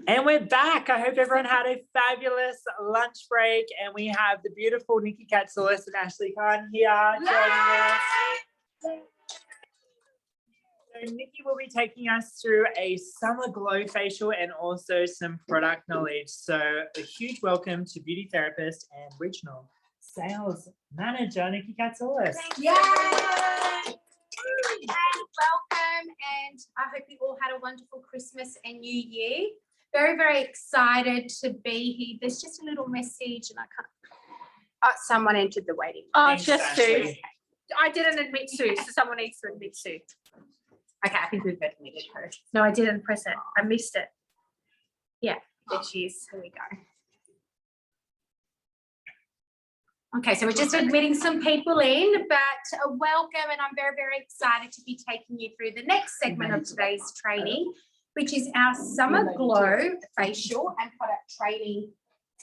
And we're back. I hope everyone had a fabulous lunch break. And we have the beautiful Nikki Katsoulis and Ashley Khan here joining us. So Nikki will be taking us through a summer glow facial and also some product knowledge. So a huge welcome to beauty therapist and regional sales manager, Nikki Katsoulis. Yay! And welcome, and I hope you all had a wonderful Christmas and New Year. Very, very excited to be here. There's just a little message, and I can't. Oh, someone entered the waiting room. Oh, just Sue. I didn't admit Sue, so someone needs to admit Sue. Okay, I think we've admitted her. No, I didn't press it. I missed it. Yeah, there she is. Here we go. Okay, so we're just admitting some people in, but welcome, and I'm very, very excited to be taking you through the next segment of today's training, which is our Summer Glow facial and product training.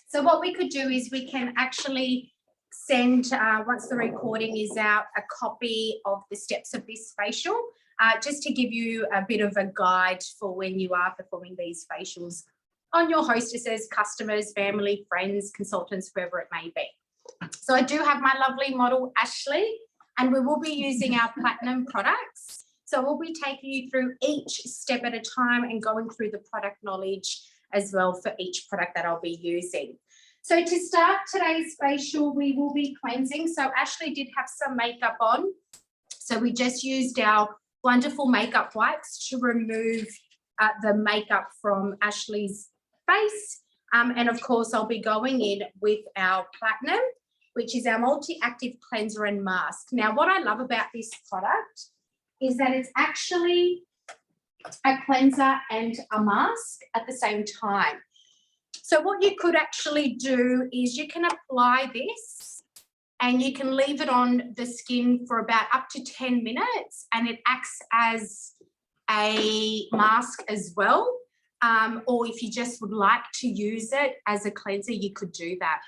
So what we could do is we can actually send, once the recording is out, a copy of the steps of this facial, just to give you a bit of a guide for when you are performing these facials on your hostesses, customers, family, friends, consultants, whoever it may be. So I do have my lovely model, Ashley, and we will be using our platinum products. So we'll be taking you through each step at a time and going through the product knowledge as well for each product that I'll be using. So to start today's facial, we will be cleansing. So Ashley did have some makeup on. So we just used our wonderful makeup wipes to remove the makeup from Ashley's face. And of course, I'll be going in with our platinum, which is our multi-active cleanser and mask. Now, what I love about this product is that it's actually a cleanser and a mask at the same time. So what you could actually do is you can apply this and you can leave it on the skin for about up to 10 minutes, and it acts as a mask as well. Or if you just would like to use it as a cleanser, you could do that.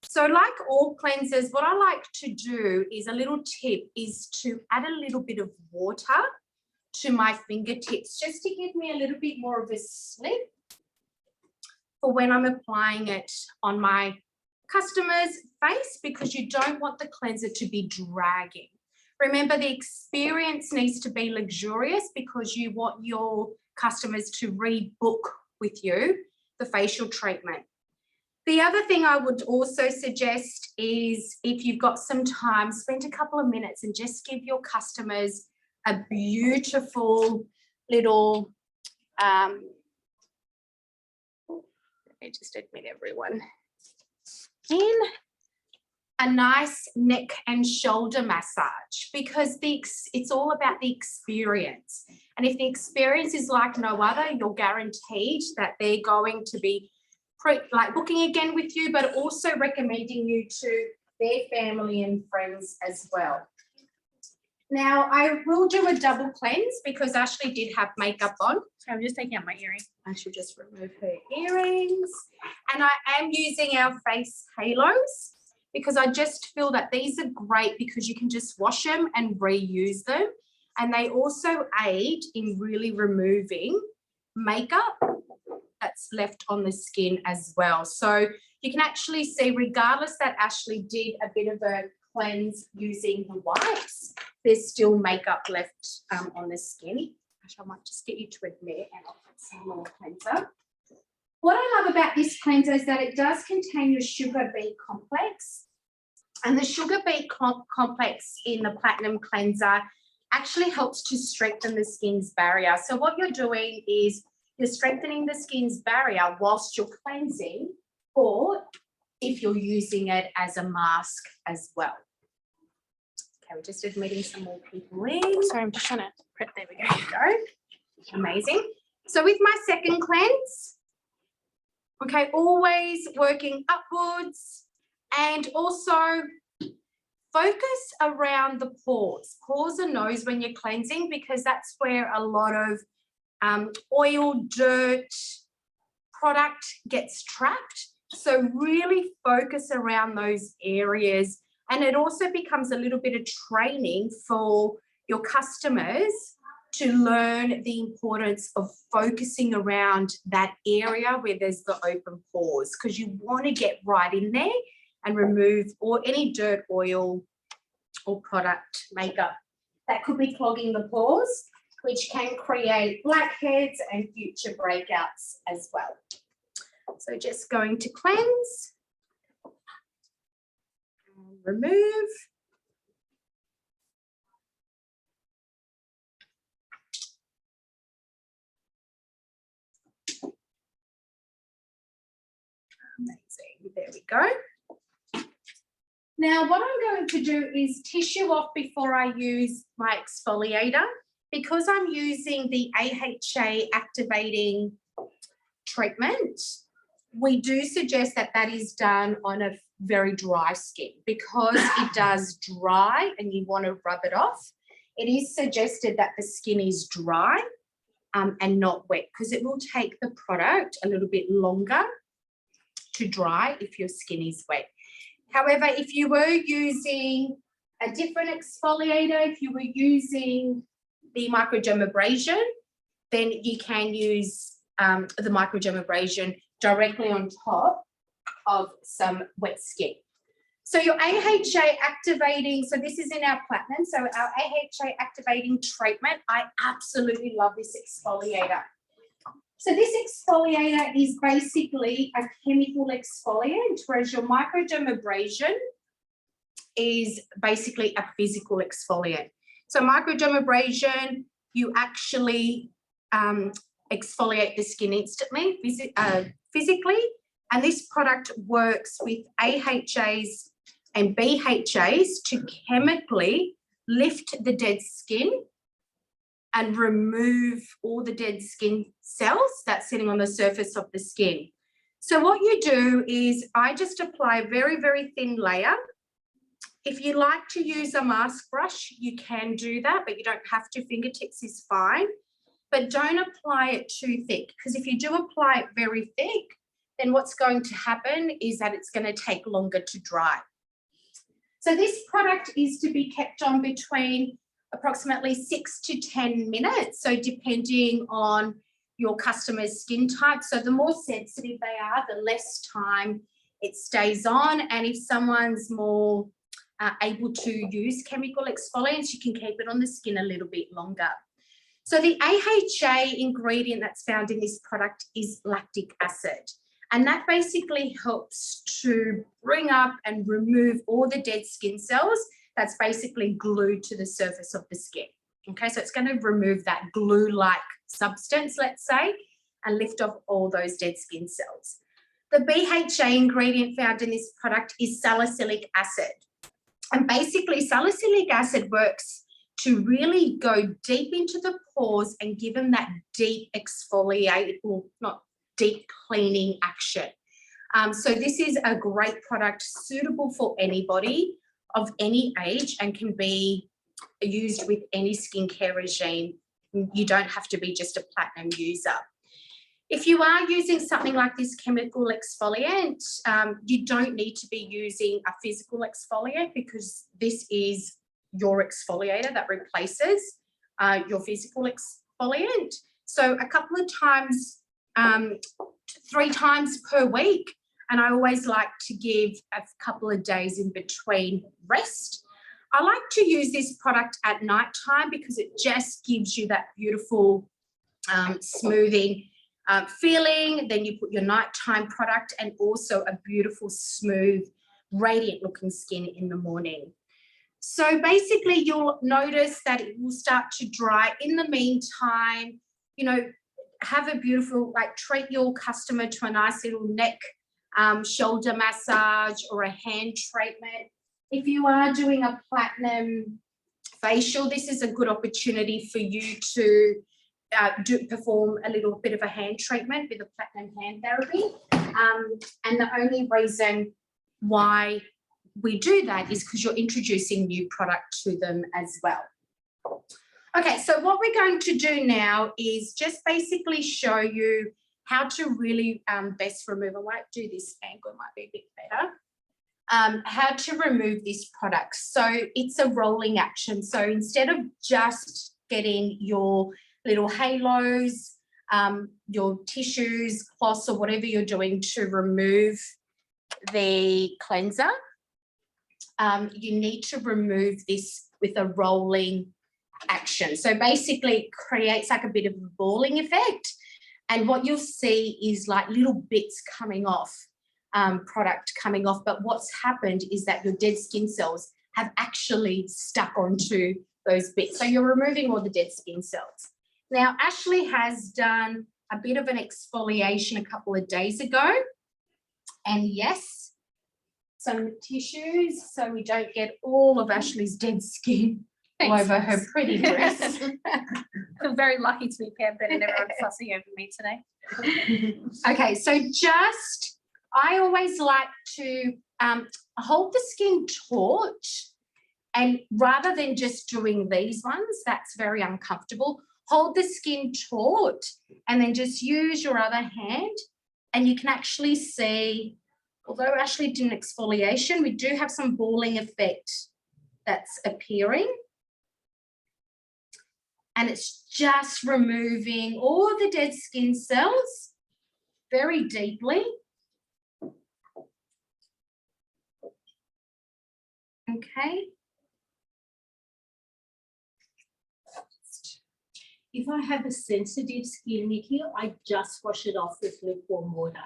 So like all cleansers, what I like to do is a little tip is to add a little bit of water to my fingertips, just to give me a little bit more of a slip for when I'm applying it on my customer's face, because you don't want the cleanser to be dragging. Remember, the experience needs to be luxurious because you want your customers to rebook with you the facial treatment. The other thing I would also suggest is, if you've got some time, spend a couple of minutes and just give your customers a beautiful little, let me just admit everyone in, a nice neck and shoulder massage, because it's all about the experience. And if the experience is like no other, you're guaranteed that they're going to be booking again with you, but also recommending you to their family and friends as well. Now, I will do a double cleanse because Ashley did have makeup on. So I'm just taking out my earring. I should just remove her earrings. And I am using our face halos because I just feel that these are great because you can just wash them and reuse them. And they also aid in really removing makeup that's left on the skin as well. So you can actually see, regardless that Ashley did a bit of a cleanse using the wipes, there's still makeup left on the skin. Actually, I might just get you to admit, and I'll put some more cleanser. What I love about this cleanser is that it does contain your sugar beet complex. And the sugar beet complex in the platinum cleanser actually helps to strengthen the skin's barrier. So what you're doing is you're strengthening the skin's barrier whilst you're cleansing, or if you're using it as a mask as well. Okay, we're just admitting some more people in. Sorry, I'm just trying to prep. There we go. There you go. Amazing. So with my second cleanse, okay, always working upwards, and also focus around the pores. Pores and nose when you're cleansing, because that's where a lot of oil, dirt, product gets trapped. So really focus around those areas. And it also becomes a little bit of training for your customers to learn the importance of focusing around that area where there's the open pores, because you want to get right in there and remove any dirt, oil, or product makeup that could be clogging the pores, which can create blackheads and future breakouts as well. So just going to cleanse and remove. Amazing, there we go. Now, what I'm going to do is tissue off before I use my exfoliator. Because I'm using the AHA activating treatment, we do suggest that that is done on a very dry skin, because it does dry and you want to rub it off. It is suggested that the skin is dry and not wet, because it will take the product a little bit longer to dry if your skin is wet. However, if you were using a different exfoliator, if you were using the microdermabrasion, then you can use the microdermabrasion directly on top of some wet skin. So your AHA activating, so this is in our platinum, so our AHA activating treatment, I absolutely love this exfoliator. So this exfoliator is basically a chemical exfoliant, whereas your microdermabrasion is basically a physical exfoliant. So microdermabrasion, you actually exfoliate the skin instantly, physically, and this product works with AHAs and BHAs to chemically lift the dead skin and remove all the dead skin cells that's sitting on the surface of the skin. So what you do is I just apply a very, very thin layer. If you like to use a mask brush, you can do that, but you don't have to. Fingertips is fine, but don't apply it too thick, because if you do apply it very thick, then what's going to happen is that it's going to take longer to dry. So this product is to be kept on between approximately 6 to 10 minutes. So depending on your customer's skin type. So the more sensitive they are, the less time it stays on. And if someone's more able to use chemical exfoliants, you can keep it on the skin a little bit longer. So the AHA ingredient that's found in this product is lactic acid. And that basically helps to bring up and remove all the dead skin cells that's basically glued to the surface of the skin. Okay, so it's going to remove that glue-like substance, let's say, and lift off all those dead skin cells. The BHA ingredient found in this product is salicylic acid. And basically, salicylic acid works to really go deep into the pores and give them that deep exfoliate, or not deep cleaning action. So this is a great product suitable for anybody of any age and can be used with any skincare regime. You don't have to be just a platinum user. If you are using something like this chemical exfoliant, you don't need to be using a physical exfoliant, because this is your exfoliator that replaces your physical exfoliant. So a couple of times, 3 times per week, and I always like to give a couple of days in between rest. I like to use this product at night time because it just gives you that beautiful smoothing feeling. Then you put your nighttime product and also a beautiful, smooth, radiant looking skin in the morning. So basically you'll notice that it will start to dry. In the meantime, you know, have a beautiful, like, treat your customer to a nice little neck, shoulder massage or a hand treatment. If you are doing a platinum facial, this is a good opportunity for you to perform a little bit of a hand treatment with a platinum hand therapy. And the only reason why we do that is because you're introducing new product to them as well. Okay, so what we're going to do now is just basically show you how to really best remove. I might do this angle, it might be a bit better. How to remove this product. So it's a rolling action. So instead of just getting your little halos, your tissues, cloths, or whatever you're doing to remove the cleanser, you need to remove this with a rolling action. So basically it creates like a bit of a balling effect, and what you'll see is like little bits coming off, product coming off, but what's happened is that your dead skin cells have actually stuck onto those bits. So you're removing all the dead skin cells. Now, Ashley has done a bit of an exfoliation a couple of days ago, and yes, some tissues so we don't get all of Ashley's dead skin all over her pretty dress. I'm very lucky to be pampered and everyone's fussing over me today. Okay, so I always like to hold the skin taut, and rather than just doing these ones, that's very uncomfortable. Hold the skin taut and then just use your other hand, and you can actually see, although Ashley did an exfoliation, we do have some balling effect that's appearing. And it's just removing all the dead skin cells very deeply. Okay. If I have a sensitive skin, Nikki, I just wash it off with lukewarm water.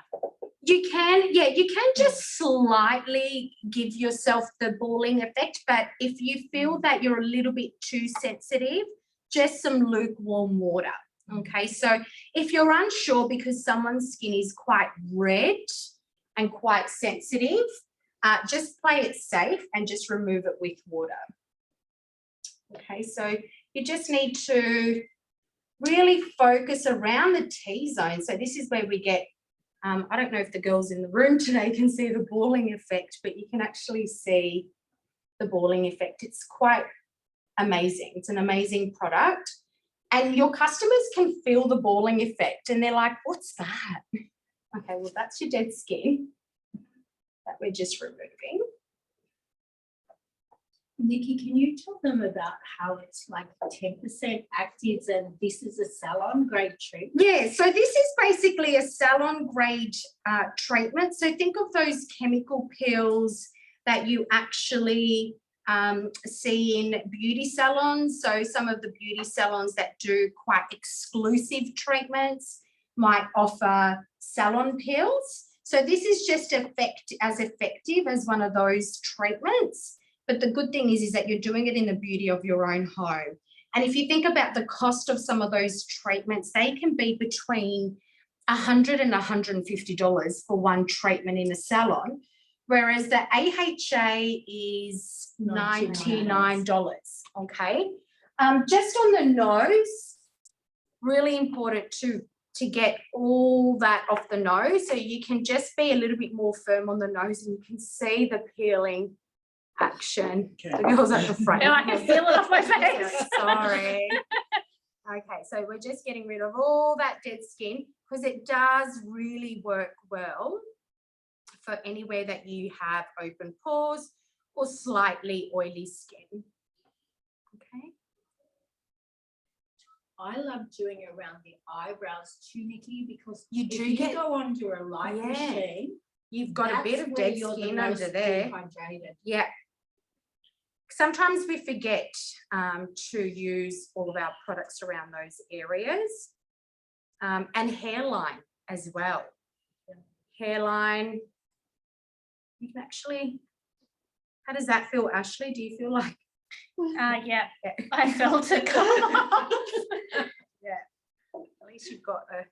You can, yeah, you can just slightly give yourself the balling effect, but if you feel that you're a little bit too sensitive, just some lukewarm water. Okay, so if you're unsure because someone's skin is quite red and quite sensitive, just play it safe and just remove it with water. Okay, so you just need to really focus around the T-zone. So this is where we get, I don't know if the girls in the room today can see the balling effect, but you can actually see the balling effect. It's quite amazing. It's an amazing product. And your customers can feel the balling effect and they're like, what's that? Okay, well, that's your dead skin that we're just removing. Nikki, can you tell them about how it's like 10% actives and this is a salon grade treatment? Yeah, so this is basically a salon grade treatment. So think of those chemical peels that you actually see in beauty salons. So some of the beauty salons that do quite exclusive treatments might offer salon peels. So this is just as effective as one of those treatments. But the good thing is that you're doing it in the beauty of your own home. And if you think about the cost of some of those treatments, they can be between $100 and $150 for one treatment in a salon, whereas the AHA is $99, okay? Just on the nose, really important to get all that off the nose. So you can just be a little bit more firm on the nose and you can see the peeling action. Okay. The girls at the front. Now I can feel it off my face. Sorry. Okay, so we're just getting rid of all that dead skin because it does really work well for anywhere that you have open pores or slightly oily skin. Okay. I love doing it around the eyebrows too, Nikki, because you do if you go under a light machine, you've got a bit of dead skin under there. Dehydrated. Yeah. Sometimes we forget to use all of our products around those areas, and hairline as well. Yeah. Hairline, you can actually, how does that feel, Ashley? Do you feel like? Yeah, I felt it come off. Yeah, at least you've got a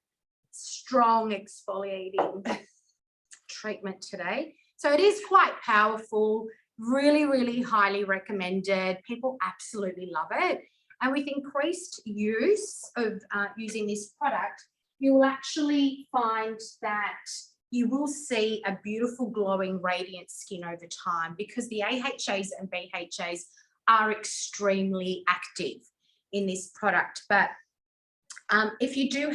strong exfoliating treatment today. So it is quite powerful. Really, really highly recommended. People absolutely love it. And with increased use of using this product, you will actually find that you will see a beautiful, glowing, radiant skin over time because the AHAs and BHAs are extremely active in this product. But if you do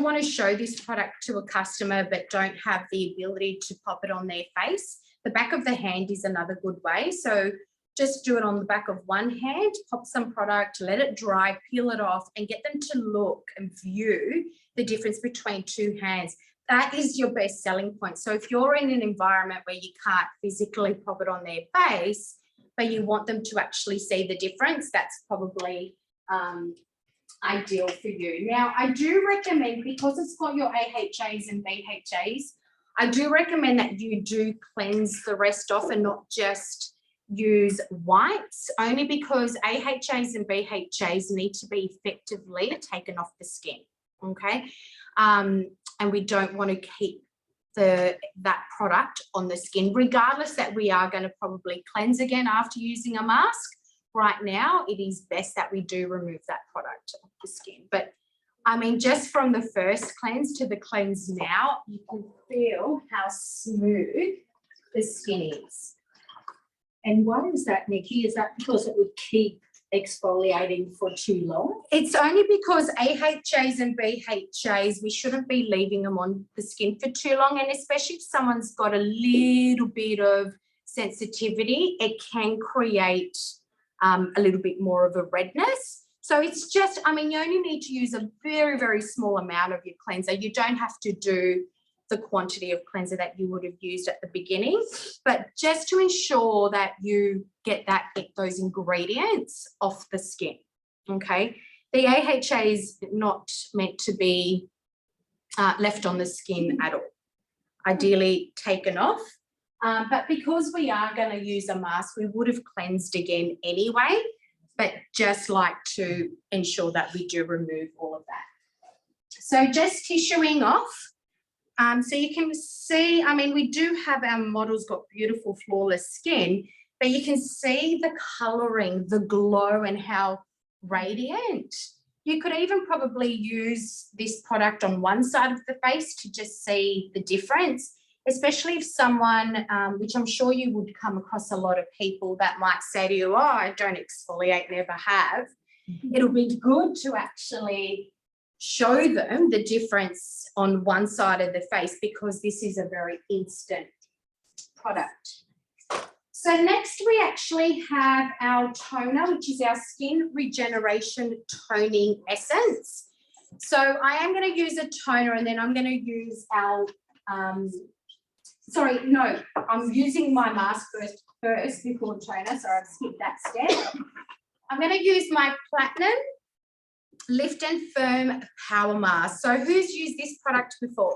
want to show this product to a customer but don't have the ability to pop it on their face, the back of the hand is another good way. So just do it on the back of one hand, pop some product, let it dry, peel it off, and get them to look and view the difference between two hands. That is your best selling point. So if you're in an environment where you can't physically pop it on their face, but you want them to actually see the difference, that's probably ideal for you. Now, I do recommend, because it's got your AHAs and BHAs, I do recommend that you do cleanse the rest off and not just use whites, only because AHAs and BHAs need to be effectively taken off the skin, okay? And we don't want to keep that product on the skin, regardless that we are going to probably cleanse again after using a mask. Right now, it is best that we do remove that product off the skin. But I mean, just from the first cleanse to the cleanse now, you can feel how smooth the skin is. And why is that, Nikki? Is that because it would keep exfoliating for too long? It's only because AHAs and BHAs, we shouldn't be leaving them on the skin for too long. And especially if someone's got a little bit of sensitivity, it can create a little bit more of a redness. So it's just, I mean, you only need to use a very, very small amount of your cleanser. You don't have to do the quantity of cleanser that you would have used at the beginning, but just to ensure that you get those ingredients off the skin, okay? The AHA is not meant to be left on the skin at all. Ideally taken off, but because we are going to use a mask, we would have cleansed again anyway, but just like to ensure that we do remove all of that. So just tissuing off. So you can see, I mean, we do have our models got beautiful, flawless skin, but you can see the colouring, the glow, and how radiant. You could even probably use this product on one side of the face to just see the difference, especially if someone, which I'm sure you would come across a lot of people that might say to you, oh, I don't exfoliate, never have. It'll be good to actually show them the difference on one side of the face, because this is a very instant product. So next we actually have our toner, which is our Skin Regeneration Toning Essence. So I am going to use a toner, and then I'm going to use our, I'm using my mask first before toner, so I've skipped that step. I'm going to use my Platinum Lift and Firm Power Mask. So who's used this product before?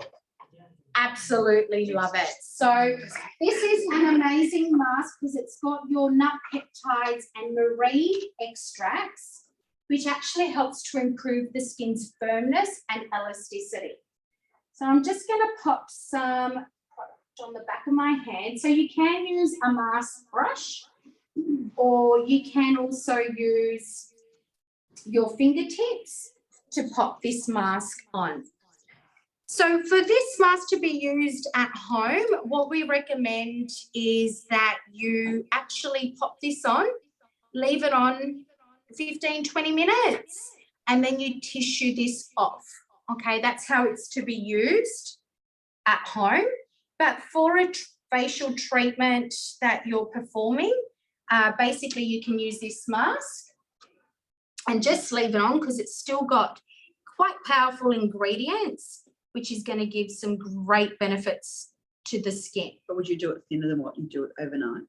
Absolutely love it. So this is an amazing mask because it's got your nut peptides and marine extracts, which actually helps to improve the skin's firmness and elasticity. So I'm just going to pop some product on the back of my hand. So you can use a mask brush, or you can also use your fingertips to pop this mask on. So for this mask to be used at home, what we recommend is that you actually pop this on, leave it on 15, 20 minutes, and then you tissue this off. Okay, that's how it's to be used at home. But for a facial treatment that you're performing, basically you can use this mask and just leave it on, because it's still got quite powerful ingredients, which is going to give some great benefits to the skin. But would you do it thinner than what you do it overnight?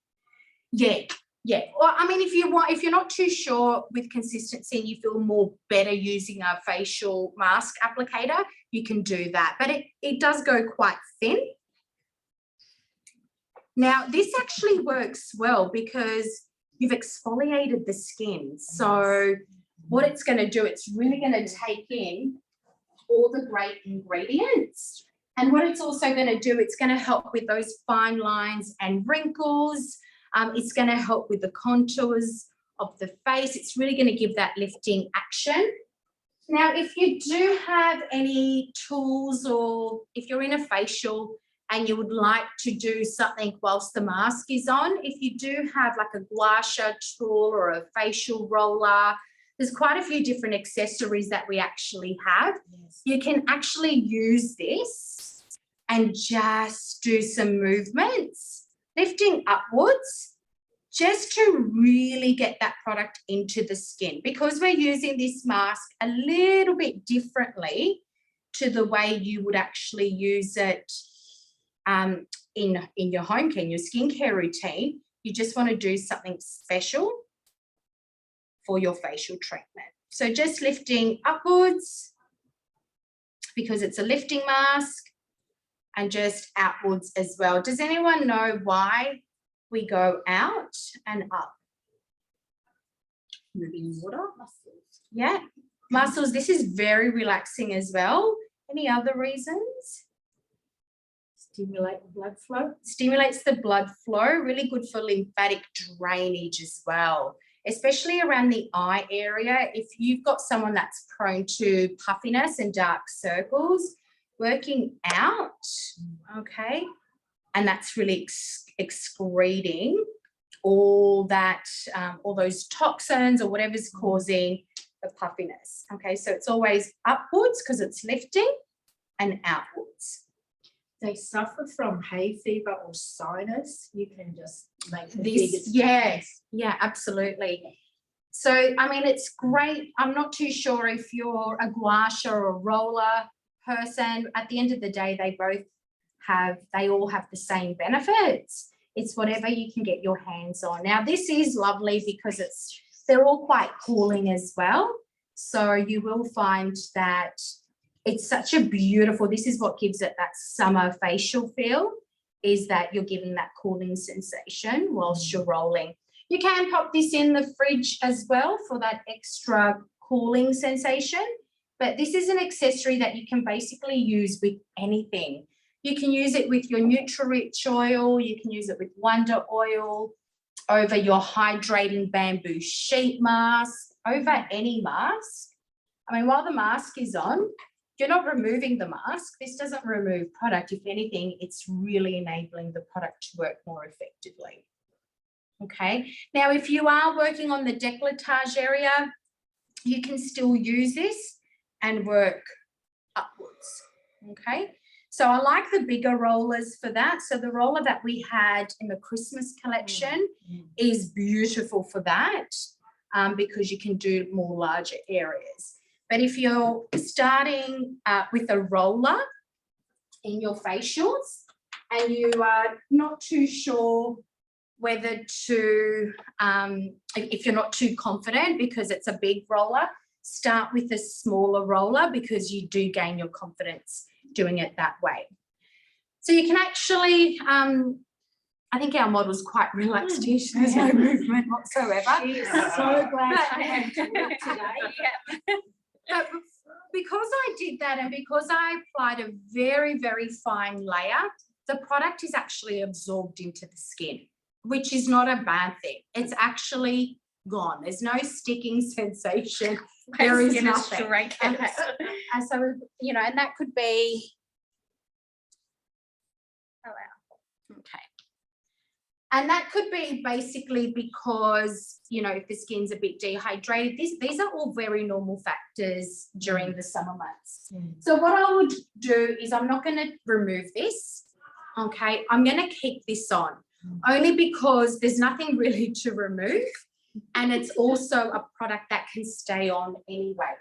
Yeah. Well, I mean, if you're not too sure with consistency and you feel more better using a facial mask applicator, you can do that. But it does go quite thin. Now, this actually works well because you've exfoliated the skin. So what it's going to do, it's really going to take in all the great ingredients. And what it's also going to do, it's going to help with those fine lines and wrinkles. It's going to help with the contours of the face. It's really going to give that lifting action. Now, if you do have any tools, or if you're in a facial and you would like to do something whilst the mask is on, if you do have like a gua sha tool or a facial roller, there's quite a few different accessories that we actually have. Yes. You can actually use this and just do some movements, lifting upwards just to really get that product into the skin, because we're using this mask a little bit differently to the way you would actually use it in your home care, in your skincare routine. You just want to do something special for your facial treatment. So just lifting upwards because it's a lifting mask, and just outwards as well. Does anyone know why we go out and up? Moving water. Yeah, muscles. This is very relaxing as well. Any other reasons? Stimulate the blood flow. Stimulates the blood flow, really good for lymphatic drainage as well, especially around the eye area. If you've got someone that's prone to puffiness and dark circles, working out, okay, and that's really excreting all that, all those toxins or whatever's causing the puffiness. Okay, so it's always upwards because it's lifting, and outwards. They suffer from hay fever or sinus. You can just make the This, biggest yes, yeah, absolutely. So, I mean, it's great. I'm not too sure if you're a gua sha or a roller person. At the end of the day, they all have the same benefits. It's whatever you can get your hands on. Now, this is lovely because they're all quite cooling as well. So you will find that it's such a beautiful, this is what gives it that summer facial feel, is that you're getting that cooling sensation whilst you're rolling. You can pop this in the fridge as well for that extra cooling sensation, but this is an accessory that you can basically use with anything. You can use it with your Nutri-Rich oil, you can use it with Wonder Oil, over your hydrating bamboo sheet mask, over any mask. I mean, while the mask is on, you're not removing the mask. This doesn't remove product. If anything, it's really enabling the product to work more effectively. Okay. Now, if you are working on the décolletage area, you can still use this and work upwards. Okay. So I like the bigger rollers for that. So the roller that we had in the Christmas collection is beautiful for that, because you can do more larger areas. But if you're starting with a roller in your facials and you are not too sure whether to, if you're not too confident because it's a big roller, start with a smaller roller because you do gain your confidence doing it that way. So you can actually, I think our model's quite relaxed here. She has no movement whatsoever. She is so glad she had to work today. But because I did that and because I applied a very, very fine layer, the product is actually absorbed into the skin, which is not a bad thing. It's actually gone. There's no sticking sensation. There is nothing. Okay. And so, you know, and that could be, oh wow, okay. And that could be basically because, you know, if the skin's a bit dehydrated, these are all very normal factors during the summer months. So what I would do is I'm not going to remove this, okay? I'm going to keep this on, only because there's nothing really to remove, and it's also a product that can stay on anyway.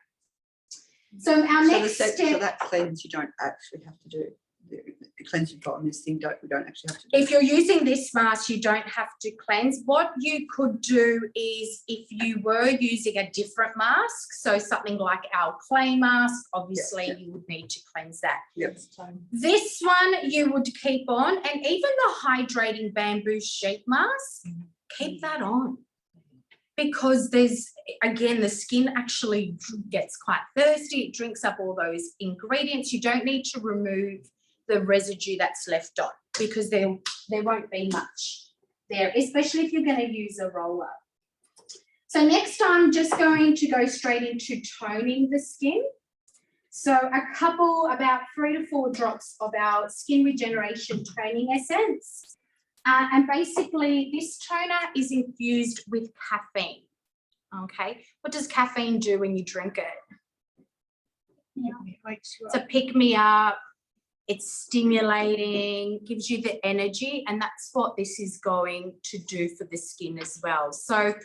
So our next step... So that cleanse you don't actually have to do. The cleanse you've got on this thing, we don't actually have to do. If you're using this mask, you don't have to cleanse. What you could do is, if you were using a different mask, so something like our clay mask, obviously you would need to cleanse that. This one you would keep on, and even the hydrating bamboo sheet mask, keep that on. Because there's, again, the skin actually gets quite thirsty. It drinks up all those ingredients. You don't need to remove the residue that's left on, because there won't be much there, especially if you're going to use a roller. So next I'm just going to go straight into toning the skin. So about 3 to 4 drops of our Skin Regeneration Toning Essence. And basically this toner is infused with caffeine. Okay, what does caffeine do when you drink it? It's a pick-me-up. It's stimulating, gives you the energy, and that's what this is going to do for the skin as well. So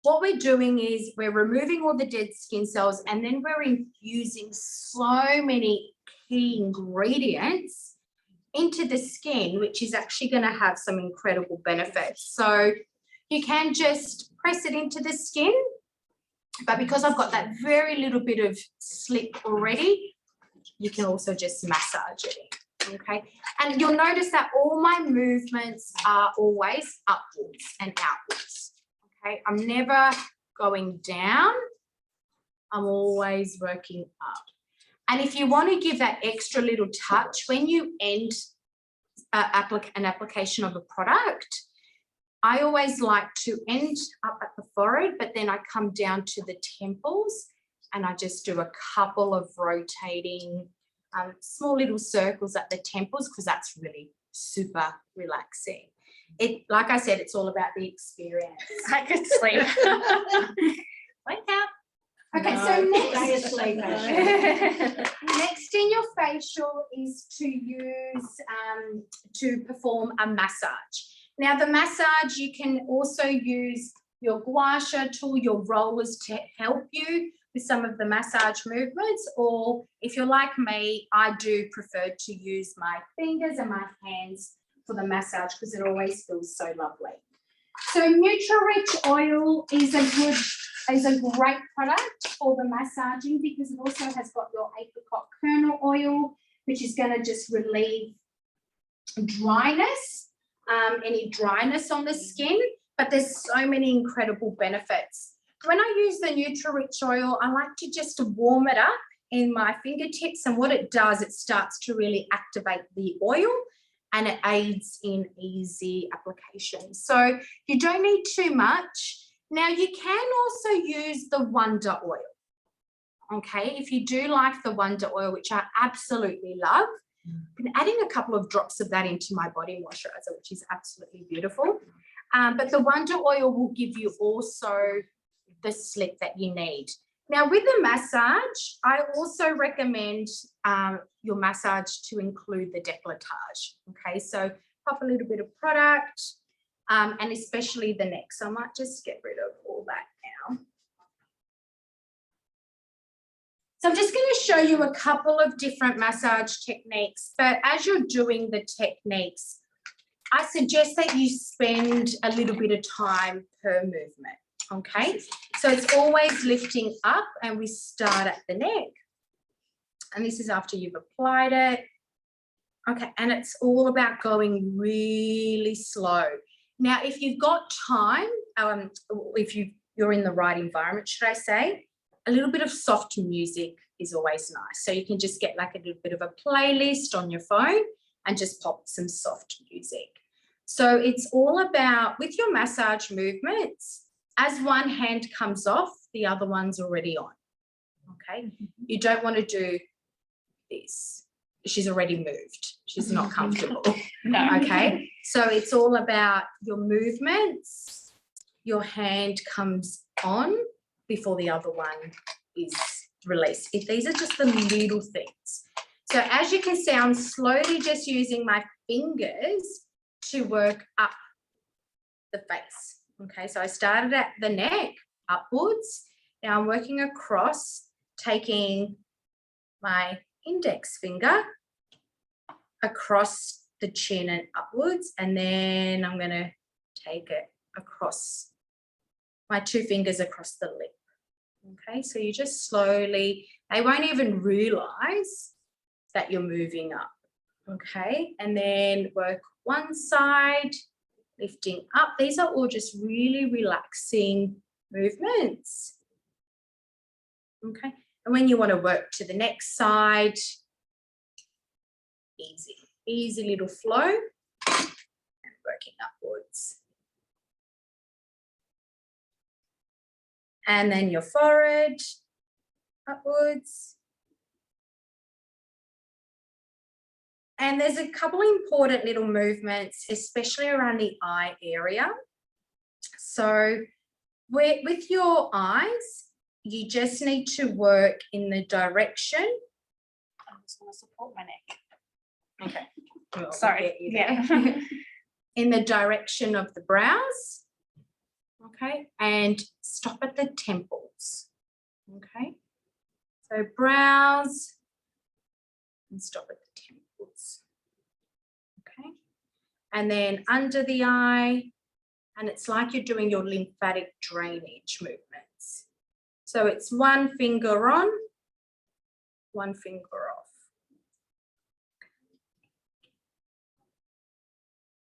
what we're doing is we're removing all the dead skin cells, and then we're infusing so many key ingredients into the skin, which is actually going to have some incredible benefits. So you can just press it into the skin, but because I've got that very little bit of slip already, you can also just massage it in, okay? And you'll notice that all my movements are always upwards and outwards, okay? I'm never going down. I'm always working up. And if you want to give that extra little touch, when you end an application of a product, I always like to end up at the forehead, but then I come down to the temples and I just do a couple of rotating small little circles at the temples, because that's really super relaxing. Like I said, it's all about the experience. I could sleep. Wake up. Okay, so next in your facial is to use to perform a massage. Now the massage, you can also use your gua sha tool, your rollers to help you with some of the massage movements, or if you're like me, I do prefer to use my fingers and my hands for the massage because it always feels so lovely. So Nutri-Rich oil is a great product for the massaging because it also has got your apricot kernel oil, which is going to just relieve dryness, any dryness on the skin, but there's so many incredible benefits. When I use the Nutri-Rich oil, I like to just warm it up in my fingertips, and what it does, it starts to really activate the oil and it aids in easy application. So you don't need too much. Now you can also use the Wonder Oil. Okay, if you do like the Wonder Oil, which I absolutely love, I've been adding a couple of drops of that into my body moisturizer, which is absolutely beautiful. But the Wonder Oil will give you also the slip that you need. Now with the massage, I also recommend your massage to include the décolletage. Okay, so pop a little bit of product and especially the neck. So I might just get rid of all that now. So I'm just going to show you a couple of different massage techniques, but as you're doing the techniques, I suggest that you spend a little bit of time per movement. Okay, so it's always lifting up and we start at the neck. And this is after you've applied it. Okay, and it's all about going really slow. Now, if you've got time, if you're in the right environment, should I say, a little bit of soft music is always nice. So you can just get like a little bit of a playlist on your phone and just pop some soft music. So it's all about, with your massage movements, as one hand comes off, the other one's already on, okay? You don't want to do this. She's already moved. She's not comfortable, No. okay? So it's all about your movements. Your hand comes on before the other one is released. These are just the little things. So as you can see, I'm slowly just using my fingers to work up the face. Okay, so I started at the neck upwards. Now I'm working across, taking my index finger across the chin and upwards, and then I'm going to take it across my two fingers across the lip. Okay, so you just slowly, they won't even realize that you're moving up. Okay, and then work one side, lifting up. These are all just really relaxing movements. Okay, and when you want to work to the next side, easy little flow and working upwards. And then your forehead upwards. And there's a couple important little movements, especially around the eye area. So with your eyes, you just need to work in the direction. I'm just going to support my neck. Okay. Well, Sorry, we'll get you there. In the direction of the brows. Okay, and stop at the temples. Okay, so brows and stop at the temples. Okay, and then under the eye, and it's like you're doing your lymphatic drainage movements. So it's one finger on, one finger off.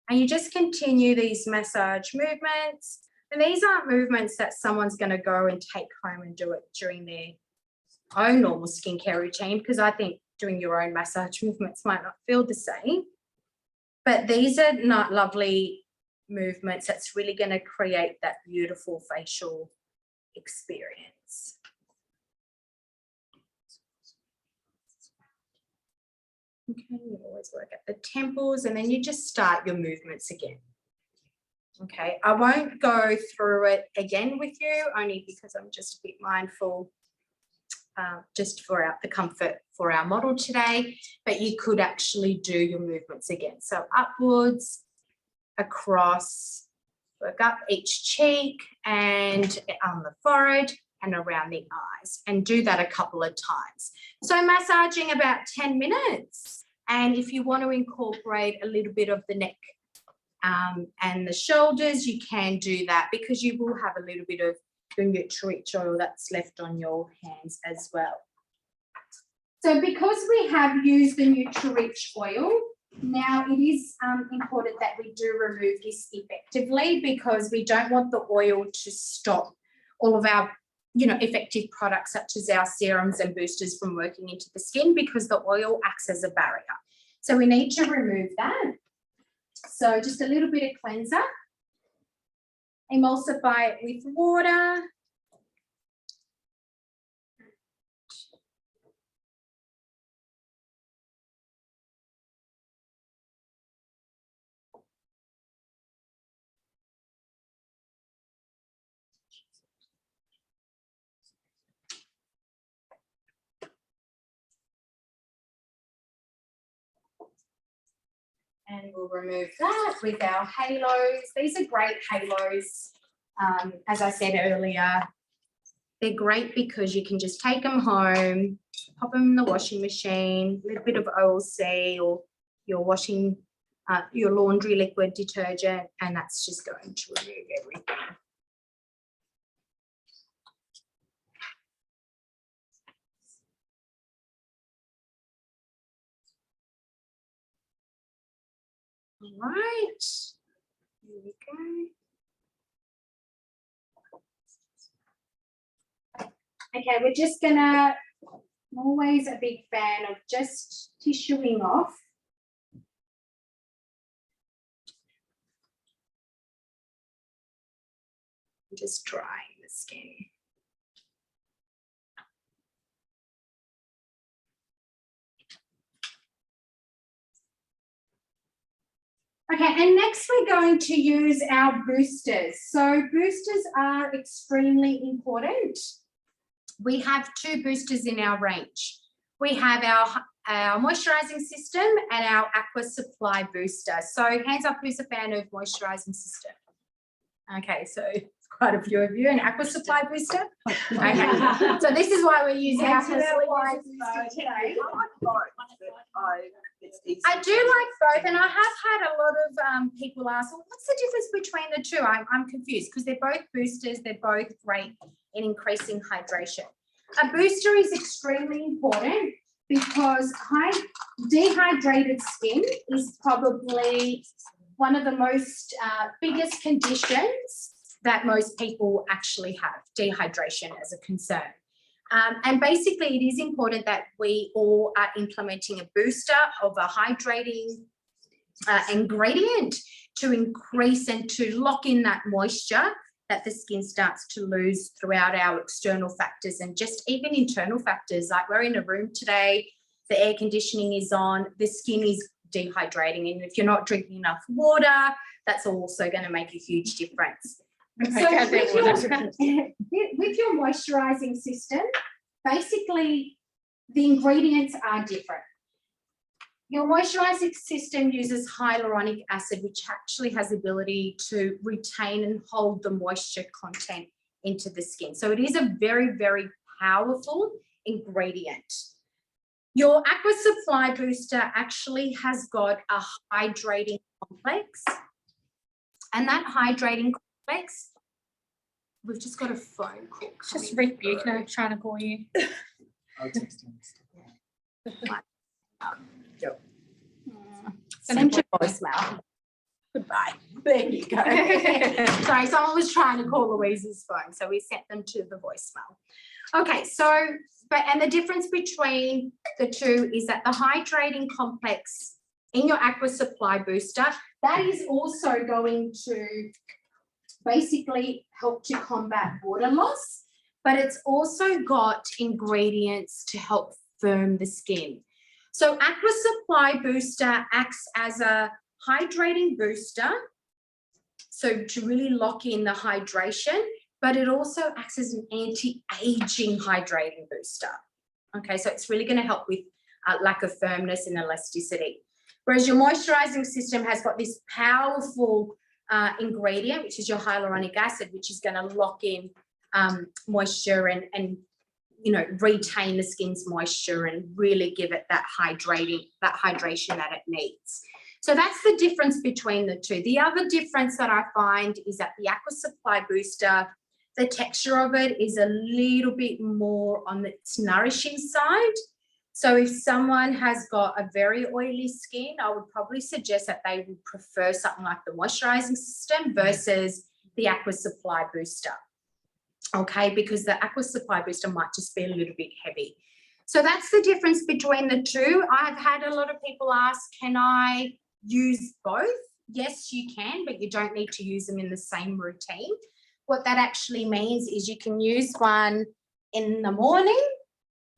And you just continue these massage movements. And these aren't movements that someone's going to go and take home and do it during their own normal skincare routine, because I think doing your own massage movements might not feel the same. But these are not lovely movements that's really going to create that beautiful facial experience. Okay, you always work at the temples, and then you just start your movements again. Okay, I won't go through it again with you, only because I'm just a bit mindful, just for the comfort for our model today, but you could actually do your movements again. So upwards, across, work up each cheek and on the forehead and around the eyes, and do that a couple of times. So massaging about 10 minutes. And if you want to incorporate a little bit of the neck and the shoulders, you can do that, because you will have a little bit of the Nutri-Rich oil that's left on your hands as well. So because we have used the Nutri-Rich oil, now it is important that we do remove this effectively, because we don't want the oil to stop all of our effective products such as our serums and boosters from working into the skin, because the oil acts as a barrier. So we need to remove that. So just a little bit of cleanser. Emulsify it with water. And we'll remove that with our halos. These are great halos. As I said earlier, they're great because you can just take them home, pop them in the washing machine, a little bit of OLC or your washing, your laundry liquid detergent, and that's just going to remove everything. All right, here we go. Okay, we're just gonna, I'm always a big fan of just tissuing off. Just drying the skin. Okay, and next we're going to use our boosters. So boosters are extremely important. We have two boosters in our range. We have our moisturising system and our Aqua Supply booster. So hands up, who's a fan of moisturising system? Okay, so it's quite a few of you. An Aqua Supply booster? Okay, so this is why we're using Aqua Supply booster today. I do like both, and I have had a lot of people ask, well, what's the difference between the two? I'm confused, because they're both boosters, they're both great in increasing hydration. A booster is extremely important because dehydrated skin is probably one of the most biggest conditions that most people actually have, dehydration as a concern. And basically, it is important that we all are implementing a booster of a hydrating ingredient to increase and to lock in that moisture that the skin starts to lose throughout our external factors and just even internal factors. Like we're in a room today, the air conditioning is on, the skin is dehydrating. And if you're not drinking enough water, that's also going to make a huge difference. So with your moisturising system, basically the ingredients are different. Your moisturizing system uses hyaluronic acid, which actually has the ability to retain and hold the moisture content into the skin. So it is a very, very powerful ingredient. Your Aqua Supply Booster actually has got a hydrating complex. And that hydrating complex, we've just got a phone call. It's just Rick Buechner trying to call you. I'll text him. Send to voicemail. Goodbye. There you go. Sorry, someone was trying to call Louise's phone, so we sent them to the voicemail. Okay, so, and the difference between the two is that the hydrating complex in your Aqua Supply Booster, that is also going to basically help to combat water loss, but it's also got ingredients to help firm the skin. So Aqua Supply Booster acts as a hydrating booster, so to really lock in the hydration, but it also acts as an anti-aging hydrating booster. Okay, so it's really going to help with lack of firmness and elasticity. Whereas your moisturizing system has got this powerful ingredient, which is your hyaluronic acid, which is going to lock in moisture and you know, retain the skin's moisture and really give it that hydration that it needs. So that's the difference between the two. The other difference that I find is that the Aqua Supply Booster, the texture of it is a little bit more on its nourishing side. So if someone has got a very oily skin, I would probably suggest that they would prefer something like the moisturizing system versus the Aqua Supply Booster. Okay, because the Aqua Supply Booster might just be a little bit heavy. So that's the difference between the two. I've had a lot of people ask, can I use both? Yes, you can, but you don't need to use them in the same routine. What that actually means is you can use one in the morning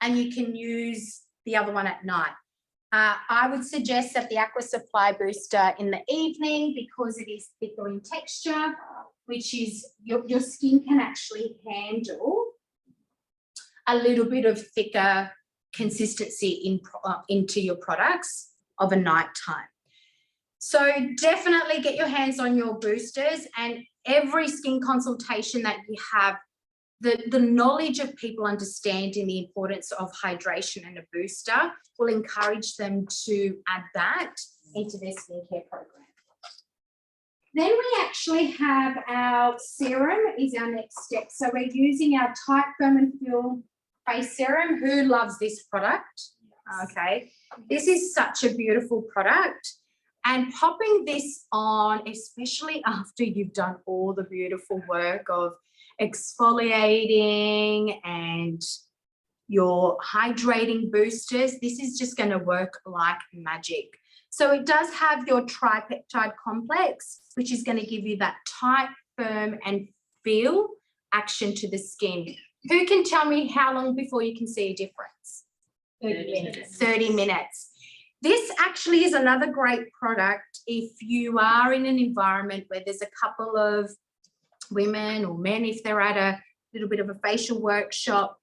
and you can use the other one at night. I would suggest that the Aqua Supply Booster in the evening because it is thicker in texture, which is your skin can actually handle a little bit of thicker consistency into your products of a night time. So definitely get your hands on your boosters, and every skin consultation that you have, the knowledge of people understanding the importance of hydration and a booster will encourage them to add that into their skincare program. Then we actually have our serum is our next step. So we're using our Tight Firm and Fill Face Serum. Who loves this product? Okay. This is such a beautiful product. And popping this on, especially after you've done all the beautiful work of exfoliating and your hydrating boosters, this is just going to work like magic. So it does have your tripeptide complex, which is going to give you that tight, firm, and feel action to the skin. Who can tell me how long before you can see a difference? 30 minutes. 30 minutes. This actually is another great product if you are in an environment where there's a couple of women or men, if they're at a little bit of a facial workshop,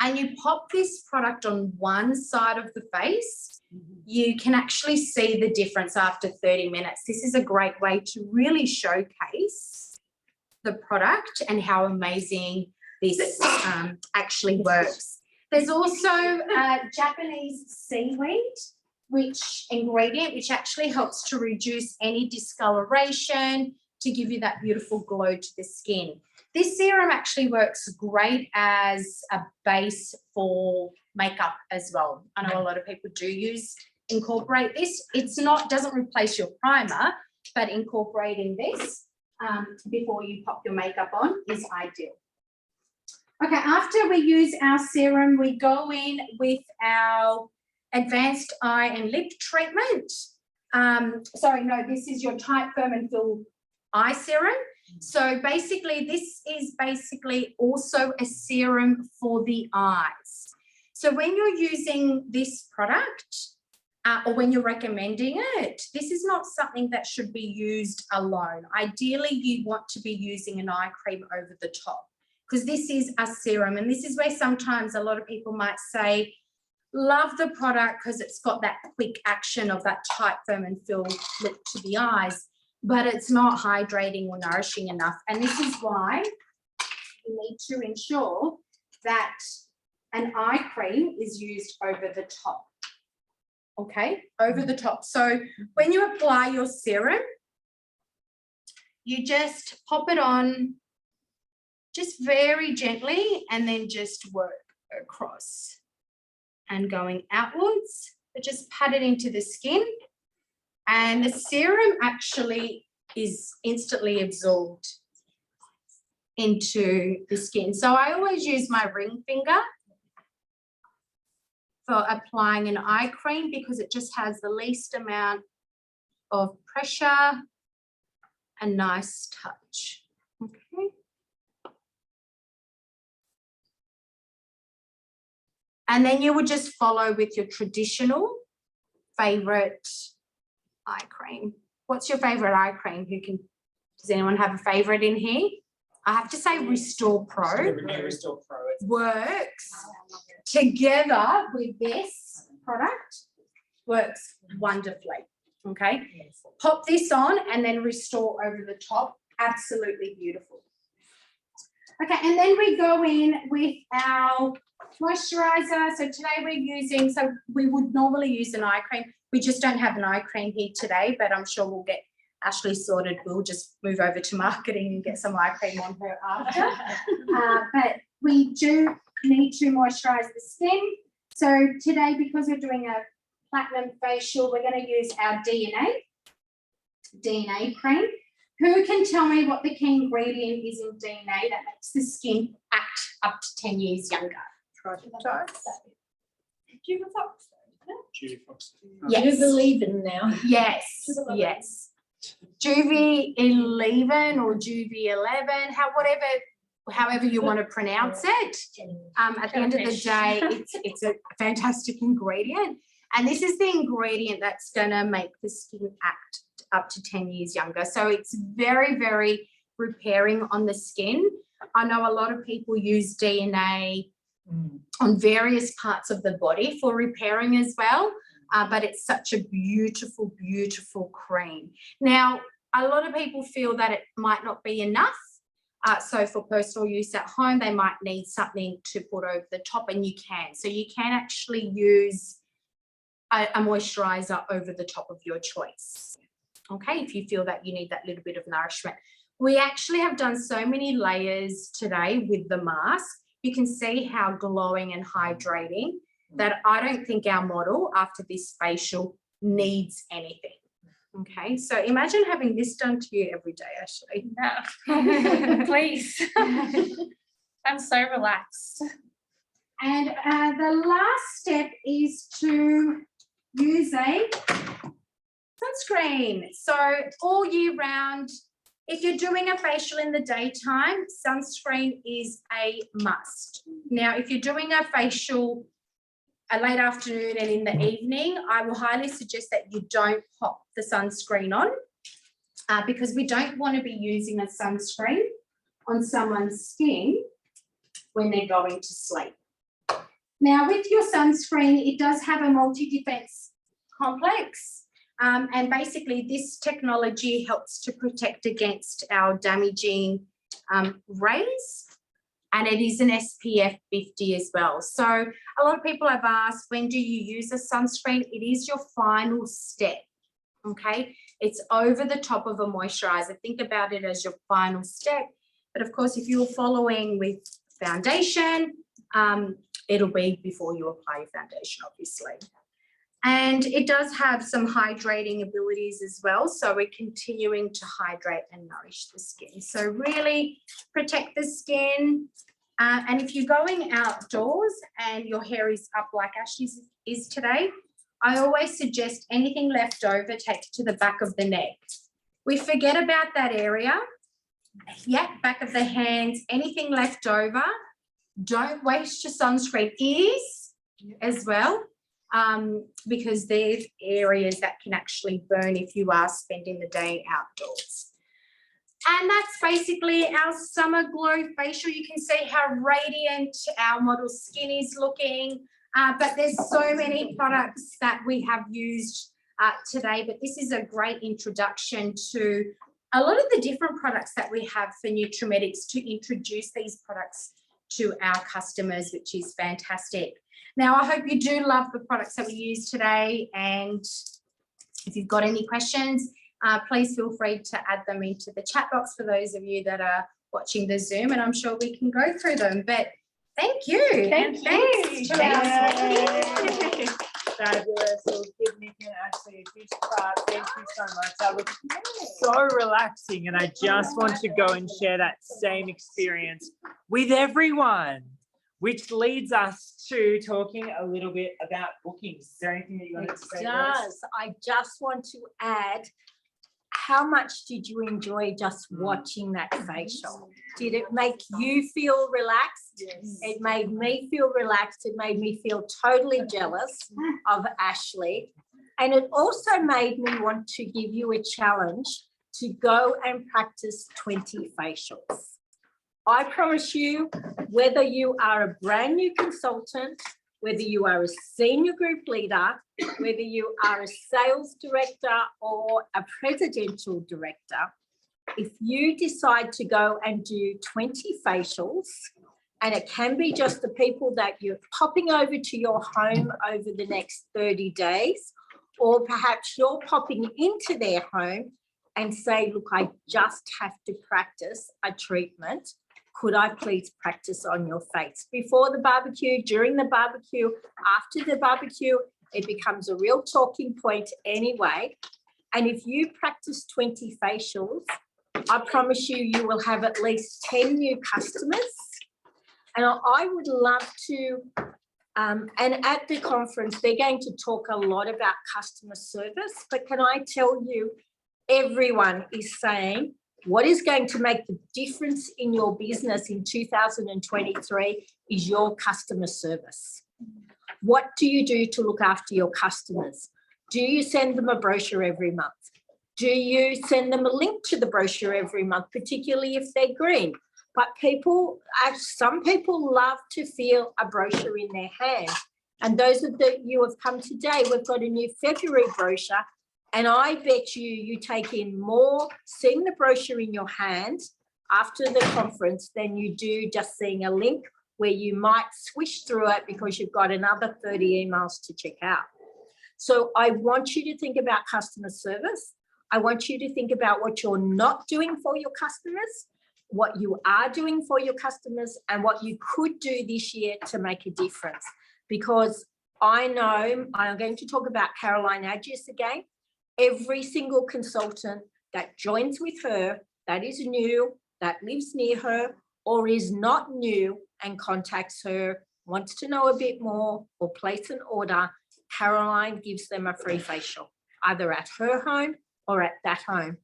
and you pop this product on one side of the face, you can actually see the difference after 30 minutes. This is a great way to really showcase the product and how amazing this actually works. There's also Japanese seaweed ingredient, which actually helps to reduce any discoloration, to give you that beautiful glow to the skin. This serum actually works great as a base for makeup as well. I know a lot of people do incorporate this. It's not, doesn't replace your primer, but incorporating this before you pop your makeup on is ideal. Okay, after we use our serum, we go in with our advanced eye and lip treatment. Sorry, no, this is your Tight Firm and Fill eye serum. So basically, this is basically also a serum for the eyes. So when you're using this product or when you're recommending it, this is not something that should be used alone. Ideally, you want to be using an eye cream over the top because this is a serum. And this is where sometimes a lot of people might say, Love the product because it's got that quick action of that tight, firm and fill look to the eyes, but it's not hydrating or nourishing enough. And this is why you need to ensure that an eye cream is used over the top. Okay, over the top. So when you apply your serum, you just pop it on just very gently and then just work across and going outwards, but just pat it into the skin. And the serum actually is instantly absorbed into the skin. So I always use my ring finger for applying an eye cream because it just has the least amount of pressure and nice touch. Okay. And then you would just follow with your traditional favorite eye cream. What's your favorite eye cream? Does anyone have a favorite in here? I have to say Restore Pro Restore Pro. works together with this product, works wonderfully. Okay, pop this on and then Restore over the top. Absolutely beautiful. Okay, and then we go in with our moisturizer. So today we're using, so we would normally use an eye cream. We just don't have an eye cream here today, but I'm sure we'll get Ashley sorted. We'll just move over to marketing and get some eye cream on her after. But we do need to moisturize the skin. So today, because we're doing a platinum facial, we're going to use our DNA cream. Who can tell me what the key ingredient is in DNA that makes the skin act up to 10 years younger? Judy Fox. Yes. You believe in now. Yes, yes. Juvie 11 or Juvie 11, however you want to pronounce it. At the end of the day, it's a fantastic ingredient. And this is the ingredient that's going to make the skin act up to 10 years younger. So it's very, very repairing on the skin. I know a lot of people use DNA on various parts of the body for repairing as well, but it's such a beautiful, beautiful cream. Now, a lot of people feel that it might not be enough. So for personal use at home, they might need something to put over the top, and you can. So you can actually use a moisturizer over the top of your choice. Okay, if you feel that you need that little bit of nourishment. We actually have done so many layers today with the mask. You can see how glowing and hydrating that I don't think our model after this facial needs anything. Okay, so imagine having this done to you every day, Ashley. No, please. I'm so relaxed. And the last step is to use a sunscreen. So all year round, if you're doing a facial in the daytime, sunscreen is a must. Now, if you're doing a facial a late afternoon and in the evening, I will highly suggest that you don't pop the sunscreen on because we don't want to be using a sunscreen on someone's skin when they're going to sleep. Now, with your sunscreen, it does have a multi-defense complex. And basically, this technology helps to protect against our damaging rays. And it is an SPF 50 as well. So a lot of people have asked, when do you use a sunscreen? It is your final step, okay? It's over the top of a moisturizer. Think about it as your final step. But of course, if you're following with foundation, it'll be before you apply your foundation, obviously. And it does have some hydrating abilities as well. So we're continuing to hydrate and nourish the skin. So really protect the skin. And if you're going outdoors and your hair is up like Ashley's is today, I always suggest anything left over, take it to the back of the neck. We forget about that area. Yeah, back of the hands, anything left over. Don't waste your sunscreen. Ears as well. Because there's areas that can actually burn if you are spending the day outdoors. And that's basically our summer glow facial. You can see how radiant our model's skin is looking. But there's so many products that we have used today, but this is a great introduction to a lot of the different products that we have for Nutrimedics, to introduce these products to our customers, which is fantastic. Now, I hope you do love the products that we use today, and if you've got any questions, please feel free to add them into the chat box for those of you that are watching the Zoom, and I'm sure we can go through them. But thank you. Thank you. Thanks. Yay. Fabulous. We'll give Nick and Ashley a huge clap. Thank you so much. That was so relaxing, and I just want to go and share that same experience with everyone, which leads us to talking a little bit about bookings. Is there anything that you wanted to say? It does. I just want to add, how much did you enjoy just watching that facial? Did it make you feel relaxed? Yes. It made me feel relaxed. It made me feel totally jealous of Ashley. And it also made me want to give you a challenge to go and practice 20 facials. I promise you, whether you are a brand new consultant, whether you are a senior group leader, whether you are a sales director or a presidential director, if you decide to go and do 20 facials, and it can be just the people that you're popping over to your home over the next 30 days, or perhaps you're popping into their home and say, look, I just have to practice a treatment. Could I please practice on your face? Before the barbecue, during the barbecue, after the barbecue, it becomes a real talking point anyway. And if you practice 20 facials, I promise you, you will have at least 10 new customers. And I would love to, and at the conference, they're going to talk a lot about customer service, but can I tell you, everyone is saying, what is going to make the difference in your business in 2023 is your customer service. What do you do to look after your customers? Do you send them a brochure every month? Do you send them a link to the brochure every month, particularly if they're green? But some people love to feel a brochure in their hand. And those of you who have come today, we've got a new February brochure. And I bet you take in more seeing the brochure in your hand after the conference than you do just seeing a link where you might swish through it because you've got another 30 emails to check out. So I want you to think about customer service. I want you to think about what you're not doing for your customers, what you are doing for your customers, and what you could do this year to make a difference. Because I know, I'm going to talk about Caroline Adjus again. Every single consultant that joins with her, that is new, that lives near her, or is not new and contacts her, wants to know a bit more or place an order, Caroline gives them a free facial, either at her home or at that home,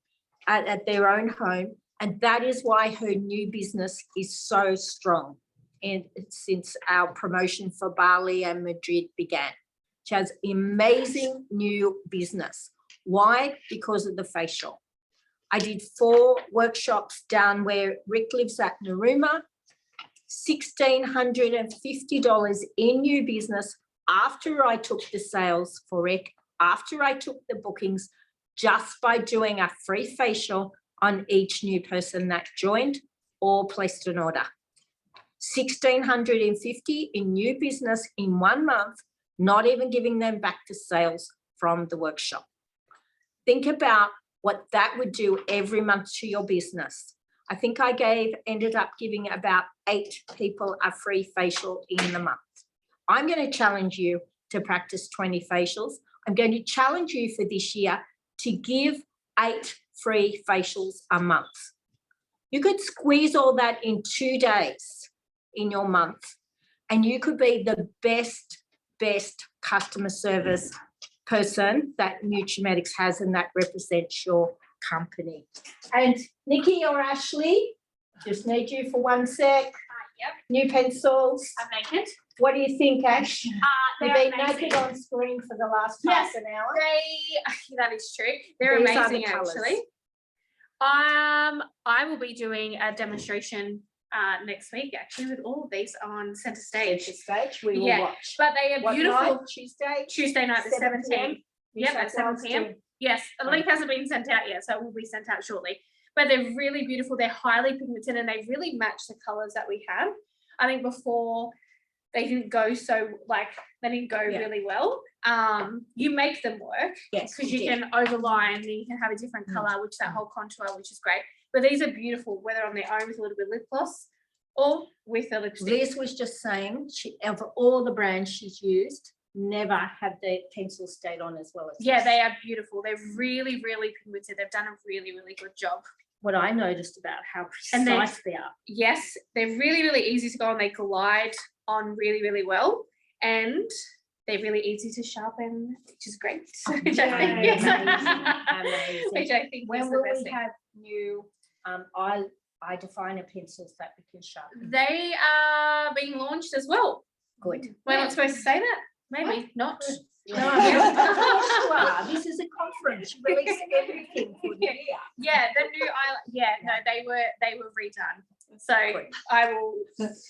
at their own home. And that is why her new business is so strong. And since our promotion for Bali and Madrid began, she has amazing new business. Why? Because of the facial. I did 4 workshops down where Rick lives at Narooma, $1,650 in new business after I took the sales for Rick, after I took the bookings, just by doing a free facial on each new person that joined or placed an order. $1,650 in new business in 1 month, not even giving them back to sales from the workshop. Think about what that would do every month to your business. I think I ended up giving about 8 people a free facial in the month. I'm going to challenge you to practice 20 facials. I'm going to challenge you for this year to give 8 free facials a month. You could squeeze all that in 2 days in your month, and you could be the best customer service person that Nutrimedics has, and that represents your company. And Nikki or Ashley, just need you for 1 sec. Yep. New pencils. I'm naked. What do you think, Ash? You've been amazing. naked on screen for the last half an hour. That is true. They're These are the amazing, colours. actually. I will be doing a demonstration next week, actually, with all of these on centre stage. Stage, we will Yeah, watch. But they are What beautiful. night? Tuesday Night, the 7 17th. p.m. Yep, at 7 p.m. Yes, the link hasn't been sent out yet, so it will be sent out shortly. But they're really beautiful. They're highly pigmented and they really match the colours that we have. I think before they didn't go really well. You make them work. Yes, because you can overline and you can have a different colour, which that whole contour, which is great. But these are beautiful, whether on their own with a little bit of lip gloss or with a lipstick. Liz was just saying, of all the brands she's used, never have the pencils stayed on as well as Yeah, this. they are beautiful. They're really, really pigmented. They've done a really, really good job. What I noticed about how And they're- precise they are. Yes, they're really, really easy to go on. They glide on really, really well. And they're really easy to sharpen, which is great. Which I think, Yay, amazing. Which I think When is will the best we thing. have new eye definer pencils that we can sharpen? They are being launched as well. Good. We're not supposed to say that. Maybe not. No, of course you are. This is a conference. You release everything for the year. Yeah, the new no, they were redone. So Good. I will.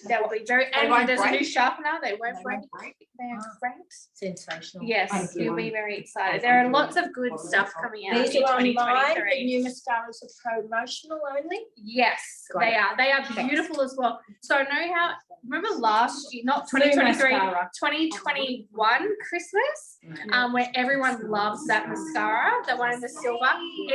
That will be very. And won't there's a new break? sharpener. They won't They break. won't break? They're Ah. great. Sensational. Yes, Thank you. you'll be very excited. There are lots of good stuff coming out These in are online. The 2023. new mascaras are promotional only. Yes, Got they it. are. They are beautiful as well. So I know how. Remember last year, not New 2023, mascara. 2021 Christmas, where everyone loves that mascara, the one in the silver.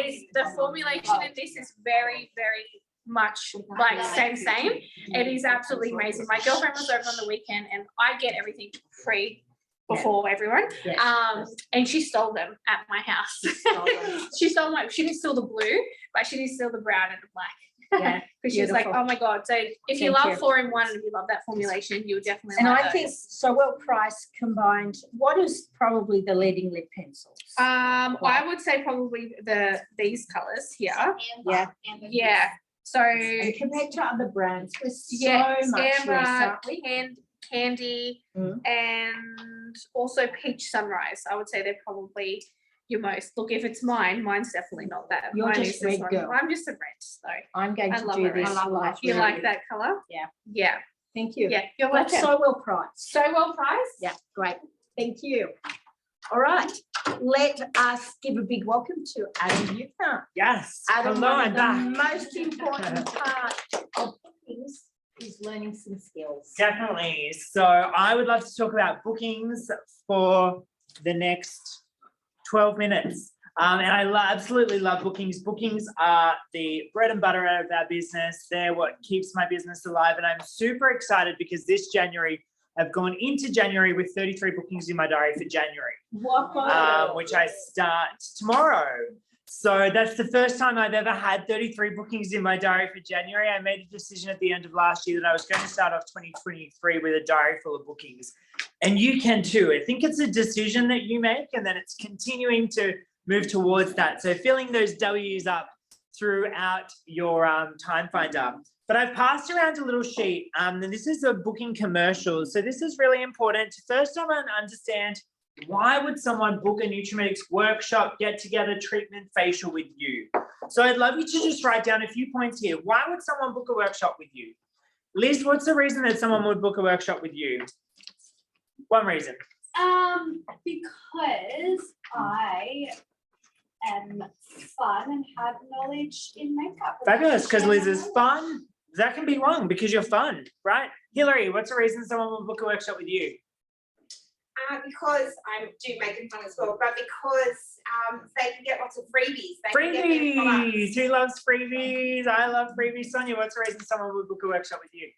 Is the formulation in this is very, very much like same. It is absolutely amazing. My girlfriend was over on the weekend, and I get everything free before everyone. Yes. And she stole them at my house. She didn't steal the blue, but she did steal the brown and the black. Yeah, Because she was like, beautiful. oh my God. So if you Thank love you. 4-in-1 and you love that formulation, you would definitely And like I think those. so well priced combined. What is probably the leading lip pencils? I would say probably these colours here. Yeah. Yeah. So And compared to other brands, we're so yeah, much Amber, less, aren't we? Candy, Mm. and also Peach Sunrise. I would say they're probably your most. Look, if it's mine's definitely not that. You're Mine just is this red one. girl. I'm just a red, so I'm going I to love do it red. this. I light you red. like that colour? Yeah. Yeah. Thank you. Yeah. You're That's welcome. so well priced. So well priced. Yeah, great. Thank you. All right. Let us give a big welcome to Adam Buechner. Yes. Adam, Hello, one I'm of back. the most important part of bookings is learning some skills. Definitely. So I would love to talk about bookings for the next 12 minutes. And I absolutely love bookings. Bookings are the bread and butter of our business. They're what keeps my business alive. And I'm super excited because this January, I've gone into January with 33 bookings in my diary for January, which I start tomorrow. So that's the first time I've ever had 33 bookings in my diary for January. I made a decision at the end of last year that I was going to start off 2023 with a diary full of bookings. And you can too. I think it's a decision that you make and then it's continuing to move towards that. So filling those W's up throughout your time finder. But I've passed around a little sheet and this is a booking commercial. So this is really important to first of all understand why would someone book a Nutrimetics workshop, get together, treatment, facial with you? So I'd love you to just write down a few points here. Why would someone book a workshop with you? Liz, what's the reason that someone would book a workshop with you? One reason. Because I am fun and have knowledge in makeup. Fabulous, because Liz is fun. That can be wrong because you're fun, right? Hillary, what's the reason someone would book a workshop with you? Because I do make it fun as well, but because they can get lots of freebies. They can get their products. Freebies. Who loves freebies? I love freebies. Sonia, what's the reason someone would book a workshop with you?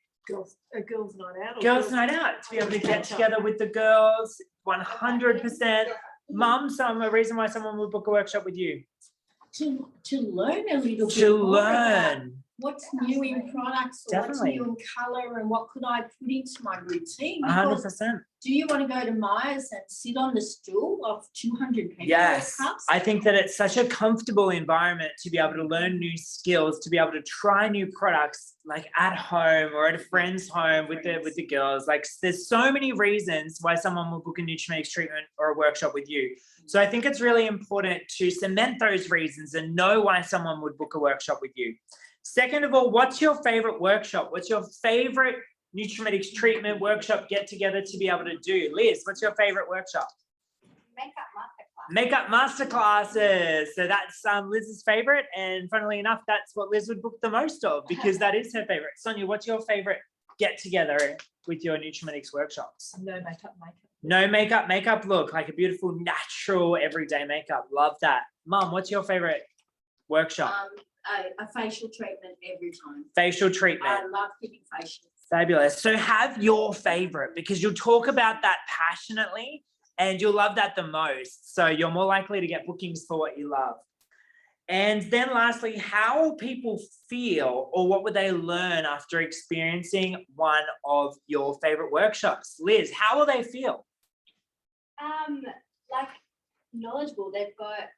A girls' night out. Girls' night out, to be able to get together with the girls, 100%. Mum, a reason why someone would book a workshop with you? To learn a little bit To more about learn. what's new in products, or what's Definitely. new in colour, and what could I put into my routine? Because 100%. do you want to go to Myers and sit on the stool of 200 people? Yes, perhaps? I think that it's such a comfortable environment to be able to learn new skills, to be able to try new products like at home or at a friend's home with the girls. Like there's so many reasons why someone will book a Nutrimetics treatment or a workshop with you. So I think it's really important to cement those reasons and know why someone would book a workshop with you. Second of all, what's your favorite workshop? What's your favorite Nutrimedics treatment workshop get together to be able to do? Liz, what's your favorite workshop? Makeup masterclasses. So that's Liz's favorite, and funnily enough, that's what Liz would book the most of because that is her favorite. Sonia, what's your favorite get together with your Nutrimedics workshops? No makeup. No makeup look, like a beautiful, natural, everyday makeup. Love that. Mum, what's your favorite workshop? A facial treatment every time. Facial treatment. I love giving facials. Fabulous. So have your favorite because you'll talk about that passionately and you'll love that the most. So you're more likely to get bookings for what you love. And then lastly, how will people feel or what would they learn after experiencing one of your favorite workshops? Liz, how will they feel? Like knowledgeable. They've got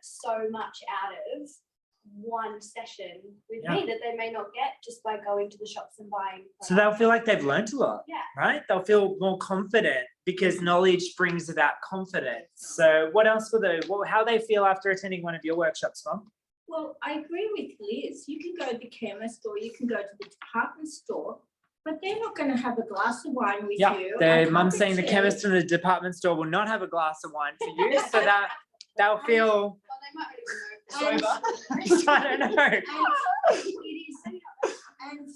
so much out of one session with me that they may not get just by going to the shops and buying. So they'll feel like they've learned a lot, Yeah. right? They'll feel more confident because knowledge brings about confidence. So what else will how they feel after attending one of your workshops, Mum? Well, I agree with Liz. You can go to the chemist or you can go to the department store, but they're not going to have a glass of wine with you. Yeah, Mum's saying the chemist and the department store will not have a glass of wine for you, so that they'll feel sober. I don't know. And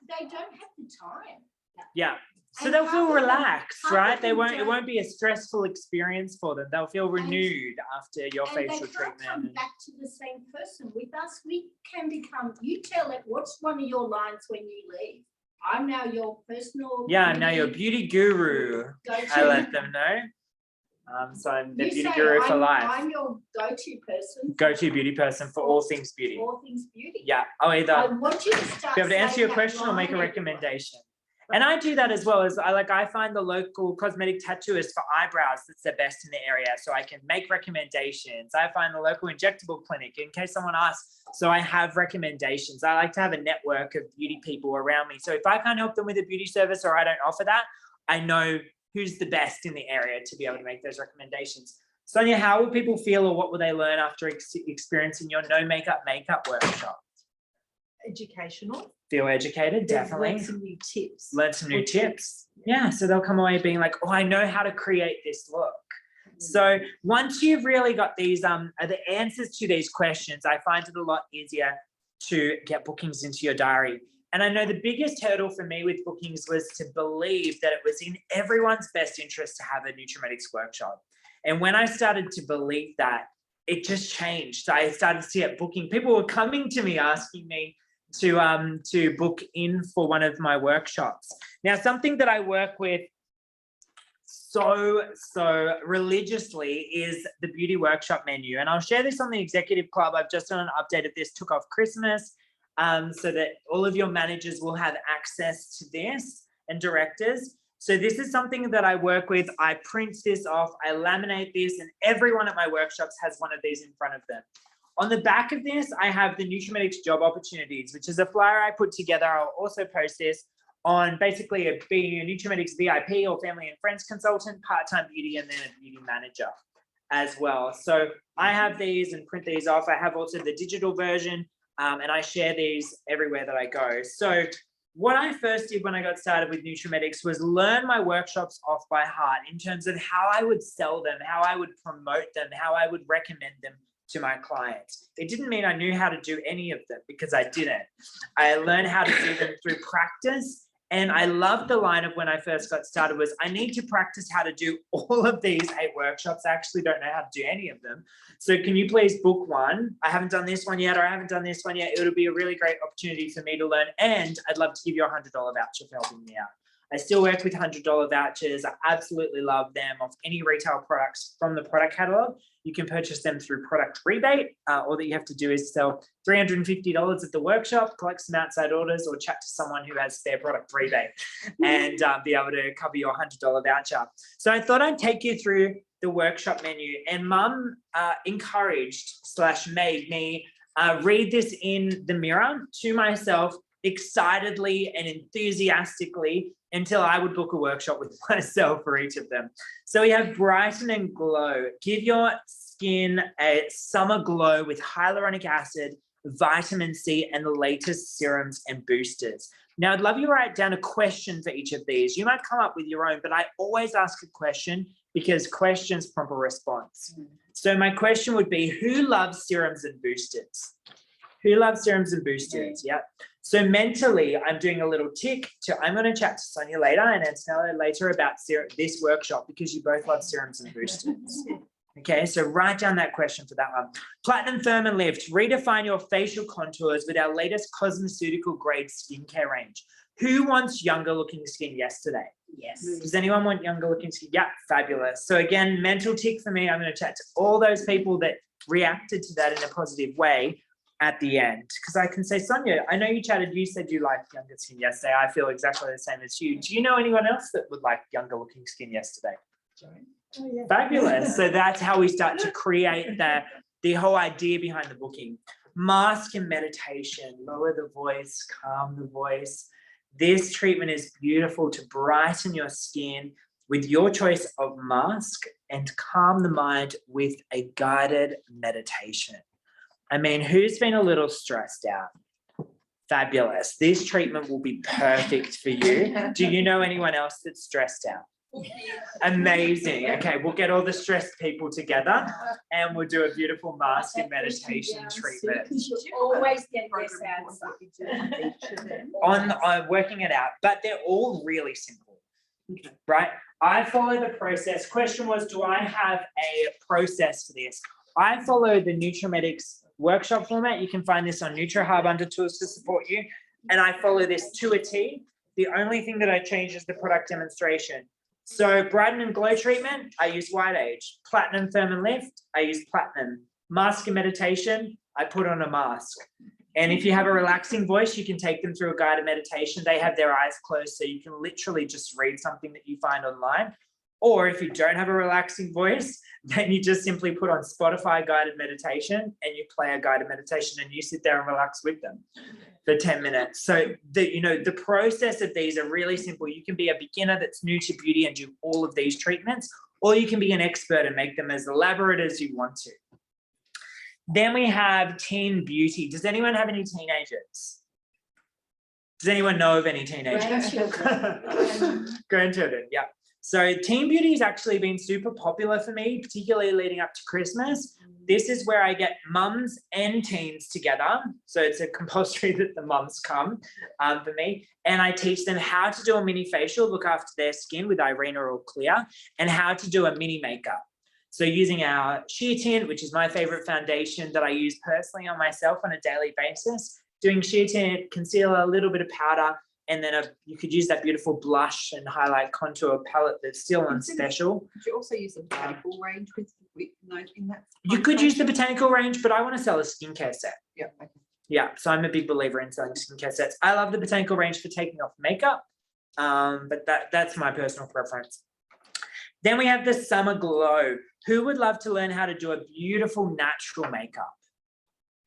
they don't have the time. Yeah. So And they'll how feel will they- relaxed, how right? will It they- won't be a stressful experience for them. They'll feel renewed after your And facial they can't come treatment. back to the same person. With us, we can become, you tell it, what's one of your lines when you leave? I'm now your personal. Yeah, I'm now your beauty guru. go-to. I let them know. So I'm the You beauty say, guru for life. I'm your go-to person. Go-to beauty person for all things beauty. All things beauty. Yeah, I'll I either want you to start. be able to answer saying your that question or make a line. recommendation. And I do that as well as I find the local cosmetic tattooist for eyebrows that's the best in the area. So I can make recommendations. I find the local injectable clinic in case someone asks. So I have recommendations. I like to have a network of beauty people around me. So if I can't help them with a beauty service or I don't offer that, I know who's the best in the area to be able to make those recommendations. Sonia, how will people feel or what will they learn after experiencing your no makeup workshop? Educational. Feel educated, definitely. Learn some new tips. Learn some new tips. Yeah, so they'll come away being like, oh, I know how to create this look. So once you've really got these the answers to these questions, I find it a lot easier to get bookings into your diary. And I know the biggest hurdle for me with bookings was to believe that it was in everyone's best interest to have a Nutrimedics workshop. And when I started to believe that, it just changed. I started to get booking. People were coming to me asking me to book in for one of my workshops. Now, something that I work with so religiously is the beauty workshop menu. And I'll share this on the Executive Club. I've just done an update of this, took off Christmas, so that all of your managers will have access to this and directors. So this is something that I work with. I print this off, I laminate this, and everyone at my workshops has one of these in front of them. On the back of this, I have the Nutrimedics job opportunities, which is a flyer I put together. I'll also post this on basically being a Nutrimedics VIP or family and friends consultant, part-time beauty, and then a beauty manager as well. So I have these and print these off. I have also the digital version, and I share these everywhere that I go. So what I first did when I got started with Nutrimedics was learn my workshops off by heart in terms of how I would sell them, how I would promote them, how I would recommend them to my clients. It didn't mean I knew how to do any of them because I didn't. I learned how to do them through practice. And I loved the line of when I first got started was I need to practice how to do all of these 8 workshops. I actually don't know how to do any of them. So can you please book one? I haven't done this one yet, or I haven't done this one yet. It'll be a really great opportunity for me to learn. And I'd love to give you a $100 voucher for helping me out. I still work with $100 vouchers. I absolutely love them off any retail products from the product catalog. You can purchase them through product rebate. All that you have to do is sell $350 at the workshop, collect some outside orders, or chat to someone who has their product rebate and be able to cover your $100 voucher. So I thought I'd take you through the workshop menu, and Mum encouraged/made me read this in the mirror to myself excitedly and enthusiastically until I would book a workshop with myself for each of them. So we have Brighten and Glow. Give your skin a summer glow with hyaluronic acid, vitamin C, and the latest serums and boosters. Now, I'd love you to write down a question for each of these. You might come up with your own, but I always ask a question because questions prompt a response. So my question would be, who loves serums and boosters? Who loves serums and boosters? Yeah. So mentally, I'm doing a little tick I'm going to chat to Sonia later and Antonella later about this workshop because you both love serums and boosters. Okay, so write down that question for that one. Platinum Firm and Lift, redefine your facial contours with our latest cosmeceutical grade skincare range. Who wants younger looking skin yesterday? Yes. Does anyone want younger looking skin? Yeah, fabulous. So again, mental tick for me. I'm going to chat to all those people that reacted to that in a positive way at the end. Because I can say, Sonia, I know you chatted, you said you liked younger skin yesterday. I feel exactly the same as you. Do you know anyone else that would like younger looking skin yesterday? Oh, yeah. Fabulous. So that's how we start to create the whole idea behind the booking. Mask and meditation, lower the voice, calm the voice. This treatment is beautiful to brighten your skin with your choice of mask and calm the mind with a guided meditation. I mean, who's been a little stressed out? Fabulous. This treatment will be perfect for you. Do you know anyone else that's stressed out? Amazing. Okay, we'll get all the stressed people together and we'll do a beautiful mask and meditation treatment. You always get this answer. On working it out, but they're all really simple, right? I follow the process. Question was, do I have a process for this? I follow the NutriMedics workshop format. You can find this on NutriHub under tools to support you. And I follow this to a T. The only thing that I change is the product demonstration. So Brighten and Glow treatment, I use White Age. Platinum Firm and Lift, I use Platinum. Mask and meditation, I put on a mask. And if you have a relaxing voice, you can take them through a guided meditation. They have their eyes closed, so you can literally just read something that you find online. Or if you don't have a relaxing voice, then you just simply put on Spotify guided meditation and you play a guided meditation and you sit there and relax with them for 10 minutes. So the process of these are really simple. You can be a beginner that's new to beauty and do all of these treatments, or you can be an expert and make them as elaborate as you want to. Then we have teen beauty. Does anyone have any teenagers? Does anyone know of any teenagers? Grandchildren, yeah. So teen beauty has actually been super popular for me, particularly leading up to Christmas. This is where I get mums and teens together. So it's a compulsory that the mums come for me. And I teach them how to do a mini facial, look after their skin with Irina or Clear, and how to do a mini makeup. So using our sheer tint, which is my favorite foundation that I use personally on myself on a daily basis, doing sheer tint, concealer, a little bit of powder, and then you could use that beautiful blush and highlight contour palette that's still on special. Could you also use the botanical range in that? You could use the botanical range, but I want to sell a skincare set. Yeah. Okay. Yeah, so I'm a big believer in selling skincare sets. I love the botanical range for taking off makeup, but that's my personal preference. Then we have the Summer Glow. Who would love to learn how to do a beautiful natural makeup?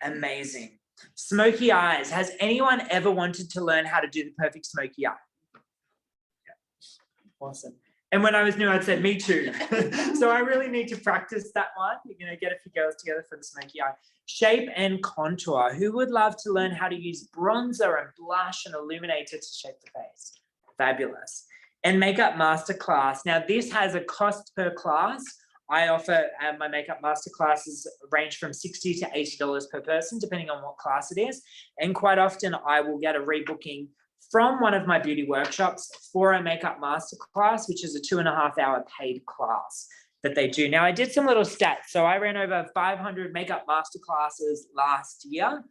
Amazing. Smoky eyes. Has anyone ever wanted to learn how to do the perfect smoky eye? Yeah. Awesome. And when I was new, I'd said, me too. So I really need to practice that one. You're going to get a few girls together for the smoky eye. Shape and contour. Who would love to learn how to use bronzer and blush and illuminator to shape the face? Fabulous. And makeup masterclass. Now this has a cost per class. I offer my makeup masterclasses range from $60 to $80 per person, depending on what class it is. And quite often I will get a rebooking from one of my beauty workshops for a makeup masterclass, which is a 2.5-hour paid class that they do. Now I did some little stats. So I ran over 500 makeup masterclasses last year.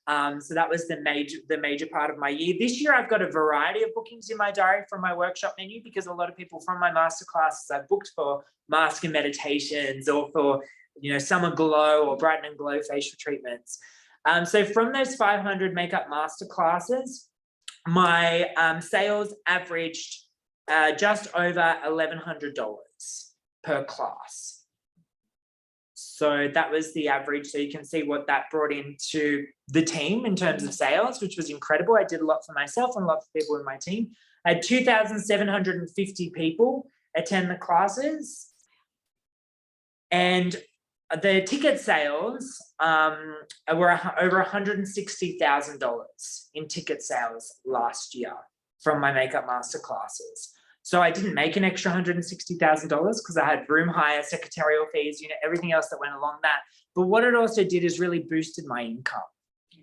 So that was the major part of my year. This year, I've got a variety of bookings in my diary from my workshop menu because a lot of people from my masterclasses I've booked for mask and meditations or for, Summer Glow or Brighten and Glow facial treatments. So from those 500 makeup masterclasses, my sales averaged just over $1,100 per class. So that was the average. So you can see what that brought into the team in terms of sales, which was incredible. I did a lot for myself and a lot for people in my team. I had 2,750 people attend the classes. And the ticket sales were over $160,000 in ticket sales last year from my makeup masterclasses. So I didn't make an extra $160,000 because I had room hire, secretarial fees, everything else that went along that. But what it also did is really boosted my income,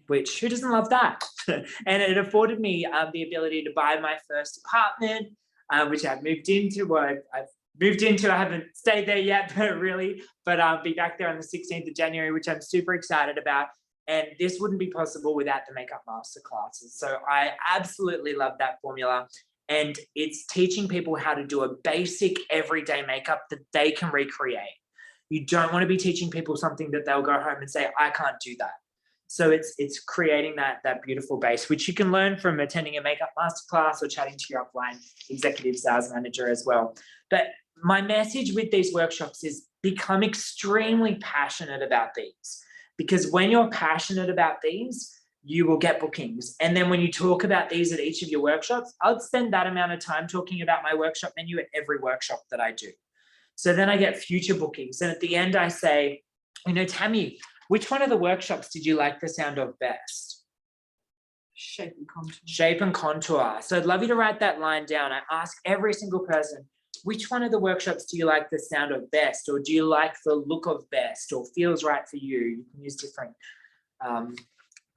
which who doesn't love that? And it afforded me the ability to buy my first apartment, which I've moved into. I haven't stayed there yet, but I'll be back there on the 16th of January, which I'm super excited about. And this wouldn't be possible without the makeup masterclasses. So I absolutely love that formula. And it's teaching people how to do a basic everyday makeup that they can recreate. You don't want to be teaching people something that they'll go home and say, I can't do that. So it's creating that beautiful base, which you can learn from attending a makeup masterclass or chatting to your upline executive sales manager as well. But my message with these workshops is become extremely passionate about these, because when you're passionate about these, you will get bookings. And then when you talk about these at each of your workshops, I'd spend that amount of time talking about my workshop menu at every workshop that I do. So then I get future bookings. And at the end I say, Tammy, which one of the workshops did you like the sound of best? Shape and contour. Shape and contour. So I'd love you to write that line down. I ask every single person, which one of the workshops do you like the sound of best? Or do you like the look of best? Or feels right for you? You can use different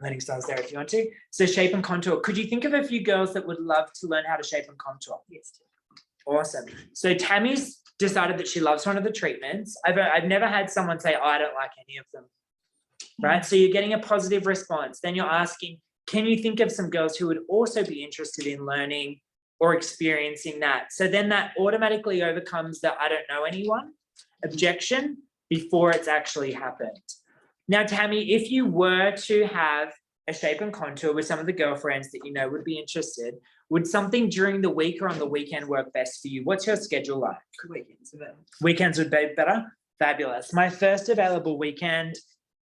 learning styles there if you want to. So shape and contour. Could you think of a few girls that would love to learn how to shape and contour? Yes. Awesome. So Tammy's decided that she loves one of the treatments. I've never had someone say, oh, I don't like any of them. Right? So you're getting a positive response. Then you're asking, can you think of some girls who would also be interested in learning or experiencing that? So then that automatically overcomes the I don't know anyone objection before it's actually happened. Now, Tammy, if you were to have a shape and contour with some of the girlfriends that you know would be interested, would something during the week or on the weekend work best for you? What's your schedule like? Weekends available. Weekends would be better? Fabulous. My first available weekend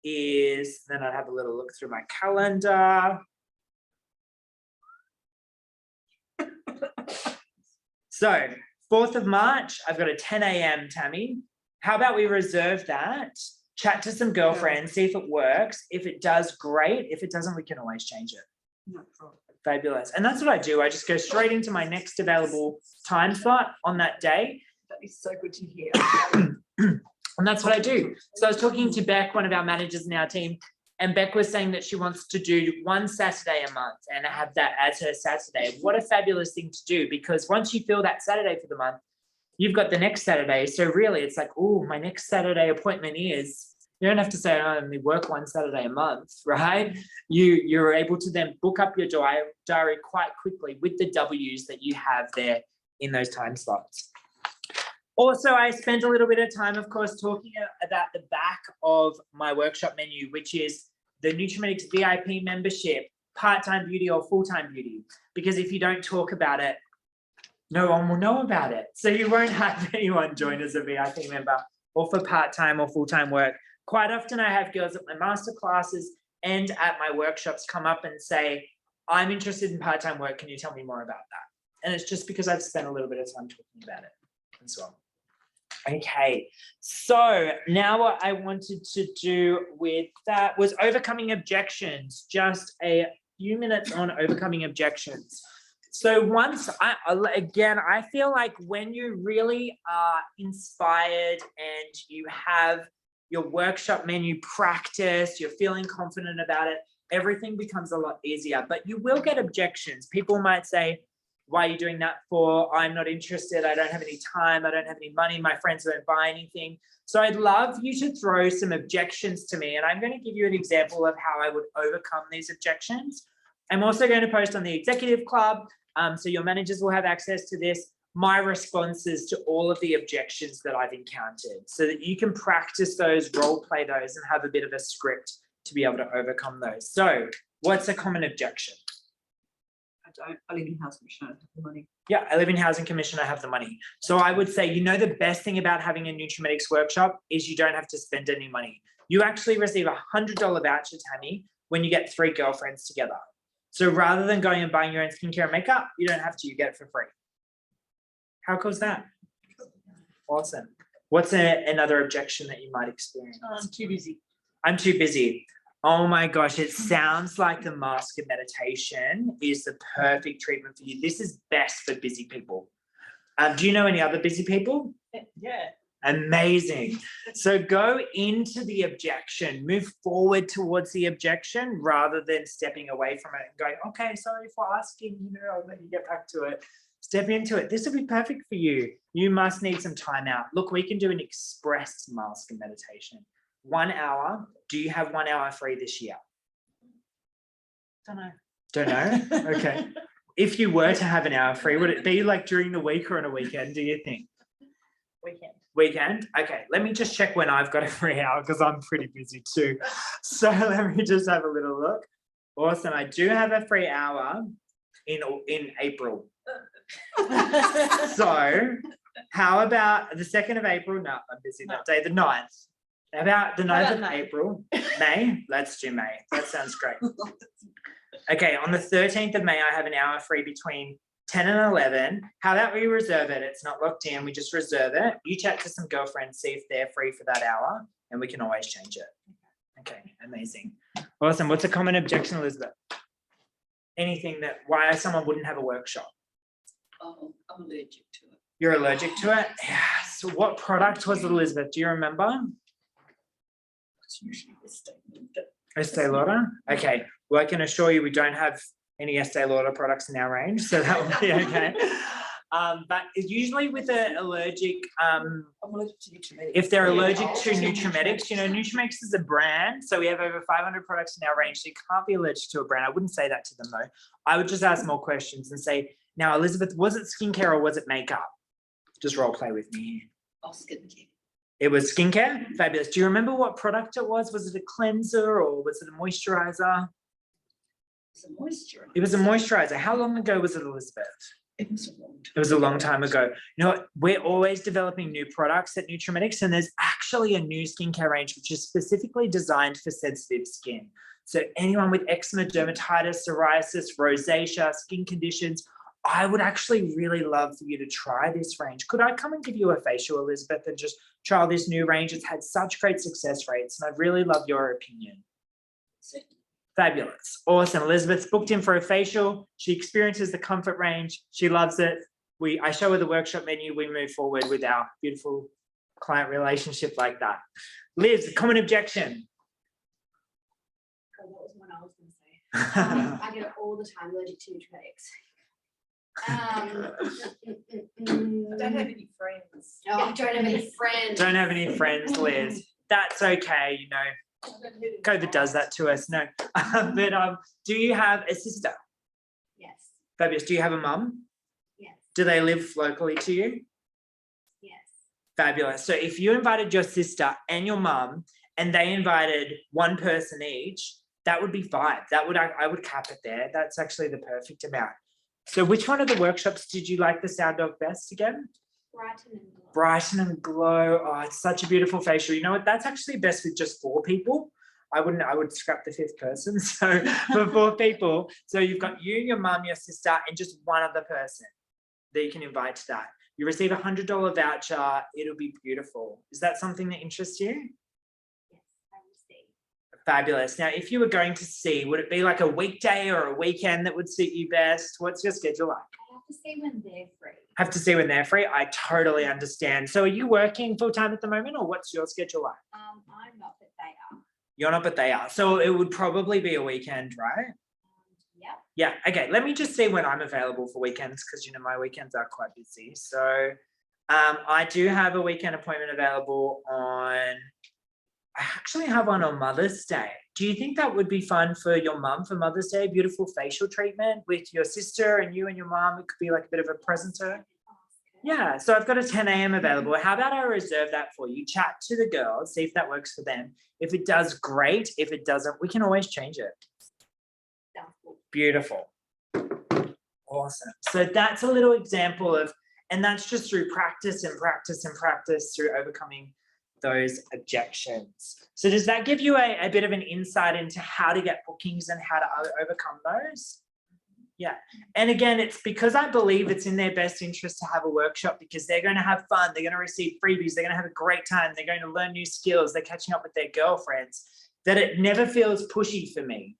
is, then I'd have a little look through my calendar. So 4th of March, I've got a 10 a.m. Tammy. How about we reserve that? Chat to some girlfriends, see if it works. If it does, great. If it doesn't, we can always change it. No problem. Fabulous. And that's what I do. I just go straight into my next available time slot on that day. That is so good to hear. And that's what I do. So I was talking to Beck, one of our managers in our team, and Beck was saying that she wants to do one Saturday a month and have that as her Saturday. What a fabulous thing to do, because once you fill that Saturday for the month, you've got the next Saturday. So really it's like, oh, my next Saturday appointment is, you don't have to say, I only work one Saturday a month, right? You're able to then book up your diary quite quickly with the W's that you have there in those time slots. Also, I spent a little bit of time, of course, talking about the back of my workshop menu, which is the Nutrimetics VIP membership, part-time beauty or full-time beauty. Because if you don't talk about it, no one will know about it. So you won't have anyone join as a VIP member or for part-time or full-time work. Quite often I have girls at my master classes and at my workshops come up and say, I'm interested in part-time work. Can you tell me more about that? And it's just because I've spent a little bit of time talking about it as well. Okay, so now what I wanted to do with that was overcoming objections, just a few minutes on overcoming objections. So once, I feel like when you really are inspired and you have your workshop menu practice, you're feeling confident about it, everything becomes a lot easier, but you will get objections. People might say, why are you doing that for? I'm not interested. I don't have any time. I don't have any money. My friends won't buy anything. So I'd love you to throw some objections to me. And I'm going to give you an example of how I would overcome these objections. I'm also going to post on the Executive Club. So your managers will have access to this, my responses to all of the objections that I've encountered so that you can practice those, role play those, and have a bit of a script to be able to overcome those. So what's a common objection? I live in housing commission, I have the money. Yeah, I live in housing commission, I have the money. So I would say, the best thing about having a Nutrimetics workshop is you don't have to spend any money. You actually receive a $100 voucher, Tammy, when you get 3 girlfriends together. So rather than going and buying your own skincare and makeup, you don't have to, you get it for free. How cool is that? Awesome. What's another objection that you might experience? I'm too busy. I'm too busy. Oh my gosh, it sounds like the mask of meditation is the perfect treatment for you. This is best for busy people. Do you know any other busy people? Yeah. Amazing. So go into the objection, move forward towards the objection rather than stepping away from it and going, okay, sorry for asking, I'll let you get back to it. Step into it. This will be perfect for you. You must need some time out. Look, we can do an express mask and meditation. 1 hour. Do you have 1 hour free this year? Don't know. Don't know? Okay. If you were to have an hour free, would it be like during the week or on a weekend, do you think? Weekend. Weekend? Okay, let me just check when I've got a free hour because I'm pretty busy too. So let me just have a little look. Awesome. I do have a free hour in April. So how about the 2nd of April? No, I'm busy that day. The 9th. How about the 9th of April? May? Let's do May. That sounds great. Okay, on the 13th of May, I have an hour free between 10 and 11. How about we reserve it? It's not locked in. We just reserve it. You chat to some girlfriends, see if they're free for that hour, and we can always change it. Okay, amazing. Awesome. What's a common objection, Elizabeth? Anything why someone wouldn't have a workshop? Oh, I'm allergic to it. You're allergic to it? Yeah. So what product was it, Elizabeth? Do you remember? It's usually Estee Lauder? Okay. Well, I can assure you we don't have any Estee Lauder products in our range, so that will be okay. But usually with an allergic, I'm allergic to Nutrimetics. if they're allergic to Nutrimetics, Nutrimetics is a brand, so we have over 500 products in our range, so you can't be allergic to a brand. I wouldn't say that to them though. I would just ask more questions and say, now, Elizabeth, was it skincare or was it makeup? Just role play with me here. Oh, skincare. It was skincare? Fabulous. Do you remember what product it was? Was it a cleanser or was it a moisturizer? It's a moisturizer. It was a moisturizer. How long ago was it, Elizabeth? It was a long time. It was a long time ago. You know what? We're always developing new products at Nutrimetics, and there's actually a new skincare range which is specifically designed for sensitive skin. So anyone with eczema, dermatitis, psoriasis, rosacea, skin conditions, I would actually really love for you to try this range. Could I come and give you a facial, Elizabeth, and just try this new range? It's had such great success rates, and I'd really love your opinion. Fabulous. Awesome. Elizabeth's booked in for a facial. She experiences the comfort range. She loves it. I show her the workshop menu. We move forward with our beautiful client relationship like that. Liz, common objection. Oh, that was one I was going to say. I get it all the time, allergic to Nutrimetics. I don't have any friends. No, I don't have any friends. Don't have any friends, Liz. That's okay, COVID does that to us. No. But do you have a sister? Yes. Fabulous. Do you have a mum? Yes. Do they live locally to you? Yes. Fabulous. So if you invited your sister and your mum and they invited one person each, that would be 5. I would cap it there. That's actually the perfect amount. So which one of the workshops did you like the sound of best again? Brighten and glow. Brighten and glow. Oh, it's such a beautiful facial. You know what? That's actually best with just 4 people. I would scrap the 5th person. So for 4 people. So you've got you, your mum, your sister, and just one other person that you can invite to that. You receive a $100 voucher. It'll be beautiful. Is that something that interests you? Yes, I will see. Fabulous. Now, if you were going to see, would it be like a weekday or a weekend that would suit you best? What's your schedule like? I have to see when they're free. Have to see when they're free. I totally understand. So are you working full time at the moment, or what's your schedule like? I'm not, but they are. You're not, but they are. So it would probably be a weekend, right? Yeah. Yeah. Okay. Let me just see when I'm available for weekends, because my weekends are quite busy. So I do have a weekend appointment available I actually have one on Mother's Day. Do you think that would be fun for your mum for Mother's Day? Beautiful facial treatment with your sister and you and your mum. It could be like a bit of a present to her. Yeah, so I've got a 10 a.m. available. How about I reserve that for you? Chat to the girls, see if that works for them. If it does, great. If it doesn't, we can always change it. Beautiful. Awesome. So that's a little example of, and that's just through practice and practice and practice through overcoming those objections. So does that give you a bit of an insight into how to get bookings and how to overcome those? Yeah. And again, it's because I believe it's in their best interest to have a workshop because they're going to have fun. They're going to receive freebies. They're going to have a great time. They're going to learn new skills. They're catching up with their girlfriends. That it never feels pushy for me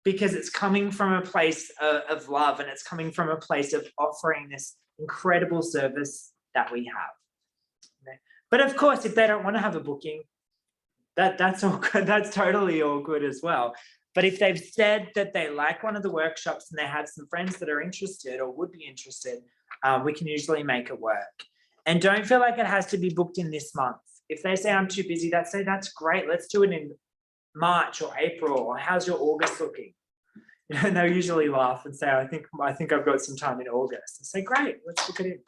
because it's coming from a place of love, and it's coming from a place of offering this incredible service that we have. But of course, if they don't want to have a booking, that's all good. That's totally all good as well. But if they've said that they like one of the workshops and they have some friends that are interested or would be interested, we can usually make it work. And don't feel like it has to be booked in this month. If they say I'm too busy, that's great. Let's do it in March or April. Or how's your August looking? And they'll usually laugh and say, I think I've got some time in August. And say, great, let's book it in.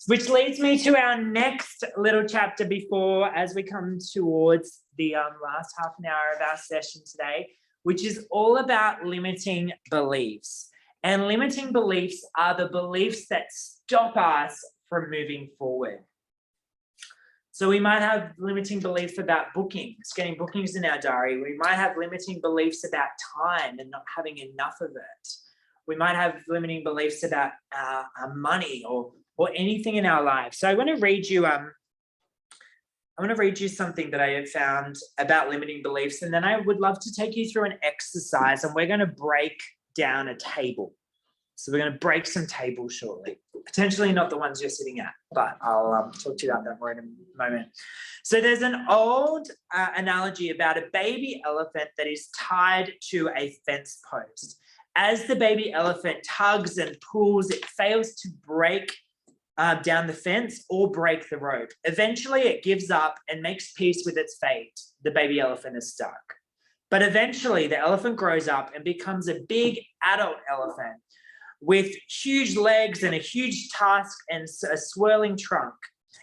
Which leads me to our next little chapter before, as we come towards the last half an hour of our session today, which is all about limiting beliefs. And limiting beliefs are the beliefs that stop us from moving forward. So we might have limiting beliefs about bookings, getting bookings in our diary. We might have limiting beliefs about time and not having enough of it. We might have limiting beliefs about money or anything in our lives. So I want to read you something that I have found about limiting beliefs, and then I would love to take you through an exercise, and we're going to break down a table. So we're going to break some tables shortly, potentially not the ones you're sitting at, but I'll talk to you about that more in a moment. So there's an old analogy about a baby elephant that is tied to a fence post. As the baby elephant tugs and pulls, it fails to break down the fence or break the rope. Eventually it gives up and makes peace with its fate. The baby elephant is stuck. But eventually the elephant grows up and becomes a big adult elephant with huge legs and a huge tusk and a swirling trunk.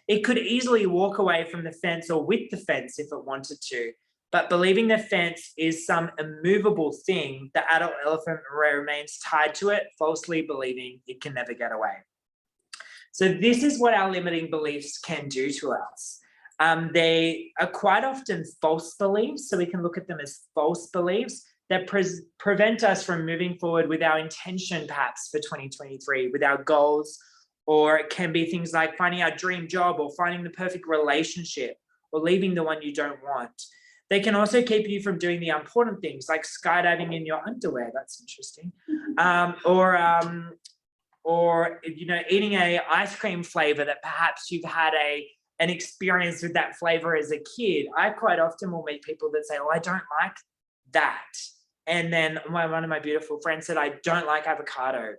It could easily walk away from the fence or with the fence if it wanted to, but believing the fence is some immovable thing, the adult elephant remains tied to it, falsely believing it can never get away. So this is what our limiting beliefs can do to us. They are quite often false beliefs, so we can look at them as false beliefs that prevent us from moving forward with our intention, perhaps for 2023, with our goals, or it can be things like finding our dream job or finding the perfect relationship or leaving the one you don't want. They can also keep you from doing the important things like skydiving in your underwear. That's interesting. Or eating a ice cream flavor that perhaps you've had an experience with that flavor as a kid. I quite often will meet people that say, oh, I don't like that. And then one of my beautiful friends said, I don't like avocado.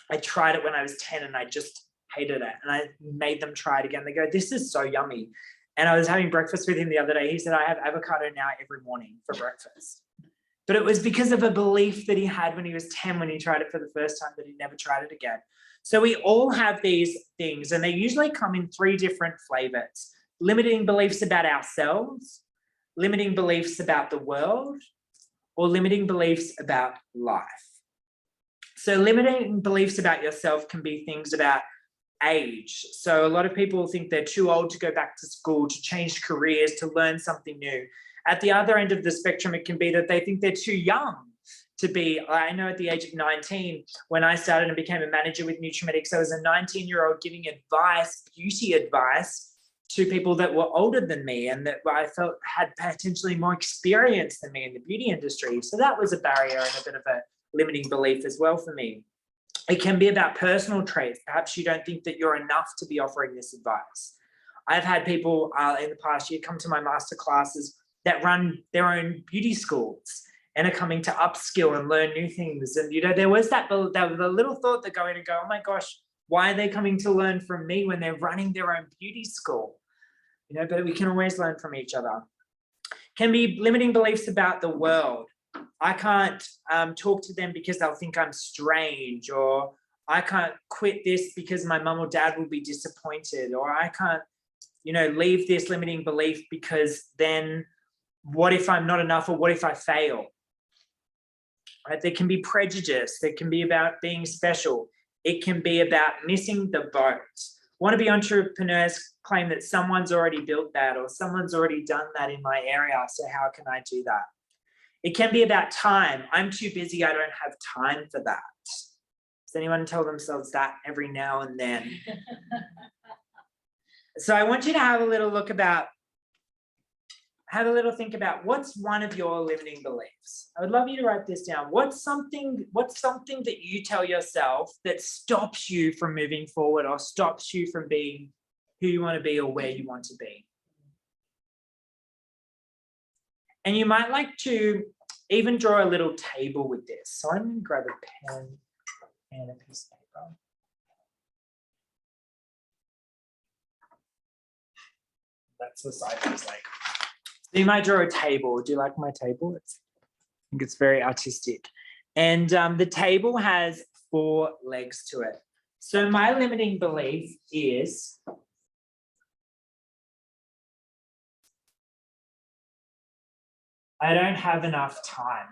I tried it when I was 10 and I just hated it. And I made them try it again. They go, this is so yummy. And I was having breakfast with him the other day. He said, I have avocado now every morning for breakfast. But it was because of a belief that he had when he was 10, when he tried it for the first time, that he never tried it again. So we all have these things, and they usually come in 3 different flavors: limiting beliefs about ourselves, limiting beliefs about the world, or limiting beliefs about life. So limiting beliefs about yourself can be things about age. So a lot of people think they're too old to go back to school, to change careers, to learn something new. At the other end of the spectrum, it can be that they think they're too young to be. I know at the age of 19, when I started and became a manager with Nutrimedics, I was a 19-year-old giving advice, beauty advice, to people that were older than me and that I felt had potentially more experience than me in the beauty industry. So that was a barrier and a bit of a limiting belief as well for me. It can be about personal traits. Perhaps you don't think that you're enough to be offering this advice. I've had people in the past year come to my master classes that run their own beauty schools and are coming to upskill and learn new things. And, there was the little thought that go in and go, oh my gosh, why are they coming to learn from me when they're running their own beauty school? But we can always learn from each other. Can be limiting beliefs about the world. I can't talk to them because they'll think I'm strange, or I can't quit this because my mum or dad will be disappointed, or I can't, leave this limiting belief because then what if I'm not enough, or what if I fail? Right? There can be prejudice. There can be about being special. It can be about missing the boat. Wannabe entrepreneurs claim that someone's already built that, or someone's already done that in my area, so how can I do that? It can be about time. I'm too busy. I don't have time for that. Does anyone tell themselves that every now and then? So I want you to have a little think about what's one of your limiting beliefs. I would love you to write this down. What's something that you tell yourself that stops you from moving forward or stops you from being who you want to be or where you want to be? And you might like to even draw a little table with this. So I'm going to grab a pen and a piece of paper. That's the side it's like. So you might draw a table. Do you like my table? I think it's very artistic. And the table has 4 legs to it. So my limiting belief is I don't have enough time.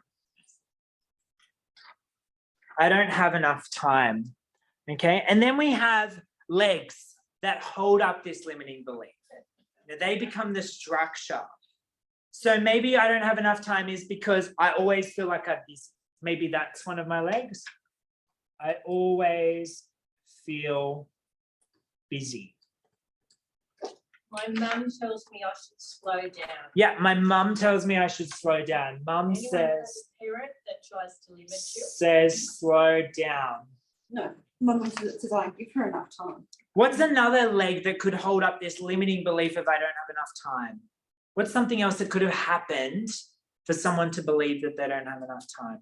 I don't have enough time. Okay. And then we have legs that hold up this limiting belief. Now they become the structure. So maybe I don't have enough time is because I always feel like I'm busy. Maybe that's one of my legs. I always feel busy. My mum tells me I should slow down. Yeah, my mum tells me I should slow down. Mum Anyone says, has a parent that tries to limit you? says slow down. No, my mum says I give her enough time. What's another leg that could hold up this limiting belief of I don't have enough time? What's something else that could have happened for someone to believe that they don't have enough time?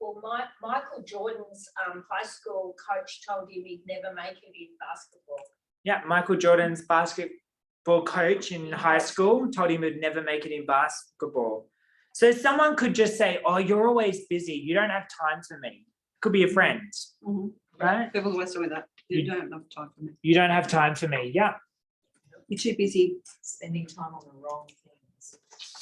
Well, Michael Jordan's high school coach told him he'd never make it in basketball. Yeah, Michael Jordan's basketball coach in high school told him he'd never make it in basketball. So someone could just say, oh, you're always busy. You don't have time for me. Could be a friend, right? People always say that. You don't have enough time for me. You don't have time for me. Yeah. You're too busy. Spending time on the wrong things.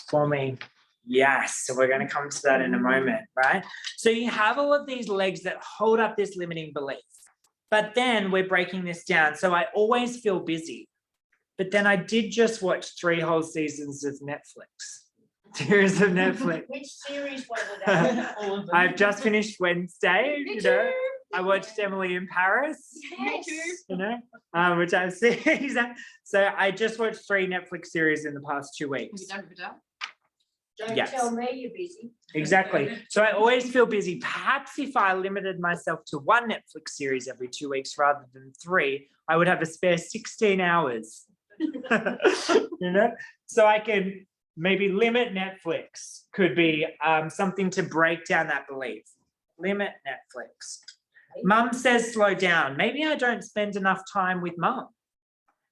For me. Yes. So we're going to come to that in a moment, right? So you have all of these legs that hold up this limiting belief. But then we're breaking this down. So I always feel busy. But then I did just watch 3 whole seasons of Netflix. Series of Netflix. Which series was it? All of them. I've just finished Wednesday, Me you know. too. I watched Emily in Paris, Yes. you know, which I've seen. So I just watched 3 Netflix series in the past 2 weeks. You don't have it out. Don't Yes. tell me you're busy. Exactly. So I always feel busy. Perhaps if I limited myself to 1 Netflix series every 2 weeks rather than 3, I would have a spare 16 hours. You know, so I can maybe limit Netflix could be something to break down that belief. Limit Netflix. Mum says slow down. Maybe I don't spend enough time with mum.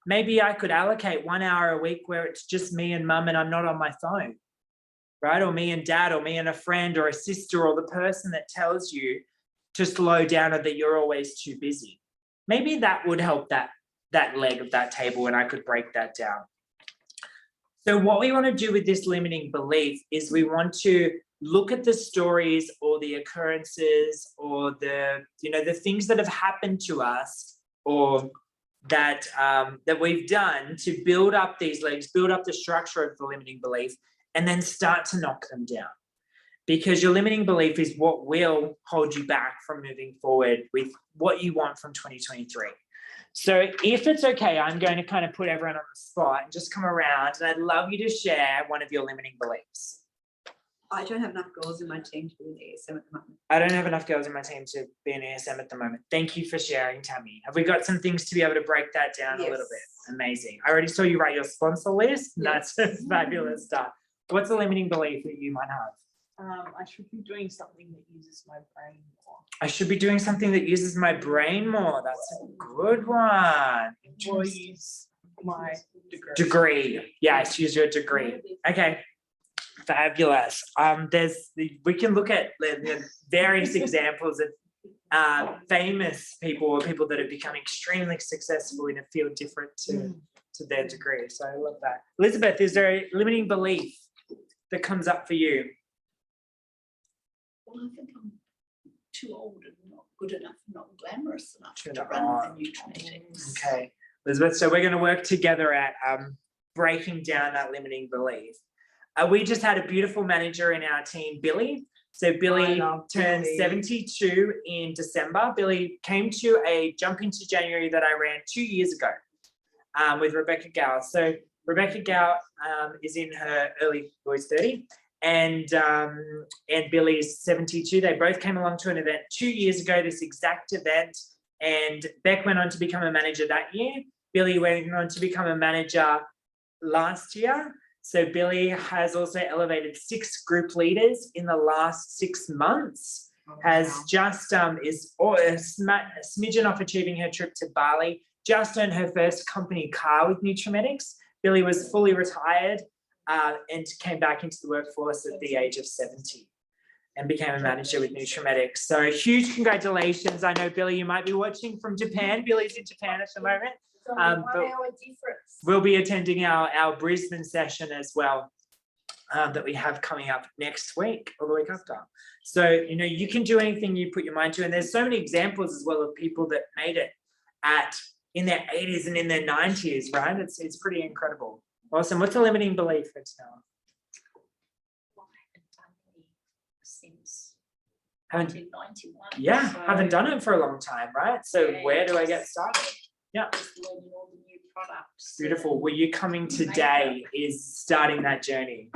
Maybe I could allocate 1 hour a week where it's just me and mum and I'm not on my phone, right? Or me and dad, or me and a friend or a sister, or the person that tells you to slow down or that you're always too busy. Maybe that would help that leg of that table and I could break that down. So what we want to do with this limiting belief is we want to look at the stories or the occurrences or the things that have happened to us or that we've done to build up these legs, build up the structure of the limiting belief, and then start to knock them down. Because your limiting belief is what will hold you back from moving forward with what you want from 2023. So if it's okay, I'm going to kind of put everyone on the spot and just come around, and I'd love you to share one of your limiting beliefs. I don't have enough girls in my team to be in ESM at the moment. I don't have enough girls in my team to be in ESM at the moment. Thank you for sharing, Tammy. Have we got some things to be able to break that down a little bit? Amazing. I already saw you write your sponsor list. And That's a fabulous start. What's a limiting belief that you might have? I should be doing something that uses my brain more. I should be doing something that uses my brain more. That's a good one. Or use my Degree. Yes, use your degree. Okay. Fabulous. We can look at the various examples of famous people or people that have become extremely successful in a field different to their degree. So I love that. Elizabeth, is there a limiting belief that comes up for you? Well, I think I'm too old and not good enough, not glamorous enough Too to old. run the Nutrinetics. Okay, Elizabeth, so we're going to work together at breaking down that limiting belief. We just had a beautiful manager in our team, Billy. So Billy turned 72 in December. Billy came to a Jump Into January that I ran 2 years ago with Rebecca Gow. So Rebecca Gow is in her early 30, and Billy's 72. They both came along to an event 2 years ago, this exact event, and Beck went on to become a manager that year. Billy went on to become a manager last year. So Billy has also elevated 6 group leaders in the last 6 months, has just is a smidgen off achieving her trip to Bali, just earned her first company car with Nutrimetics. Billy was fully retired and came back into the workforce at the age of 70 and became a manager with Nutrimetics. So huge congratulations. I know, Billy, you might be watching from Japan. Billy's in Japan at the moment. But we'll be attending our Brisbane session as well that we have coming up next week or the week after. So, you can do anything you put your mind to. And there's so many examples as well of people that made it in their 80s and in their 90s, right? It's pretty incredible. Awesome. What's the limiting belief for Tanella? Since Haven't 1991. Yeah, So, haven't done it for a long time, right? So Yeah, where do I get started? Yeah. just learning all the new products. Beautiful. Well, you coming today is starting that journey.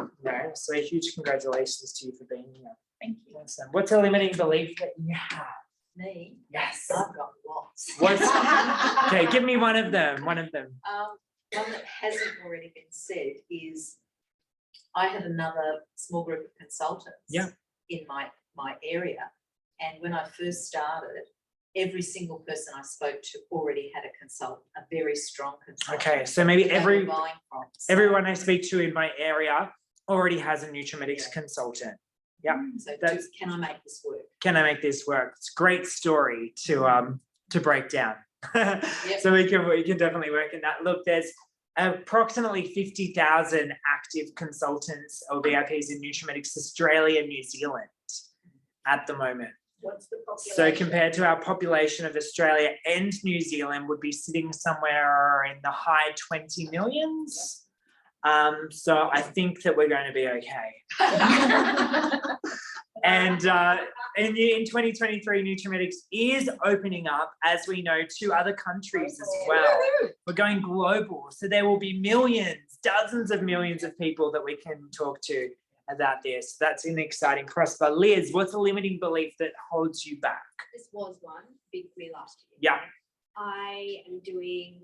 So a huge congratulations to you for being here. Thank you. Awesome. What's a limiting belief that you have? Me, Yes. I've got lots. Okay, give me one of them. One that hasn't already been said is I had another small group of consultants in my area. And when I first started, every single person I spoke to already had a very strong consultant. Okay, so maybe that they were buying from. So- everyone I speak to in my area already has a Nutrimetics consultant. Yeah. So That's- can I make this work? Can I make this work? It's a great story to break down. So we can definitely work in that. Look, there's approximately 50,000 active consultants or VIPs in Nutrimetics Australia and New Zealand at the moment. What's the population? So compared to our population of Australia and New Zealand would be sitting somewhere in the high 20 millions. So I think that we're going to be okay. And in 2023, Nutrimetics is opening up, as we know, to other countries as well. We're going global. So there will be millions, dozens of millions of people that we can talk to about this. That's an exciting prospect. Liz, what's a limiting belief that holds you back? This was one big for me last year. Yeah. I am doing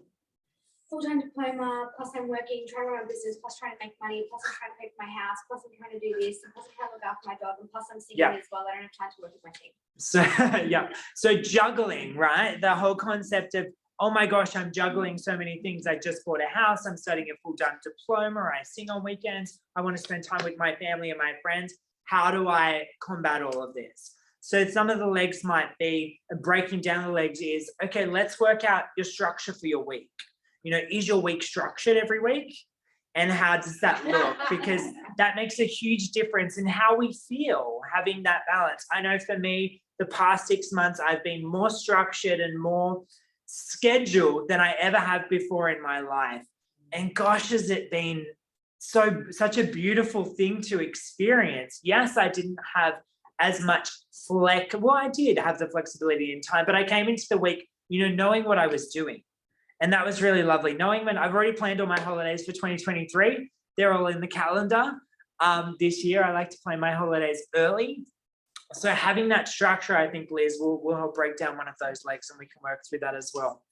full-time diploma, plus I'm working, trying to run a business, plus trying to make money, plus I'm trying to pay for my house, plus I'm trying to do this, and plus I'm trying to look after my dog, and plus I'm singing as well. I don't have time to work with my team. So so juggling, right? The whole concept of, oh my gosh, I'm juggling so many things. I just bought a house, I'm studying a full-time diploma, I sing on weekends, I want to spend time with my family and my friends. How do I combat all of this? So some of the legs might be, breaking down the legs is, okay, let's work out your structure for your week. Is your week structured every week? And how does that look? Because that makes a huge difference in how we feel, having that balance. I know for me, the past 6 months, I've been more structured and more scheduled than I ever have before in my life. And gosh, has it been such a beautiful thing to experience. Yes, I didn't have as much I did have the flexibility in time, but I came into the week, knowing what I was doing. And that was really lovely. Knowing when I've already planned all my holidays for 2023, they're all in the calendar. This year, I like to plan my holidays early. So having that structure, I think, Liz, will help break down one of those legs, and we can work through that as well.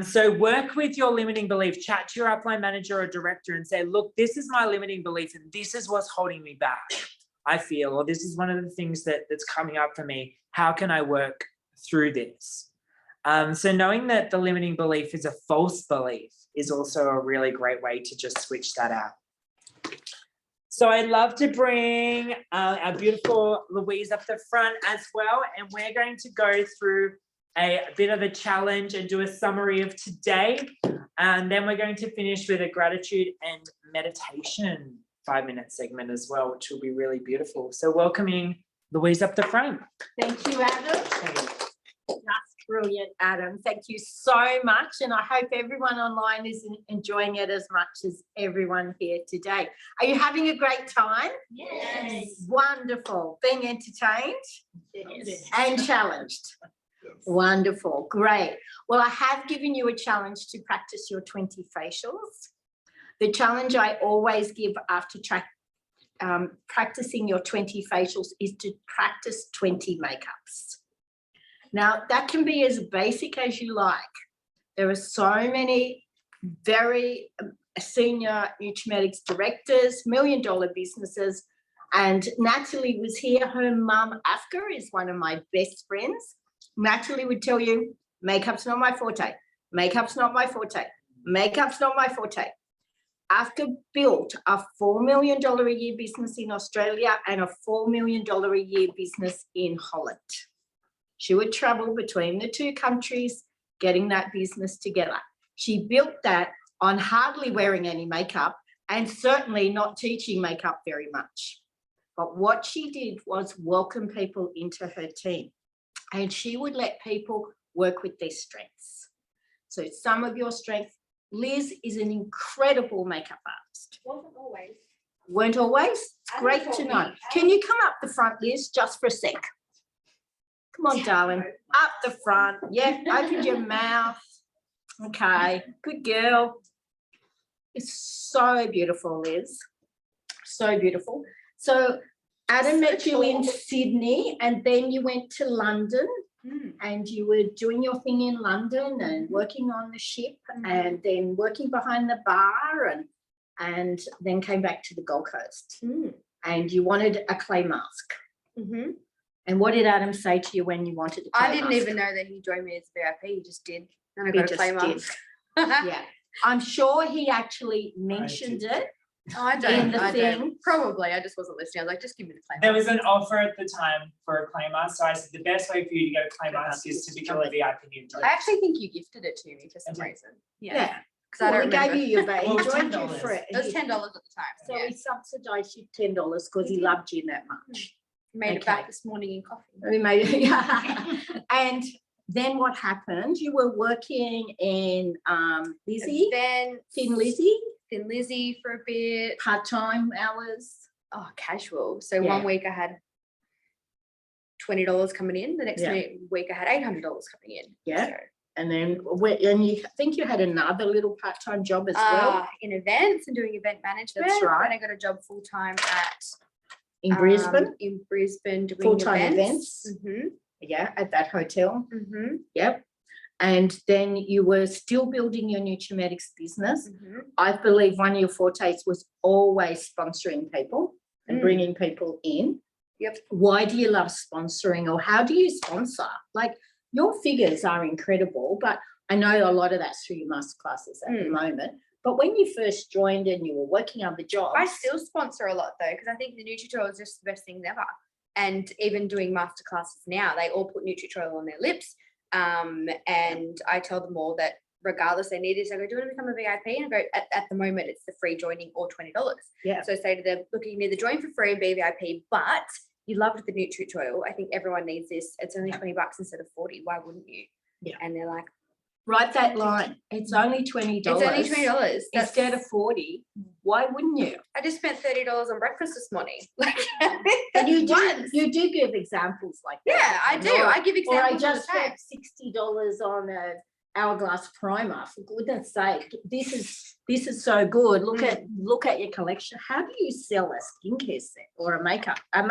So work with your limiting belief, chat to your upline manager or director and say, look, this is my limiting belief and this is what's holding me back, I feel, or this is one of the things that's coming up for me. How can I work through this? So knowing that the limiting belief is a false belief is also a really great way to just switch that out. So I'd love to bring our beautiful Louise up the front as well. And we're going to go through a bit of a challenge and do a summary of today. And then we're going to finish with a gratitude and meditation 5-minute segment as well, which will be really beautiful. So welcoming Louise up the front. Thank you, Adam. brilliant, Adam. Thank you so much. And I hope everyone online is enjoying it as much as everyone here today. Are you having a great time? Yes. Wonderful. Being entertained Yes. and challenged. Wonderful. Great. Well, I have given you a challenge to practice your 20 facials. The challenge I always give after practicing your 20 facials is to practice 20 makeups. Now, that can be as basic as you like. There are so many very senior nutromedics directors, million-dollar businesses, and Natalie was here. Her mum, Afka, is one of my best friends. Natalie would tell you, makeup's not my forte, makeup's not my forte, makeup's not my forte. After built a $4 million a year business in Australia and a $4 million a year business in Holland. She would travel between the two countries, getting that business together. She built that on hardly wearing any makeup and certainly not teaching makeup very much. But what she did was welcome people into her team, and she would let people work with their strengths. So some of your strengths, Liz is an incredible makeup artist. Wasn't always. Weren't always? It's great to know. Can you come up the front, Liz, just for a sec? Come on, darling. Up the front. Yeah, open your mouth. Okay, good girl. It's so beautiful, Liz. So beautiful. So Adam met you in Sydney, and then you went to London. And you were doing your thing in London and working on the ship and then working behind the bar and then came back to the Gold Coast. And you wanted a clay mask. And what did Adam say to you when you wanted a clay mask? I didn't even know that he joined me as VIP. He just did. And I He got a clay just did. mask. Yeah. I'm sure he actually mentioned it. I In don't. the I thing. don't. Probably. I just wasn't listening. I was like, just give me the clay There mask. was an offer at the time for a clay mask, so I said the best way for you to get a clay mask is to become a VIP enjoy. I actually think you gifted it to me for some I did. reason. Yeah. Because I Well, don't we gave remember. you your bait. Well, He it was joined you $10. for it. It was $10 at the time. So yeah. we subsidised you $10 because he loved you that much. Made it okay. back this morning in coffee. We made it. Yeah. And then what happened? You were working in Lizzie, Then Thin Lizzie, Thin Lizzie for a bit. part-time hours. Oh, casual. So Yeah. one week I had $20 coming in. The next Yeah. week I had $800 coming in. Yeah. So, And then and you think you had another little part-time job as well in events and doing event management. That's right. And I got a job full-time at in Brisbane, In Brisbane doing full-time events. events. Yeah, at that hotel. Mm-hmm. Yep. And then you were still building your Nutromedics business. Mm-hmm. I believe one of your fortes was always sponsoring people and bringing people in. Yep. Why do you love sponsoring, or how do you sponsor? Like, your figures are incredible, but I know a lot of that's through your masterclasses at the moment. But when you first joined and you were working other jobs, I still sponsor a lot though, because I think the Nutri-Choil is just the best thing ever. And even doing masterclasses now, they all put Nutri-Choil on their lips. And I tell them all that regardless they need this, I go, do you want to become a VIP? And I go, at the moment, it's the free joining or $20. Yeah. So I say to them, look, you can either join for free and be a VIP, but you loved the Nutri-Choil. I think everyone needs this. It's only $20 instead of 40. Why wouldn't you? Yeah. And they're like, write that line. It's only $20. it's only $20. Instead of 40. Why wouldn't you? I just spent $30 on breakfast this morning. Like, And you do, once. you do give examples like Yeah, that. I do. I give Or I examples. just all the time. spent $60 on a hourglass primer. For goodness sake, this is so good. Look at your collection. How do you sell a skincare set or a makeup set?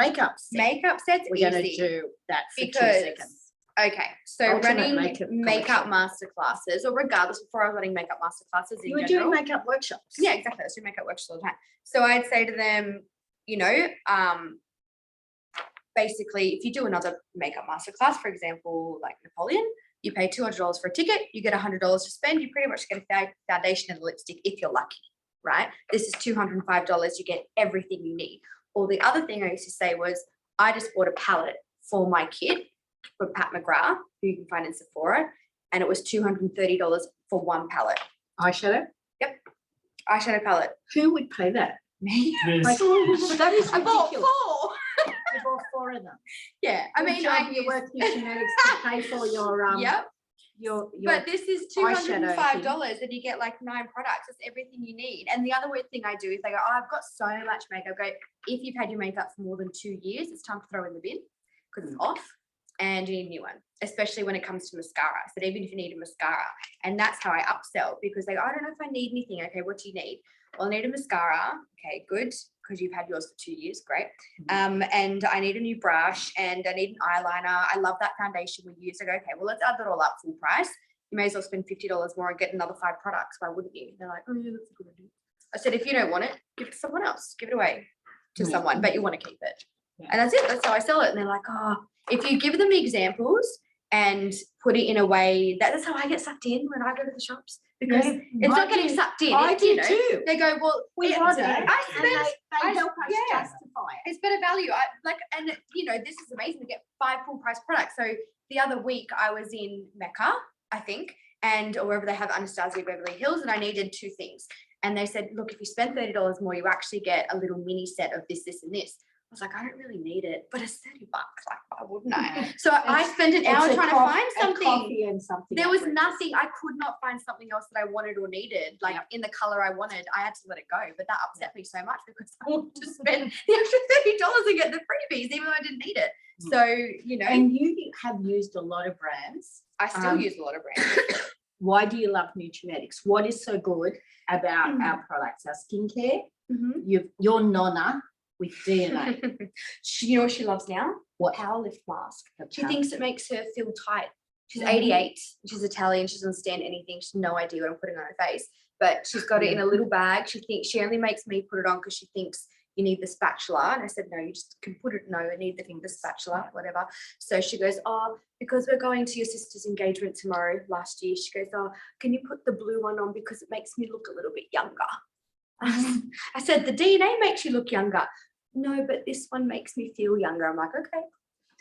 Makeup sets We're going to easy. do that for Because 2 seconds. Okay, so Ultimate running makeup makeup masterclasses, or regardless, before I was running makeup masterclasses in You were general. doing makeup workshops. Yeah, exactly. I was doing makeup workshops all the time. So I'd say to them, you know, basically, if you do another makeup masterclass, for example, like Napoleon, you pay $200 for a ticket, you get $100 to spend, you pretty much get a foundation and a lipstick if you're lucky, right? This is $205, you get everything you need. Or the other thing I used to say was, I just bought a palette for my kit from Pat McGrath, who you can find in Sephora, and it was $230 for one palette. Eyeshadow? Yep, eyeshadow palette. Who would pay that? Me? Yes. Like, that is I bought ridiculous. 4. I bought 4 of them. Yeah, I Good mean, job, I you use, work genetics to pay for your yep. your But this is eyeshadow $205 and you get like 9 products. It's everything you need. And the other weird thing I do is they go, oh, I've got so much makeup. I go, if you've had your makeup for more than 2 years, it's time to throw in the bin because it's off and you need a new one, especially when it comes to mascara. So even if you need a mascara, and that's how I upsell because they go, I don't know if I need anything. Okay, what do you need? Well, I need a mascara. Okay, good, because you've had yours for 2 years. Great. And I need a new brush and I need an eyeliner. I love that foundation we use. I go, okay, well, let's add that all up full price. You may as well spend $50 more and get another 5 products. Why wouldn't you? They're like, oh, yeah, that's a good idea. I said, if you don't want it, give it to someone else. Give it away to someone, but you want to keep it. And that's it. That's how I sell it. And they're like, oh, if you give them examples and put it in a way that's how I get sucked in when I go to the shops. Because it's not getting sucked in. I It's, do you know, too. they go, well, We yeah, want it. I And spent, they help us yeah. justify it. it's better value. I like, and you know, this is amazing to get 5 full price products. So the other week I was in Mecca, I think, and or wherever they have Anastasia Beverly Hills, and I needed 2 things. And they said, look, if you spend $30 more, you actually get a little mini set of this, this, and this. I was like, I don't really need it, but it's $30. Like, why wouldn't I? So I spent an hour trying to find something. Coffee and something. There was nothing. I could not find something else that I wanted or needed, like in the color I wanted. I had to let it go, but that upset me so much because I wanted to spend the extra $30 and get the freebies, even though I didn't need it. So you know, And you have used a lot of brands. I still use a lot of brands. Why do you love Nutrimetics? What is so good about our products? Our skincare. Your nonna with DNA. You know what she loves now? What? Power Lift mask. She Okay. thinks it makes her feel tight. She's 88. She's Italian. She doesn't stand anything. She has no idea what I'm putting on her face. But she's got it in a little bag. She thinks she only makes me put it on because she thinks you need the spatula. And I said, no, you just can put it. No, I need the spatula, whatever. So she goes, oh, because we're going to your sister's engagement tomorrow last year. She goes, oh, can you put the blue one on because it makes me look a little bit younger? I said, the DNA makes you look younger. No, but this one makes me feel younger. I'm like, okay.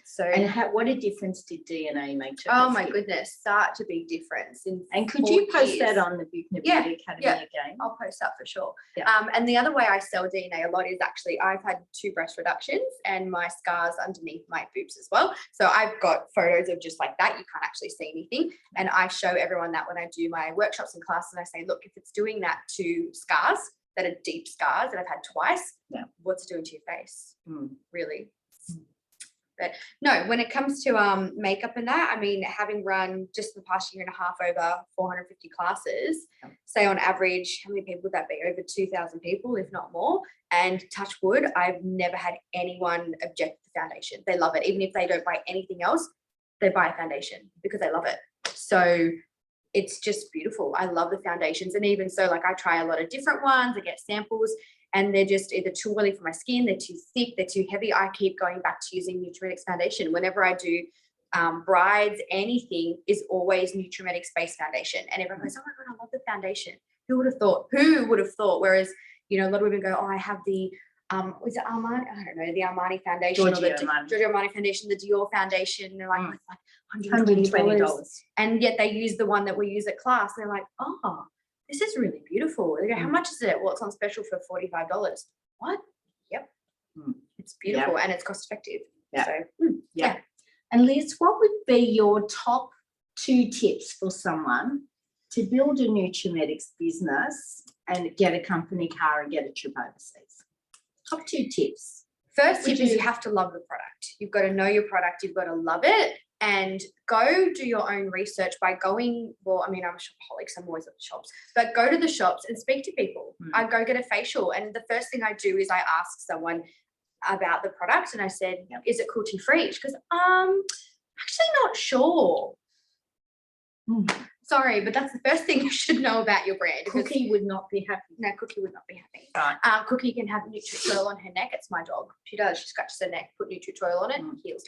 So, And what a difference did DNA make to oh her my skin? goodness, such a big difference. And could you 4 post years. that on the Buechner Yeah, Beauty Academy yeah. again? I'll post that for sure. Yeah. And the other way I sell DNA a lot is actually I've had 2 breast reductions and my scars underneath my boobs as well. So I've got photos of just like that. You can't actually see anything. And I show everyone that when I do my workshops and classes, I say, look, if it's doing that to scars that are deep scars that I've had twice, what's it doing to your face? Really? But no, when it comes to makeup and that, I mean, having run just the past year and a half over 450 classes, say on average, how many people would that be? Over 2,000 people, if not more. And touch wood, I've never had anyone object to the foundation. They love it. Even if they don't buy anything else, they buy a foundation because they love it. So it's just beautiful. I love the foundations. And even so, like I try a lot of different ones, I get samples and they're just either too oily for my skin, they're too thick, they're too heavy. I keep going back to using Nutrimetics foundation. Whenever I do brides, anything is always Nutrimetics based foundation. And everyone goes, oh my God, I love the foundation. Who would have thought? Who would have thought? Whereas, you know, a lot of women go, oh, I have the, was it Armani? I don't know, the Armani foundation or the Giorgio Armani foundation, the Dior foundation. They're like, it's like $120. And yet they use the one that we use at class. And they're like, oh, this is really beautiful. They go, how much is it? Well, it's on special for $45. What? Yep. It's beautiful and it's cost effective. So, yeah. And Liz, what would be your top 2 tips for someone to build a Nutrimetics business and get a company car and get a trip overseas? Top 2 tips. First tip is you have to love the product. You've got to know your product. You've got to love it. And go do your own research by going, well, I mean, I'm a shopaholic, so I'm always at the shops, but go to the shops and speak to people. I go get a facial. And the first thing I do is I ask someone about the product. And I said, is it cruelty free? She goes, actually not sure. Sorry, but that's the first thing you should know about your brand. Cookie would not be happy. No, Cookie would not be happy. Cookie can have Nutri-Oil on her neck. It's my dog. She does. She scratches her neck, put Nutri-Oil on it, and heals.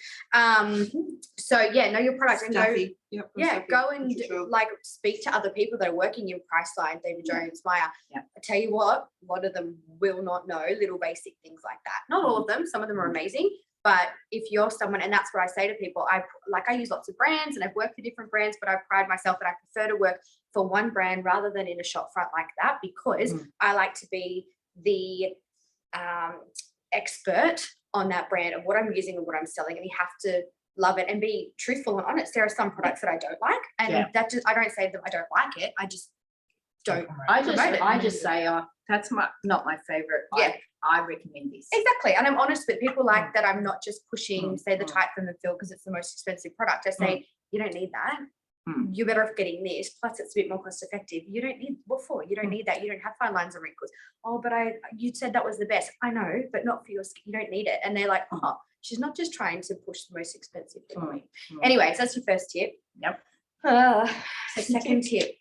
So yeah, know your product and go and like speak to other people that are working in Priceline, David Jones, Maya. I tell you what, a lot of them will not know little basic things like that. Not all of them. Some of them are amazing. But if you're someone, and that's what I say to people, I use lots of brands and I've worked for different brands, but I pride myself that I prefer to work for one brand rather than in a shop front like that, because I like to be the expert on that brand of what I'm using and what I'm selling, and you have to love it and be truthful and honest. There are some products that I don't like, and that just, I don't say that I don't like it. I just don't. I just say, that's not my favorite. Yeah. I recommend this. Exactly. And I'm honest with people like that. I'm not just pushing, say, the Tight Firm and Fill because it's the most expensive product. I say, you don't need that. You're better off getting this. Plus, it's a bit more cost effective. You don't need, what for? You don't need that. You don't have fine lines and wrinkles. Oh, but you said that was the best. I know, but not for your skin. You don't need it. And they're like, oh, she's not just trying to push the most expensive thing on me. Anyway, so that's your first tip. Yep. Second tip.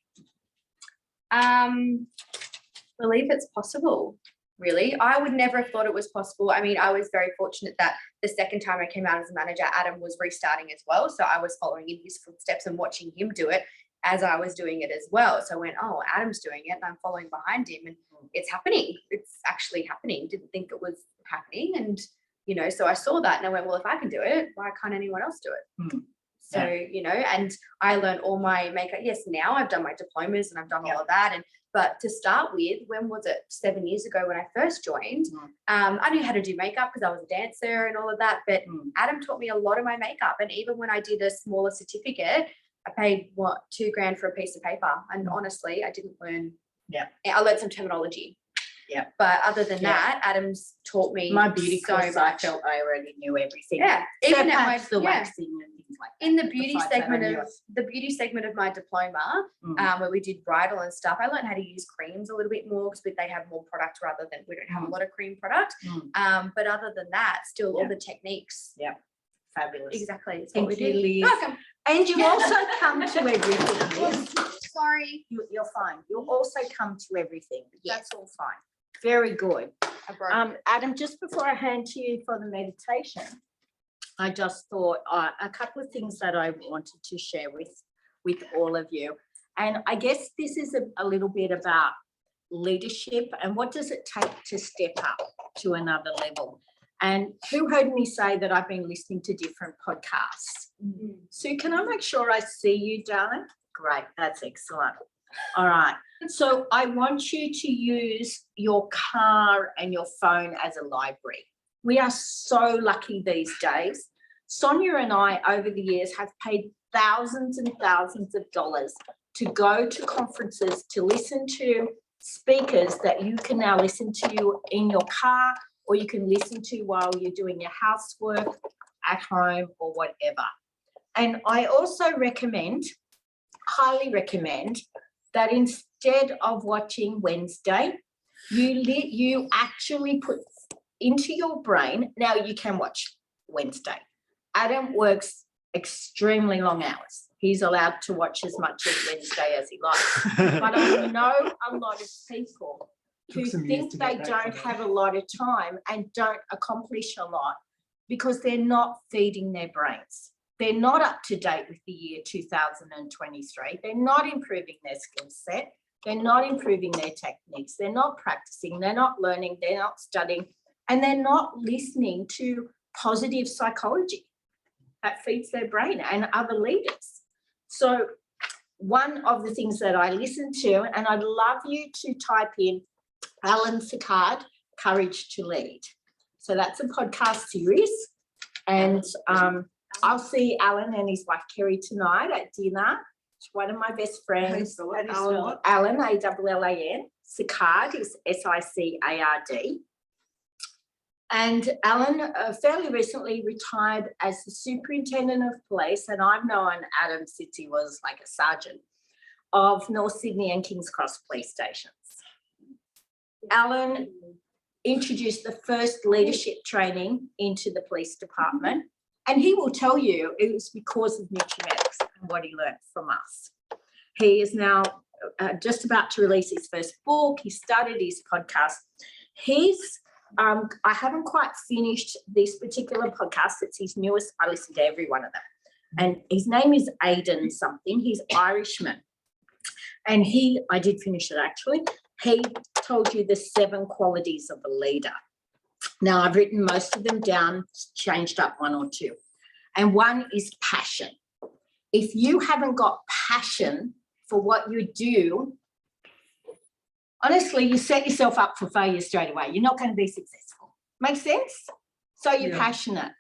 Believe it's possible. Really, I would never have thought it was possible. I mean, I was very fortunate that the second time I came out as a manager, Adam was restarting as well. So I was following in his footsteps and watching him do it as I was doing it as well. So I went, oh, Adam's doing it and I'm following behind him, and it's happening. It's actually happening. Didn't think it was happening. And, you know, so I saw that and I went, well, if I can do it, why can't anyone else do it? So, you know, and I learned all my makeup. Yes, now I've done my diplomas and I've done all of that. But to start with, when was it? 7 years ago when I first joined, I knew how to do makeup because I was a dancer and all of that. But Adam taught me a lot of my makeup. And even when I did a smaller certificate, I paid $2,000 for a piece of paper. And honestly, I didn't learn. I learned some terminology. But other than that, Adam's taught me my beauty so course. much. I felt I already knew everything. Yeah, So even at my the waxing and things like that. in the beauty Besides that, I segment knew of the beauty segment of my diploma, where we did bridal and stuff, I learned how to use creams a little bit more because they have more product rather than we don't have a lot of cream product. But other than that, still all the techniques. Fabulous. Exactly. It's Thank what we you, do. Liz. Welcome. And you also come to everything, Liz. Sorry. You're fine. You'll also come to everything. That's all fine. Very good. Adam, just before I hand to you for the meditation, I just thought a couple of things that I wanted to share with all of you. And I guess this is a little bit about leadership and what does it take to step up to another level. And who heard me say that I've been listening to different podcasts? Sue, can I make sure I see you, darling? Great, that's excellent. All right. So I want you to use your car and your phone as a library. We are so lucky these days. Sonia and I, over the years, have paid thousands and thousands of dollars to go to conferences, to listen to speakers that you can now listen to in your car, or you can listen to while you're doing your housework at home or whatever. And I also recommend, highly recommend, that instead of watching Wednesday, you actually put into your brain, now you can watch Wednesday. Adam works extremely long hours. He's allowed to watch as much as Wednesday as he likes. But I know a lot of people who think they don't have a lot of time and don't accomplish a lot because they're not feeding their brains. They're not up to date with the year 2023. They're not improving their skill set. They're not improving their techniques. They're not practicing. They're not learning. They're not studying. And they're not listening to positive psychology that feeds their brain and other leaders. So one of the things that I listen to, and I'd love you to type in Alan Sicard, Courage to Lead. So that's a podcast series. And I'll see Alan and his wife Kerry tonight at dinner. One of my best friends, Alan, A-L-L-A-N, Sicard is S-I-C-A-R-D. And Alan fairly recently retired as the superintendent of police, and I've known Adam since he was like a sergeant of North Sydney and King's Cross police stations. Alan introduced the first leadership training into the police department, and he will tell you it was because of Nutrimetics and what he learned from us. He is now just about to release his first book. He started his podcast. I haven't quite finished this particular podcast. It's his newest. I listen to every one of them. And his name is Aidan something. He's Irishman. And I did finish it actually. He told you the 7 qualities of a leader. Now, I've written most of them down, changed up 1 or 2. And one is passion. If you haven't got passion for what you do, honestly, you set yourself up for failure straight away. You're not going to be successful. Make sense? So you're Yeah. passionate.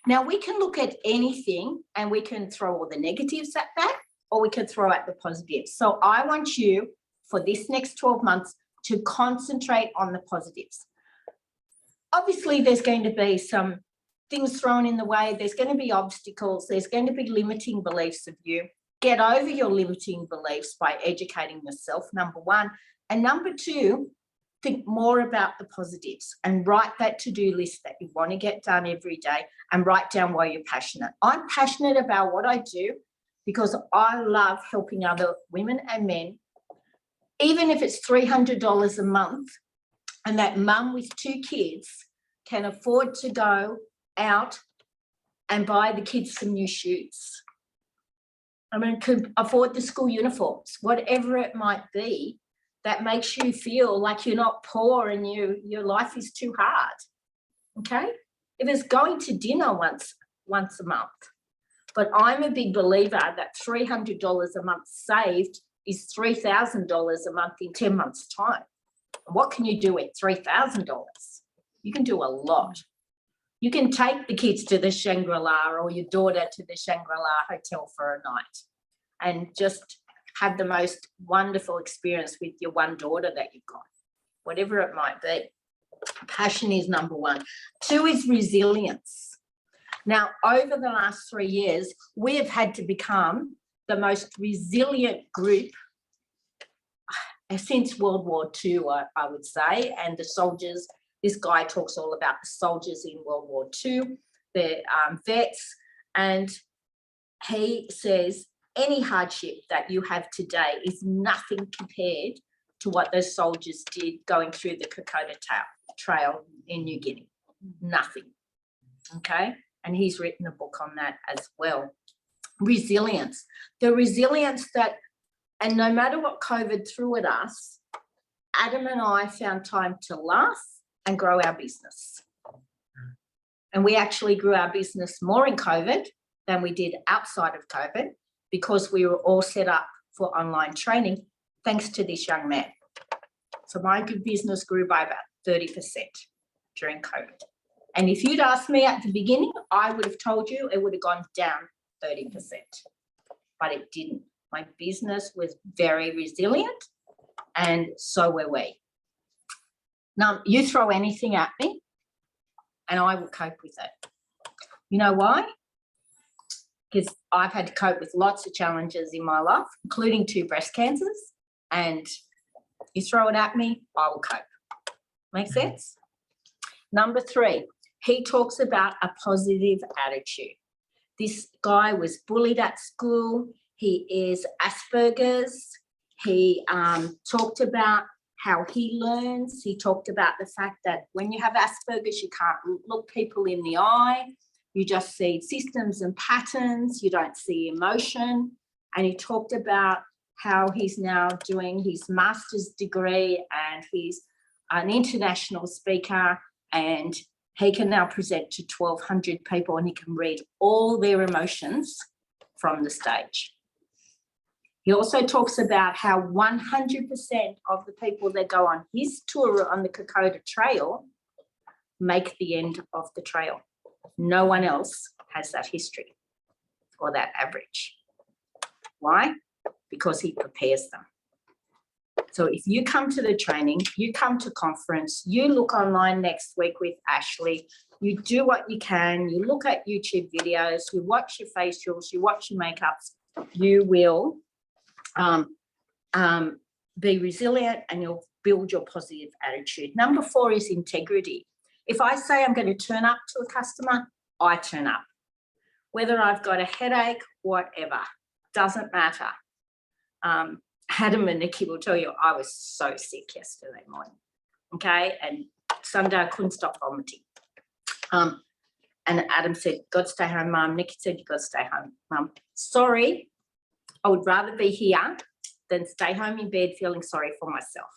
Now we can look at anything and we can throw all the negatives at that, or we can throw out the positives. So I want you for this next 12 months to concentrate on the positives. Obviously, there's going to be some things thrown in the way. There's going to be obstacles. There's going to be limiting beliefs of you. Get over your limiting beliefs by educating yourself, number one. And number two, think more about the positives and write that to-do list that you want to get done every day and write down why you're passionate. I'm passionate about what I do because I love helping other women and men, even if it's $300 a month, and that mum with 2 kids can afford to go out and buy the kids some new shoes. I mean, can afford the school uniforms, whatever it might be, that makes you feel like you're not poor and your life is too hard, okay? If it's going to dinner once a month. But I'm a big believer that $300 a month saved is $3,000 a month in 10 months' time. What can you do with $3,000? You can do a lot. You can take the kids to the Shangri-La or your daughter to the Shangri-La hotel for a night and just have the most wonderful experience with your one daughter that you've got, whatever it might be. Passion is number one. 2 is resilience. Now, over the last 3 years, we have had to become the most resilient group since World War II, I would say, and the soldiers. This guy talks all about the soldiers in World War II, the vets, and he says any hardship that you have today is nothing compared to what those soldiers did going through the Kokoda Trail in New Guinea. Nothing, okay? And he's written a book on that as well. Resilience, the resilience that, and no matter what COVID threw at us, Adam and I found time to laugh and grow our business. And we actually grew our business more in COVID than we did outside of COVID because we were all set up for online training thanks to this young man. So my business grew by about 30% during COVID. And if you'd asked me at the beginning, I would have told you it would have gone down 30%, but it didn't. My business was very resilient, and so were we. Now, you throw anything at me, and I will cope with it. You know why? Because I've had to cope with lots of challenges in my life, including 2 breast cancers, and you throw it at me, I will cope. Make sense? Number 3, he talks about a positive attitude. This guy was bullied at school. He is Asperger's. He talked about how he learns. He talked about the fact that when you have Asperger's, you can't look people in the eye. You just see systems and patterns. You don't see emotion. And he talked about how he's now doing his master's degree and he's an international speaker and he can now present to 1,200 people and he can read all their emotions from the stage. He also talks about how 100% of the people that go on his tour on the Kokoda Trail make the end of the trail. No one else has that history or that average. Why? Because he prepares them. So if you come to the training, you come to conference, you look online next week with Ashley, you do what you can, you look at YouTube videos, you watch your facials, you watch your makeups, you will be resilient and you'll build your positive attitude. Number 4 is integrity. If I say I'm going to turn up to a customer, I turn up. Whether I've got a headache, whatever, doesn't matter. Adam and Nikki will tell you I was so sick yesterday morning, okay? And Sunday I couldn't stop vomiting. And Adam said, "Got to stay home, Mum." Nikki said, "You got to stay home, Mum." Sorry, I would rather be here than stay home in bed feeling sorry for myself.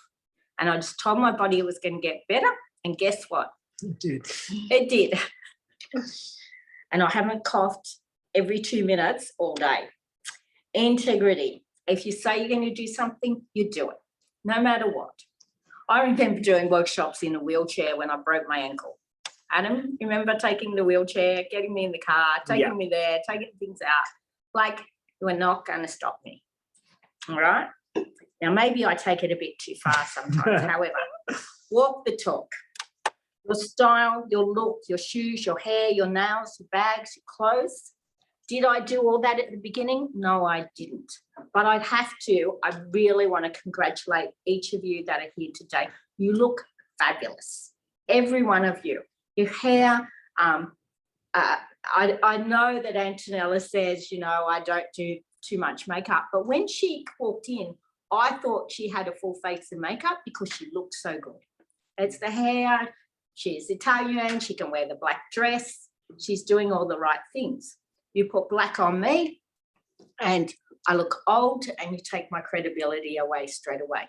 And I just told my body it was going to get better. And guess what? It did. It did. And I haven't coughed every 2 minutes all day. Integrity. If you say you're going to do something, you do it, no matter what. I remember doing workshops in a wheelchair when I broke my ankle. Adam, remember taking the wheelchair, getting me in the car, taking me there, taking things out. Like, you are not going to stop me. All right? Now, maybe I take it a bit too far sometimes. However, walk the talk. Your style, your look, your shoes, your hair, your nails, your bags, your clothes. Did I do all that at the beginning? No, I didn't. But I'd have to. I really want to congratulate each of you that are here today. You look fabulous. Every one of you. Your hair, I know that Antonella says, you know, I don't do too much makeup, but when she walked in, I thought she had a full face of makeup because she looked so good. It's the hair, she's Italian, she can wear the black dress, she's doing all the right things. You put black on me and I look old and you take my credibility away straight away.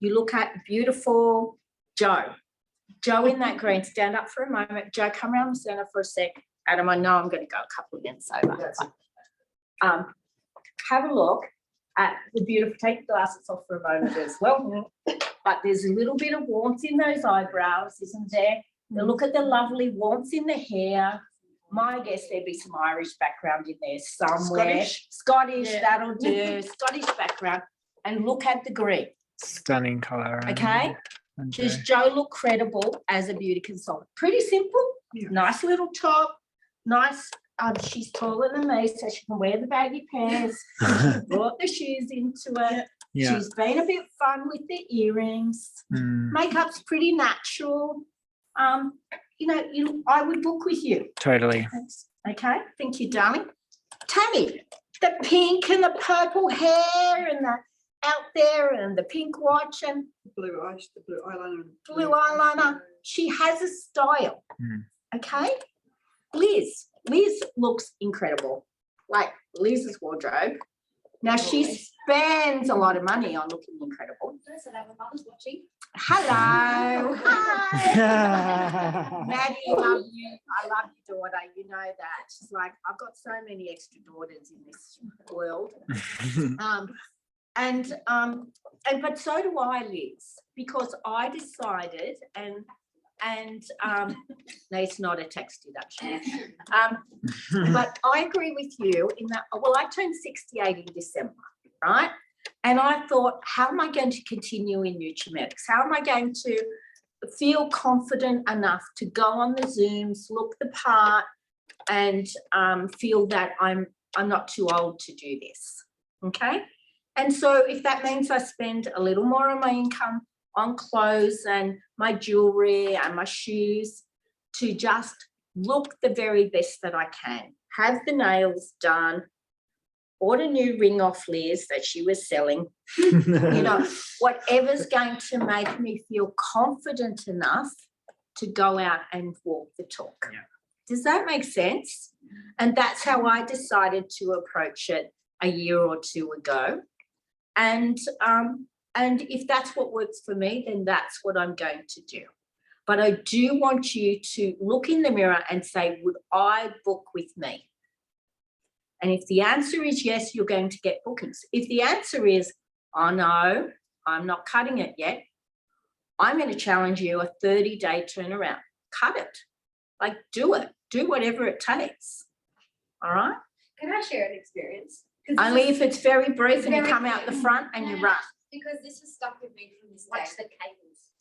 You look at beautiful Joe. Joe in that green, stand up for a moment. Joe, come around the centre for a sec. Adam, I know I'm going to go a couple of minutes over. Have a look at the beautiful, take the glasses off for a moment as well. But there's a little bit of warmth in those eyebrows, isn't there? Look at the lovely warmth in the hair. My guess there'd be some Irish background in there somewhere. Scottish, yeah. That'll do. Scottish background. And look at the green. Stunning colour. Okay. Does Joe look credible as a beauty consultant? Pretty simple. Yeah. Nice little top. Nice. She's taller than me, so she can wear the baggy pants. She brought the shoes into it. Yeah. She's been a bit fun with the earrings. Makeup's pretty natural. You know, I would book with you. Totally. Okay. Thank you, darling. Tammy, the pink and the purple hair and the out there and the pink watch and blue eyes, the blue eyeliner. Blue eyeliner. She has a style. Okay. Liz looks incredible. Like Liz's wardrobe. Now she spends a lot of money on looking incredible. So that my mother's watching. Hello. Hi. Maddie, love you. I love your daughter. You know that. She's like, I've got so many extra daughters in this world. But so do I, Liz, because I decided no, it's not a tax deduction. But I agree with you in that, well, I turned 68 in December, right? And I thought, how am I going to continue in Nutrimedics? How am I going to feel confident enough to go on the Zooms, look the part, and feel that I'm not too old to do this, okay? And so if that means I spend a little more of my income on clothes and my jewelry and my shoes to just look the very best that I can, have the nails done, bought a new ring off Liz that she was selling, you know, whatever's going to make me feel confident enough to go out and walk the talk. Yeah. Does that make sense? And that's how I decided to approach it a year or two ago. And if that's what works for me, then that's what I'm going to do. But I do want you to look in the mirror and say, would I book with me? And if the answer is yes, you're going to get bookings. If the answer is, oh no, I'm not cutting it yet, I'm going to challenge you a 30-day turnaround. Cut it. Like, do it. Do whatever it takes. All right? Can I share an experience? Only if it's very brief and you come out the front and you run. Because this has stuck with me from this day. Watch the cables.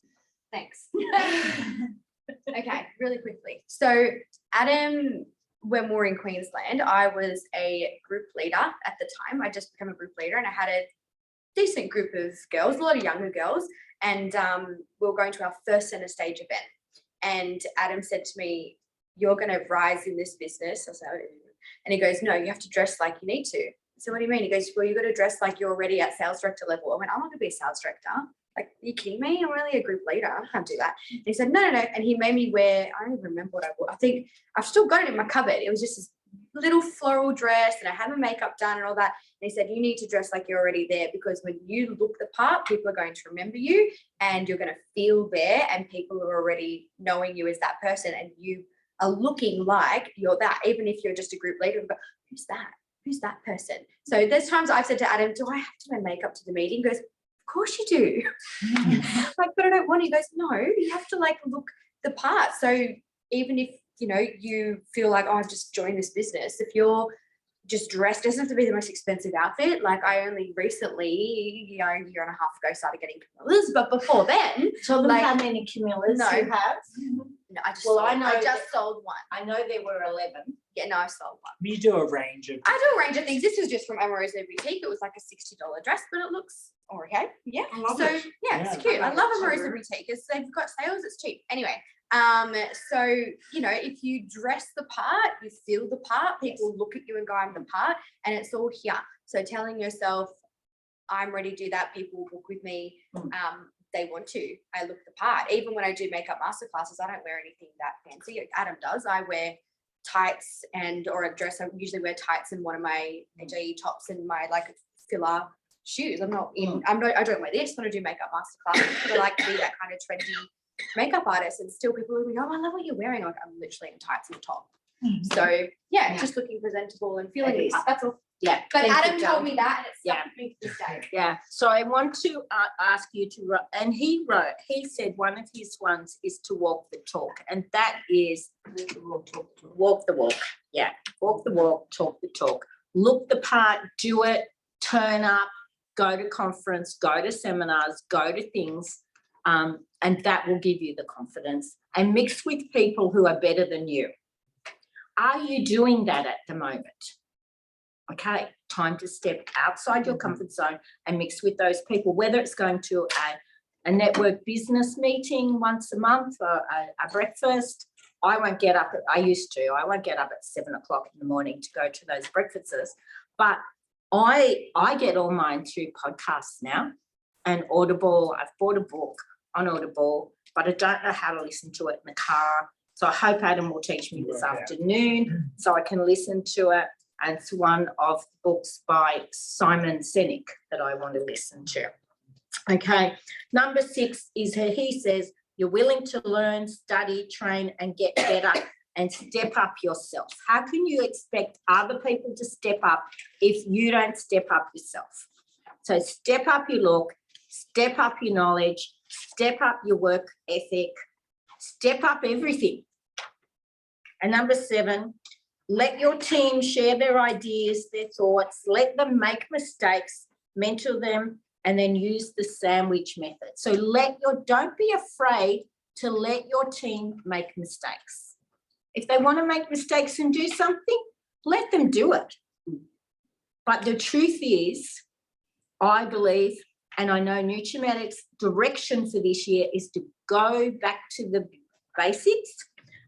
Thanks. Okay, really quickly. So Adam, when we were in Queensland, I was a group leader at the time. I just became a group leader and I had a decent group of girls, a lot of younger girls, and we were going to our first centre stage event. And Adam said to me, you're going to rise in this business. I said, and he goes, no, you have to dress like you need to. So what do you mean? He goes, well, you've got to dress like you're already at sales director level. I went, I'm not going to be a sales director. Like, are you kidding me? I'm only a group leader. I can't do that. And he said, no. And he made me wear, I don't even remember what I wore. I think I've still got it in my cupboard. It was just this little floral dress and I had my makeup done and all that. And he said, you need to dress like you're already there because when you look the part, people are going to remember you and you're going to feel there and people are already knowing you as that person and you are looking like you're that, even if you're just a group leader. But who's that? Who's that person? So there's times I've said to Adam, do I have to wear makeup to the meeting? He goes, of course you do. Like, but I don't want to. He goes, no, you have to like look the part. So even if, you know, you feel like, oh, I've just joined this business, if you're just dressed, doesn't have to be the most expensive outfit. Like I only recently, you know, a year and a half ago started getting Camillas, but before then, Tell them like, how many Camillas no. you have. no, I just Well, sold, I know I just that- sold one. I know there were 11. Yeah, no, I sold one. You do a range of. I do a range of things. This was just from Amoroso Boutique. It was like a $60 dress, but it looks okay. Yeah. I love So it. yeah, Yeah. it's cute. I I love love it. Amoroso Boutique. They've got sales. It's cheap. Anyway, so you know, if you dress the part, you feel the part. People look at you and go, "I'm the part," and it's all here. So telling yourself, "I'm ready to do that." People will book with me. They want to. I look the part. Even when I do makeup masterclasses, I don't wear anything that fancy. Adam does. I wear tights or a dress. I usually wear tights and one of my AJE tops and my like filler shoes. I don't wear this when I do makeup masterclasses because I like to be that kind of trendy makeup artist, and still people will go, "Oh, I love what you're wearing." I'm like, I'm literally in tights and a top. So yeah, just looking presentable and feeling the part. That's all. Yeah. But thank you, Adam told Jan. me that, and it's Yeah. stuck with me to this day. Yeah, so I want to ask you to, and he said one of his ones is to walk the talk, and that is walk the walk. Yeah, walk the walk, talk the talk. Look the part, do it, turn up, go to conference, go to seminars, go to things, and that will give you the confidence. And mix with people who are better than you. Are you doing that at the moment? Okay, time to step outside your comfort zone and mix with those people, whether it's going to a network business meeting once a month or a breakfast. I won't get up at 7 o'clock in the morning to go to those breakfasts, but I get all mine through podcasts now and Audible. I've bought a book on Audible, but I don't know how to listen to it in the car. So I hope Adam will teach me this afternoon so I can listen to it. And it's one of the books by Simon Sinek that I want to listen to. Okay, number 6 is he says, you're willing to learn, study, train, and get better and step up yourself. How can you expect other people to step up if you don't step up yourself? So step up your look, step up your knowledge, step up your work ethic, step up everything. And number 7, let your team share their ideas, their thoughts, let them make mistakes, mentor them, and then use the sandwich method. So don't be afraid to let your team make mistakes. If they want to make mistakes and do something, let them do it. But the truth is, I believe, and I know Nutrimetrics' direction for this year is to go back to the basics,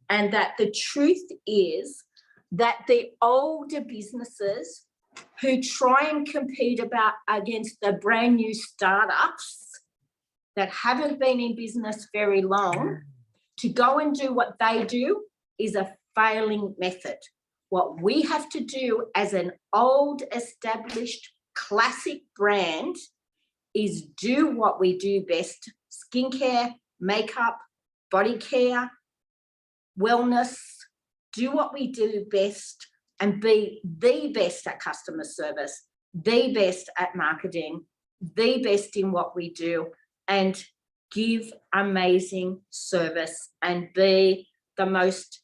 and that the truth is that the older businesses who try and compete against the brand new startups that haven't been in business very long, to go and do what they do is a failing method. What we have to do as an old established classic brand is do what we do best: skincare, makeup, body care, wellness. Do what we do best and be the best at customer service, the best at marketing, the best in what we do, and give amazing service and be the most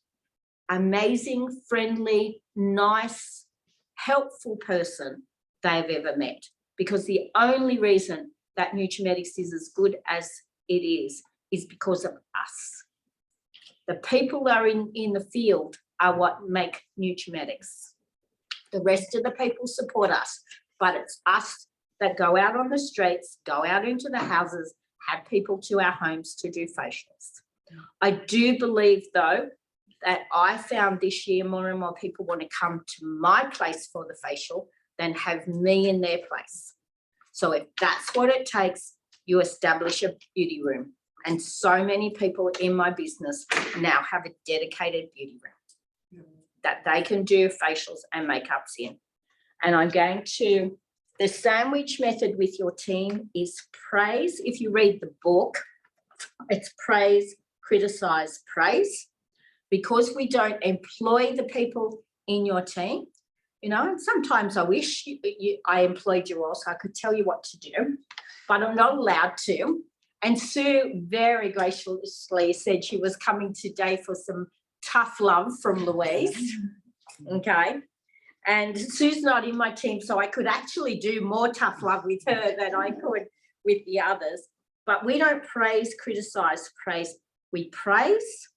amazing, friendly, nice, helpful person they've ever met. Because the only reason that Nutrimetrics is as good as it is because of us. The people that are in the field are what make Nutrimetrics. The rest of the people support us, but it's us that go out on the streets, go out into the houses, have people to our homes to do facials. I do believe, though, that I found this year more and more people want to come to my place for the facial than have me in their place. So if that's what it takes, you establish a beauty room. And so many people in my business now have a dedicated beauty room that they can do facials and makeups in. And I'm going to, the sandwich method with your team is praise. If you read the book, it's praise, criticize, praise. Because we don't employ the people in your team, you know, and sometimes I wish I employed you all so I could tell you what to do, but I'm not allowed to. And Sue very graciously said she was coming today for some tough love from Louise. Okay. And Sue's not in my team, so I could actually do more tough love with her than I could with the others. But we don't praise, criticize, praise. We praise.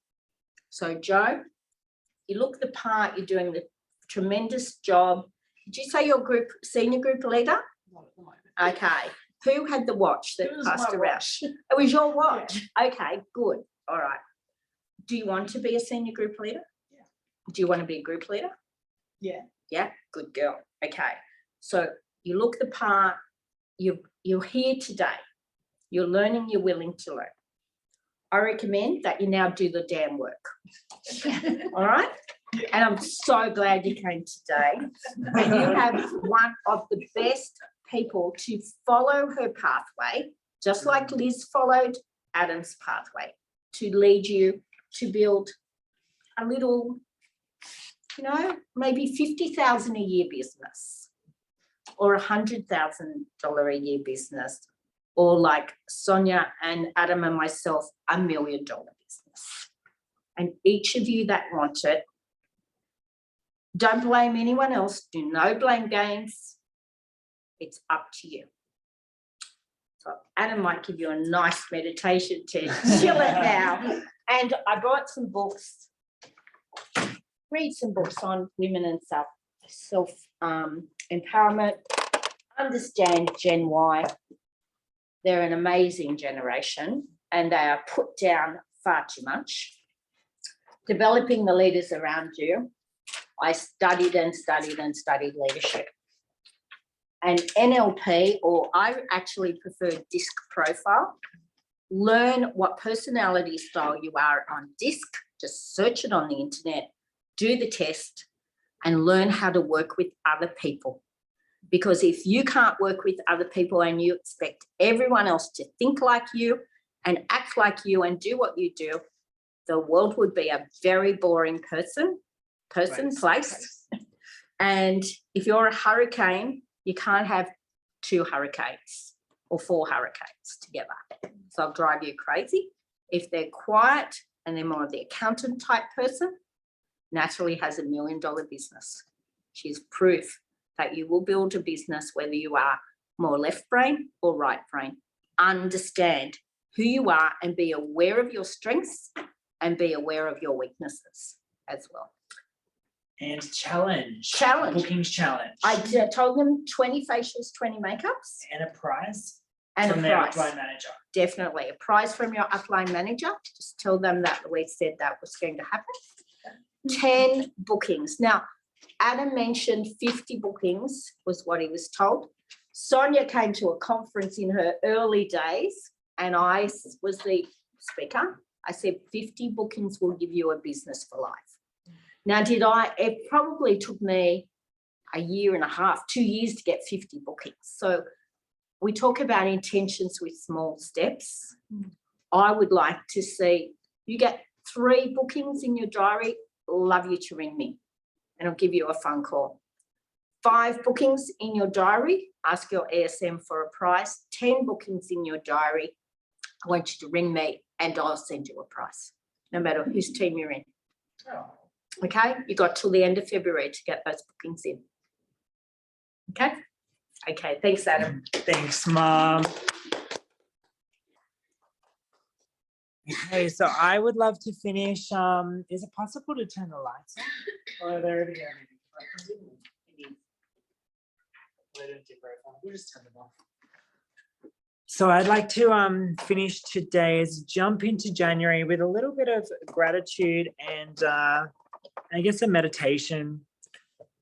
So Joe, you look the part, you're doing the tremendous job. Did you say your group, senior group leader? Okay. Who had the watch that passed around? It was your watch. Yeah. Okay, good. All right. Do you want to be a senior group leader? Yeah. Do you want to be a group leader? Yeah. Yeah, good girl. Okay. So you look the part, you're here today. You're learning, you're willing to learn. I recommend that you now do the damn work. All right? And I'm so glad you came today. And you have one of the best people to follow her pathway, just like Liz followed Adam's pathway, to lead you to build a little, you know, maybe $50,000 a year business or $100,000 a year business, or like Sonia and Adam and myself, $1 million business. And each of you that want it, don't blame anyone else. Do no blame games. It's up to you. So Adam might give you a nice meditation to chill it now. And I brought some books. Read some books on women and self empowerment. Understand Gen Y. They're an amazing generation and they are put down far too much. Developing the leaders around you. I studied and studied and studied leadership. And NLP, or I actually prefer DISC profile. Learn what personality style you are on DISC. Just search it on the internet, do the test, and learn how to work with other people. Because if you can't work with other people and you expect everyone else to think like you and act like you and do what you do, the world would be a very boring place. And if you're a hurricane, you can't have 2 hurricanes or 4 hurricanes together. So I'll drive you crazy. If they're quiet and they're more of the accountant type person, Natalie has $1 million business. She's proof that you will build a business whether you are more left brain or right brain. Understand who you are and be aware of your strengths and be aware of your weaknesses as well. And challenge. Bookings challenge. I told them 20 facials, 20 makeups. And a prize and from a their prize. upline manager. Definitely. A prize from your upline manager. Just tell them that Louise said that was going to happen. 10 bookings. Now, Adam mentioned 50 bookings was what he was told. Sonia came to a conference in her early days and I was the speaker. I said 50 bookings will give you a business for life. Now, it probably took me a year and a half, 2 years to get 50 bookings. So we talk about intentions with small steps. I would like to see you get 3 bookings in your diary, love you to ring me and I'll give you a phone call. 5 bookings in your diary, ask your ASM for a price. 10 bookings in your diary, I want you to ring me and I'll send you a price, no matter whose team you're in. Okay, you got till the end of February to get those bookings in. Okay, thanks, Adam. Thanks, Mom. Okay, so I would love to finish. Is it possible to turn the lights on? Or are they already on? We'll just turn them off. So I'd like to finish today's jump into January with a little bit of gratitude and I guess a meditation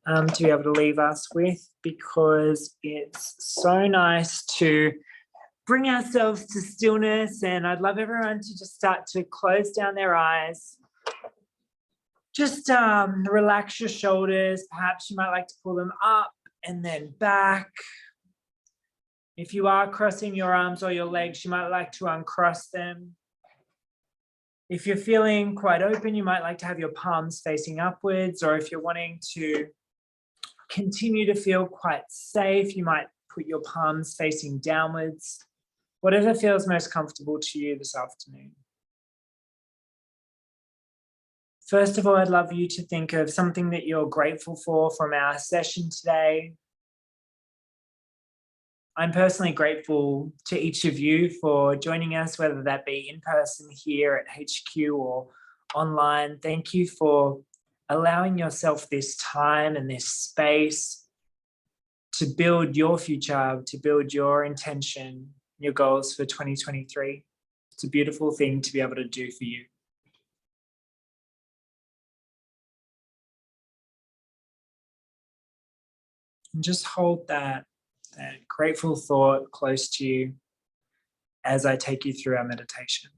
to be able to leave us with, because it's so nice to bring ourselves to stillness. And I'd love everyone to just start to close down their eyes. Just relax your shoulders. Perhaps you might like to pull them up and then back. If you are crossing your arms or your legs, you might like to uncross them. If you're feeling quite open, you might like to have your palms facing upwards, or if you're wanting to continue to feel quite safe, you might put your palms facing downwards. Whatever feels most comfortable to you this afternoon. First of all, I'd love you to think of something that you're grateful for from our session today. I'm personally grateful to each of you for joining us, whether that be in person here at HQ or online. Thank you for allowing yourself this time and this space to build your future, to build your intention, your goals for 2023. It's a beautiful thing to be able to do for you. And just hold that grateful thought close to you as I take you through our meditation.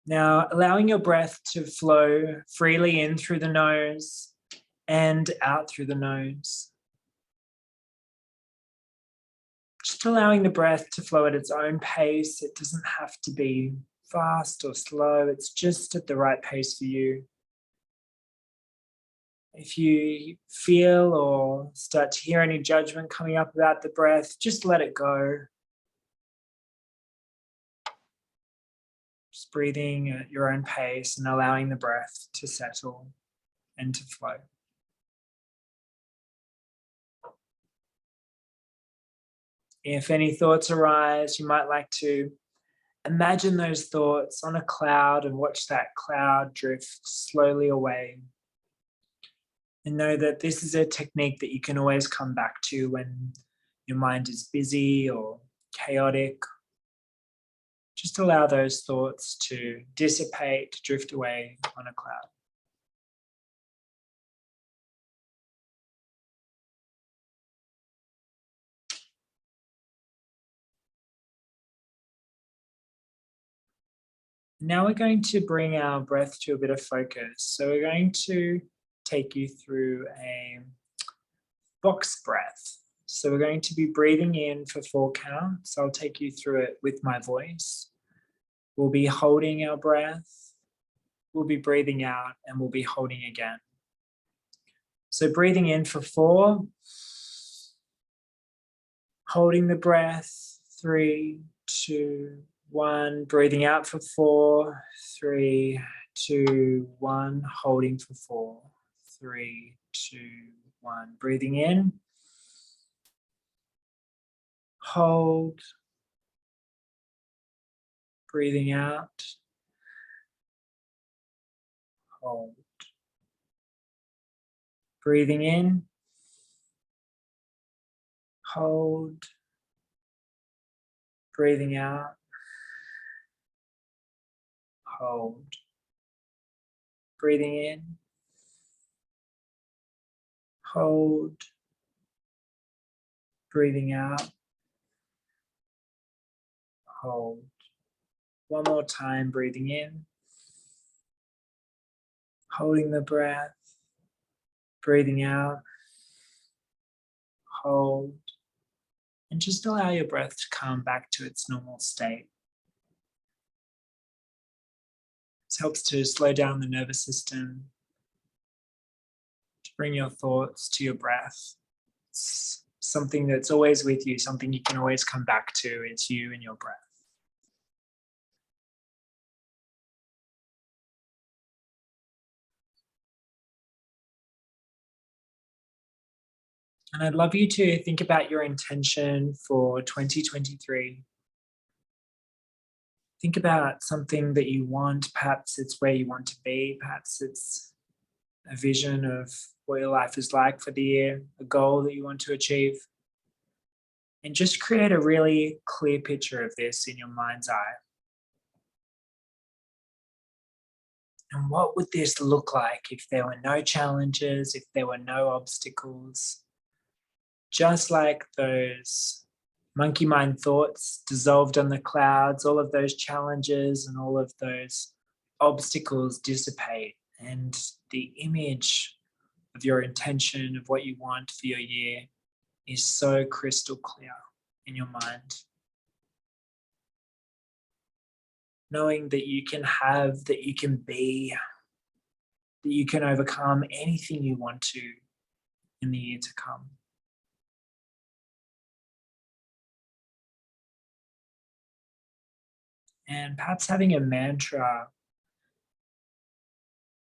Now, allowing your breath to flow freely in through the nose and out through the nose. Just allowing the breath to flow at its own pace. It doesn't have to be fast or slow. It's just at the right pace for you. If you feel or start to hear any judgment coming up about the breath, just let it go. Just breathing at your own pace and allowing the breath to settle and to flow. If any thoughts arise, you might like to imagine those thoughts on a cloud and watch that cloud drift slowly away. And know that this is a technique that you can always come back to when your mind is busy or chaotic. Just allow those thoughts to dissipate, to drift away on a cloud. Now we're going to bring our breath to a bit of focus. So we're going to take you through a box breath. So we're going to be breathing in for 4 counts. I'll take you through it with my voice. We'll be holding our breath. We'll be breathing out and we'll be holding again. So breathing in for 4. Holding the breath. 3, 2, 1. Breathing out for 4. 3, 2, 1. Holding for 4. 3, 2, 1. Breathing in. Hold. Breathing out. Hold. Breathing in. Hold. Breathing out. Hold. Breathing in. Hold. Breathing out. Hold. One more time, breathing in. Holding the breath. Breathing out. Hold. And just allow your breath to come back to its normal state. This helps to slow down the nervous system, to bring your thoughts to your breath. It's something that's always with you, something you can always come back to. It's you and your breath. And I'd love you to think about your intention for 2023. Think about something that you want. Perhaps it's where you want to be. Perhaps it's a vision of what your life is like for the year, a goal that you want to achieve. And just create a really clear picture of this in your mind's eye. And what would this look like if there were no challenges, if there were no obstacles? Just like those monkey mind thoughts dissolved on the clouds, all of those challenges and all of those obstacles dissipate, and the image of your intention of what you want for your year is so crystal clear in your mind. Knowing that you can have, that you can be, that you can overcome anything you want to in the year to come. And perhaps having a mantra,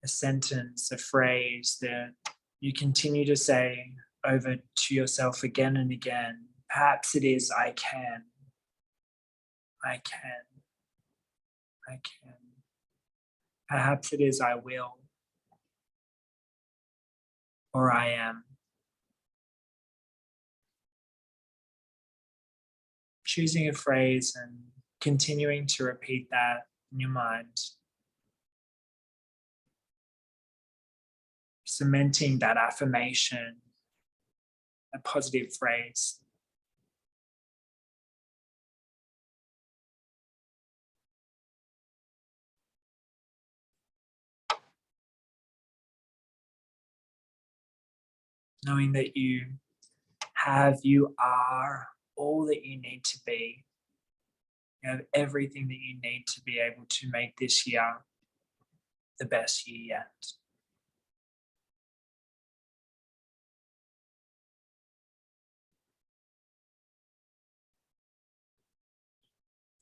a sentence, a phrase that you continue to say over to yourself again and again. Perhaps it is, I can, I can, I can. Perhaps it is, I will, or I am. Choosing a phrase and continuing to repeat that in your mind. Cementing that affirmation, a positive phrase. Knowing that you are all that you need to be. You have everything that you need to be able to make this year the best year yet.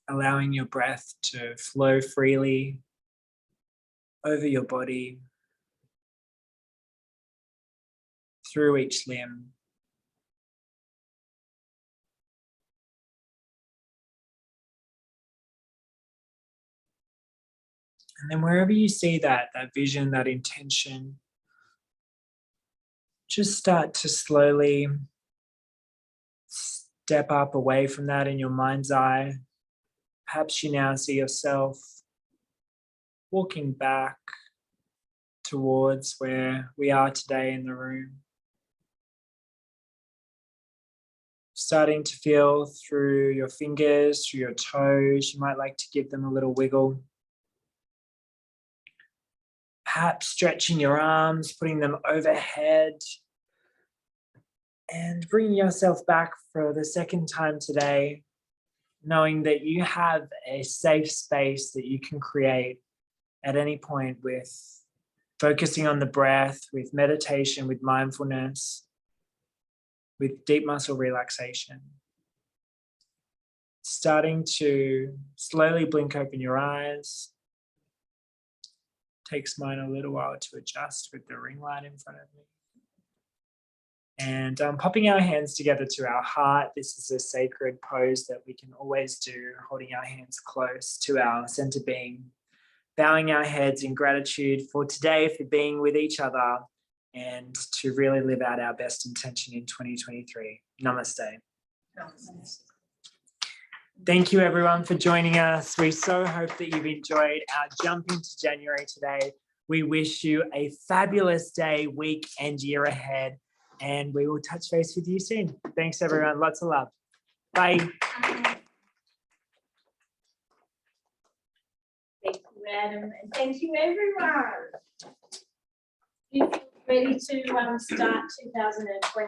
Allowing your breath to flow freely over your body, through each limb. And then wherever you see that vision, that intention, just start to slowly step up away from that in your mind's eye. Perhaps you now see yourself walking back towards where we are today in the room. Starting to feel through your fingers, through your toes. You might like to give them a little wiggle. Perhaps stretching your arms, putting them overhead, and bringing yourself back for the second time today, knowing that you have a safe space that you can create at any point with focusing on the breath, with meditation, with mindfulness, with deep muscle relaxation. Starting to slowly blink open your eyes. Takes mine a little while to adjust with the ring light in front of me. And popping our hands together to our heart. This is a sacred pose that we can always do, holding our hands close to our center being, bowing our heads in gratitude for today, for being with each other, and to really live out our best intention in 2023. Namaste. Namaste. Thank you everyone for joining us. We so hope that you've enjoyed our jump into January today. We wish you a fabulous day, week, and year ahead, and we will touch base with you soon. Thanks everyone, lots of love. Bye. Thank you, Adam, and thank you, everyone. You feel ready to start 2023?